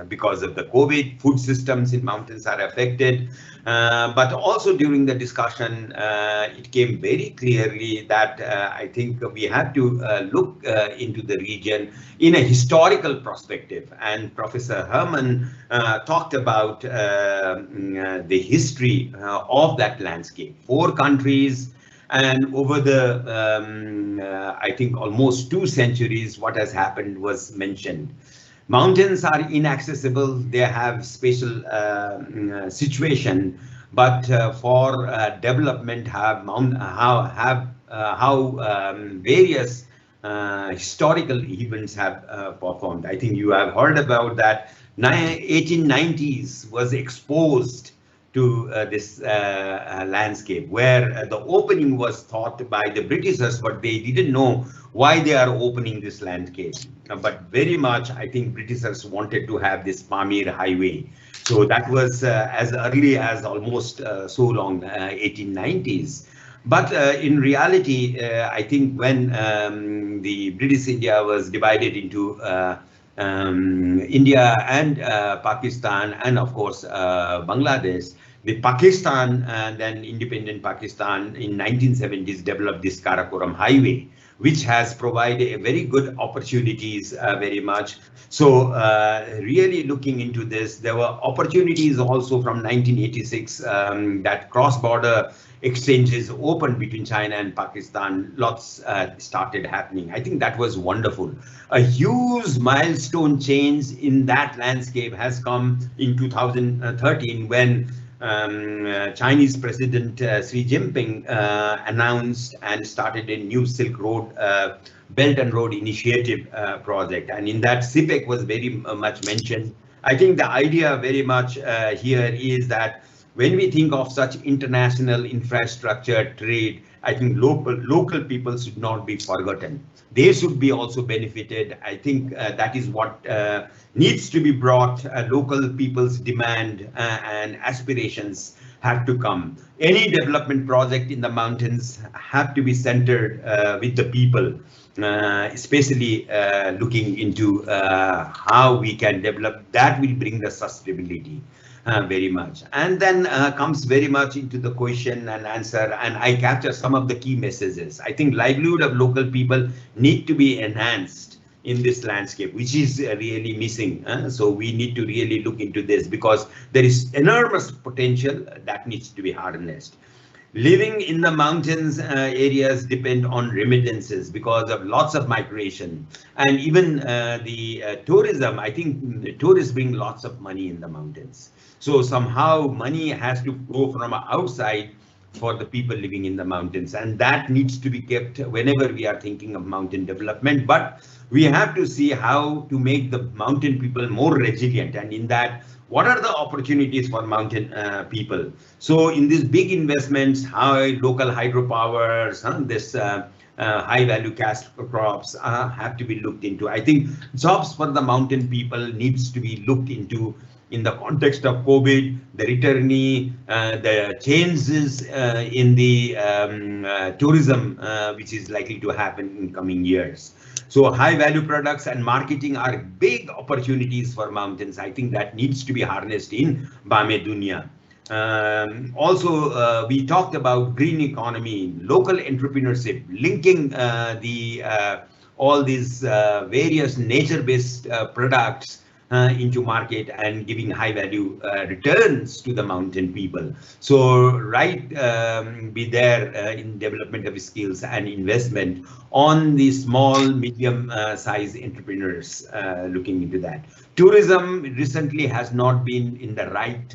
because of the COVID. Food systems in mountains are affected, but also during the discussion, it came very clearly that I think we have to look into the region in a historical perspective. And Professor Hermann talked about the history of that landscape. 4 countries. And over the, I think, almost 2 centuries, what has happened was mentioned. Mountains are inaccessible. They have special situation, but for development have various historical events have performed. I think you have heard about that. 1890s was exposed to this landscape, where the opening was thought by the Britishers, but they didn't know why they are opening this landscape. But very much, I think Britishers wanted to have this Pamir highway. So that was as early as almost so long, 1890s. But in reality, I think when the British India was divided into India and Pakistan, and of course Bangladesh. The Pakistan, then independent Pakistan in 1970s developed this Karakoram highway, which has provided a very good opportunities very much. So really looking into this, there were opportunities also from 1986 that cross-border exchanges opened between China and Pakistan. Lots started happening. I think that was wonderful. A huge milestone change in that landscape has come in 2013 when Chinese President Xi Jinping announced and started a new Silk Road Belt and Road Initiative project, and in that CPEC was very much mentioned. I think the idea very much here is that when we think of such international infrastructure trade, I think local people should not be forgotten. They should be also benefited. I think that is what needs to be brought. Local people's demand and aspirations have to come. Any development project in the mountains have to be centered with the people, especially looking into how we can develop. That will bring the sustainability. Very much, and then comes very much into the question and answer, and I capture some of the key messages. I think livelihood of local people need to be enhanced in this landscape, which is really missing. So we need to really look into this because there is enormous potential that needs to be harnessed. Living in the mountains areas depend on remittances because of lots of migration, and even the tourism. I think the tourists bring lots of money in the mountains. So somehow money has to go from outside for the people living in the mountains, and that needs to be kept whenever we are thinking of mountain development. But we have to see how to make the mountain people more resilient, and in that, what are the opportunities for mountain people? So in these big investments, how local hydropowers, this high value cash crops have to be looked into. I think jobs for the mountain people needs to be looked into in the context of COVID, the returnee, the changes in the tourism, which is likely to happen in coming years. So high value products and marketing are big opportunities for mountains. I think that needs to be harnessed in Bam-e-Dunya. Also, we talked about green economy, local entrepreneurship, linking all these various nature-based products into market and giving high value returns to the mountain people. So be there in development of skills and investment on the small, medium size entrepreneurs looking into that. Tourism recently has not been in the right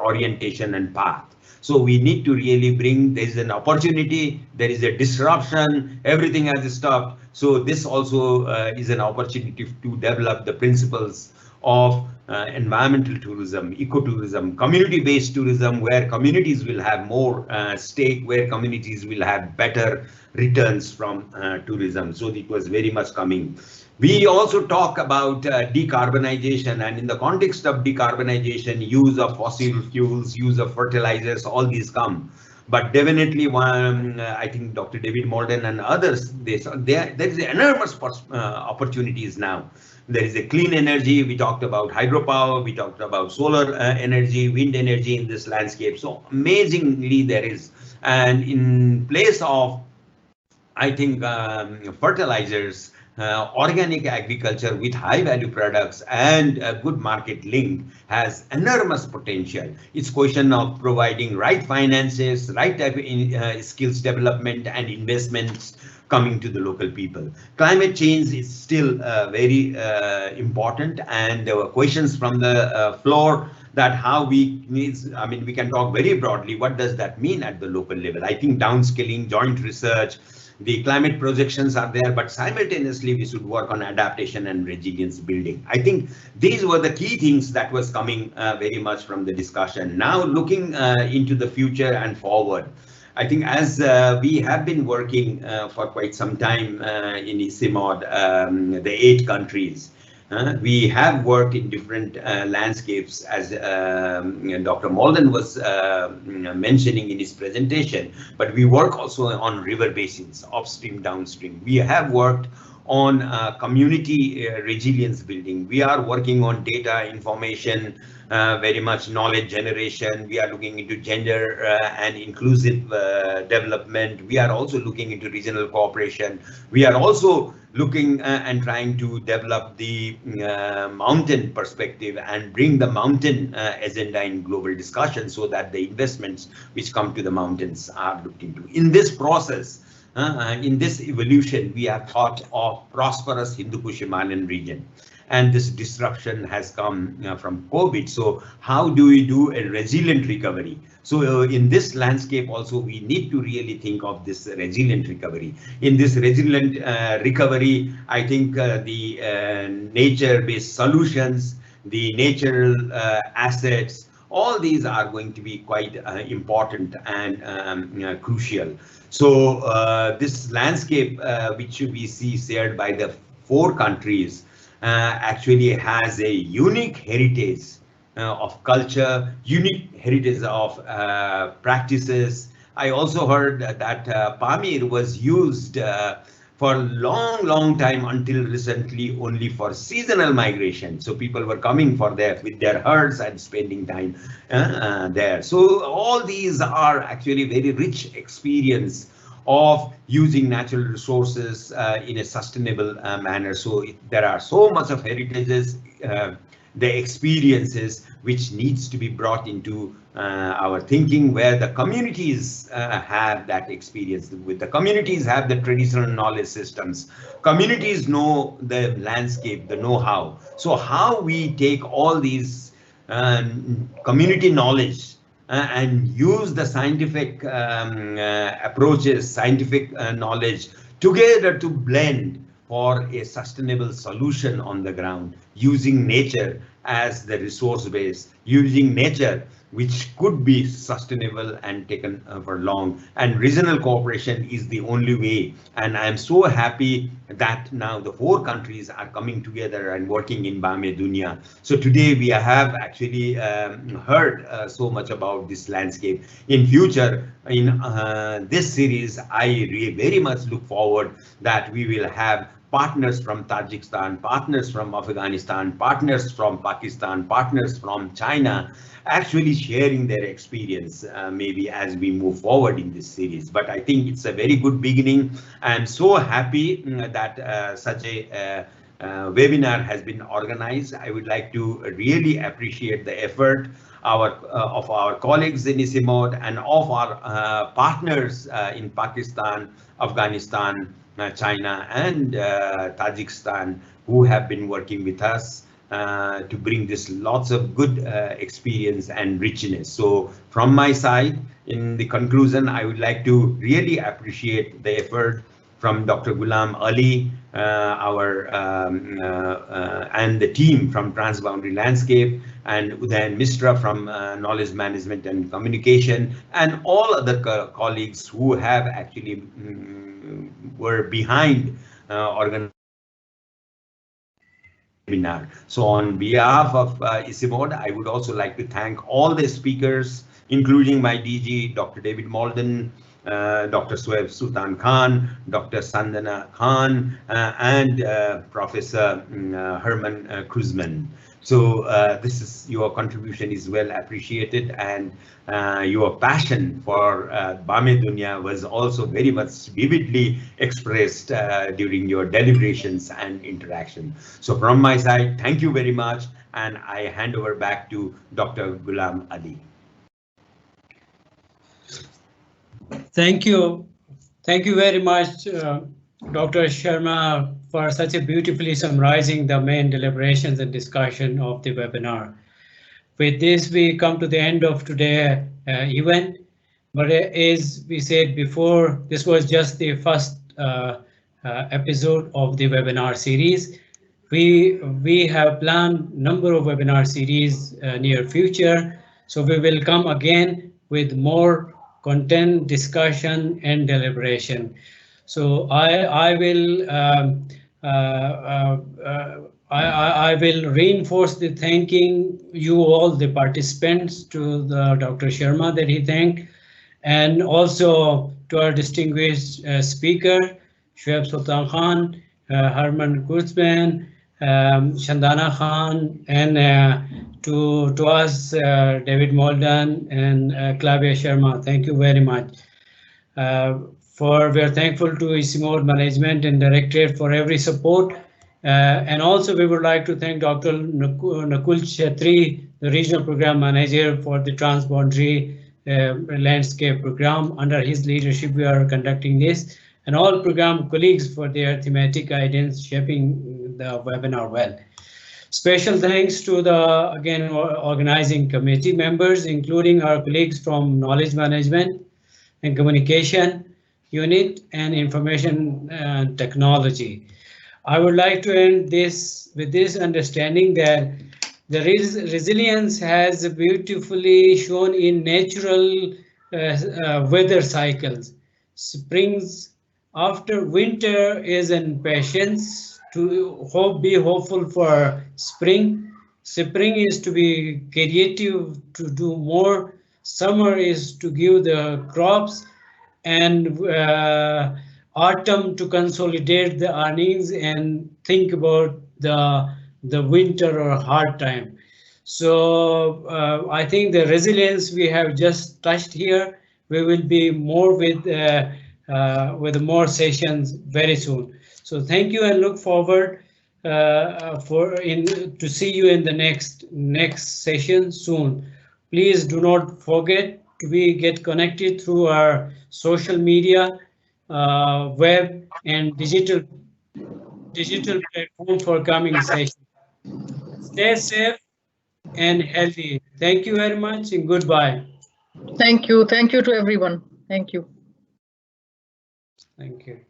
orientation and path. So we need to really bring, there is an opportunity, there is a disruption, everything has stopped. So this also is an opportunity to develop the principles of environmental tourism, ecotourism, community-based tourism, where communities will have more stake, where communities will have better returns from tourism. So it was very much coming. We also talk about decarbonization, and in the context of decarbonization, use of fossil fuels, use of fertilizers, all these come. But definitely, I think Dr. David Molden and others, there is enormous opportunities now. There is a clean energy. We talked about hydropower. We talked about solar energy, wind energy in this landscape. So amazingly there is. And in place of, I think, fertilizers, organic agriculture with high value products and a good market link has enormous potential. It's question of providing right finances, right type of skills development and investments coming to the local people. Climate change is still very important, and there were questions from the floor that how we can talk very broadly. What does that mean at the local level? I think downscaling, joint research, the climate projections are there, but simultaneously we should work on adaptation and resilience building. I think these were the key things that was coming very much from the discussion. Now looking into the future and forward, I think as we have been working for quite some time in ICIMOD, the 8 countries, we have worked in different landscapes, as Dr. Molden was mentioning in his presentation, but we work also on river basins, upstream, downstream. We have worked on community resilience building. We are working on data information, very much knowledge generation. We are looking into gender and inclusive development. We are also looking into regional cooperation. We are also looking and trying to develop the mountain perspective and bring the mountain agenda in global discussion, so that the investments which come to the mountains are looked into. In this process, in this evolution, we are thought of prosperous Hindu-Kush Himalayan region. And this disruption has come from COVID. So how do we do a resilient recovery? So in this landscape also, we need to really think of this resilient recovery. In this resilient recovery, I think the nature-based solutions, the natural assets, all these are going to be quite important and crucial. So this landscape, which we see shared by the 4 countries, actually has a unique heritage of culture, unique heritage of practices. I also heard that Pamir was used for a long time until recently only for seasonal migration. So people were coming for with their herds and spending time there. So all these are actually very rich experience of using natural resources in a sustainable manner. So there are so much of heritages, the experiences which needs to be brought into our thinking, where the communities have that experience. With the communities have the traditional knowledge systems. Communities know the landscape, the know-how. So how we take all these community knowledge and use the scientific approaches, scientific knowledge together to blend for a sustainable solution on the ground, using nature as the resource base, using nature which could be sustainable and taken for long. And regional cooperation is the only way. And I'm so happy that now the 4 countries are coming together and working in Bam-e-Dunya. So today we have actually heard so much about this landscape. In future, in this series, I very much look forward that we will have partners from Tajikistan, partners from Afghanistan, partners from Pakistan, partners from China, actually sharing their experience maybe as we move forward in this series. But I think it's a very good beginning. I'm so happy that such a webinar has been organized. I would like to really appreciate the effort of our colleagues in ICIMOD and of our partners in Pakistan, Afghanistan, China and Tajikistan, who have been working with us to bring this lots of good experience and richness. So from my side, in the conclusion, I would like to really appreciate the effort from Dr. Ghulam Ali, and the team from Transboundary Landscape, and Udayan Misra from Knowledge Management and Communication, and all other colleagues who have actually were behind organizing webinar. So on behalf of ICIMOD, I would also like to thank all the speakers, including my DG, Dr. David Molden, Dr. Shoaib Sultan Khan, Dr. Shandana Khan, and Professor Hermann Kreutzmann. So your contribution is well appreciated, and your passion for Bam-e-Dunya was also very much vividly expressed during your deliberations and interaction. So from my side, thank you very much, and I hand over back to Dr. Ghulam Ali. Thank you. Thank you very much, Dr. Sharma, for such a beautifully summarizing the main deliberations and discussion of the webinar. With this, we come to the end of today's event. But as we said before, this was just the first episode of the webinar series. We have planned number of webinar series near future, so we will come again with more content, discussion, and deliberation. So I will reinforce the thanking you all, the participants, to the Dr. Sharma that he thanked, and also to our distinguished speaker, Shoaib Sultan Khan, Hermann Kreutzmann, Shandana Khan, and to us, David Molden and Eklabya Sharma. Thank you very much. We are thankful to ICIMOD management and directorate for every support. And also we would like to thank Dr. Nakul Chetri, the regional program manager for the transboundary landscape program. Under his leadership, we are conducting this, and all program colleagues for their thematic guidance shaping the webinar well. Special thanks to the, again, organizing committee members, including our colleagues from knowledge management and communication unit and information technology. I would like to end this with this understanding that the resilience has beautifully shown in natural weather cycles. Springs after winter is in patience to be hopeful for spring. Spring is to be creative to do more. Summer is to give the crops, and autumn to consolidate the earnings and think about the winter or hard time. So I think the resilience we have just touched here, we will be more with more sessions very soon. So thank you and look forward to see you in the next session soon. Please do not forget to get connected through our social media, web and digital platform for coming sessions. Stay safe and healthy. Thank you very much and goodbye. Thank you. Thank you to everyone. Thank you. Thank you.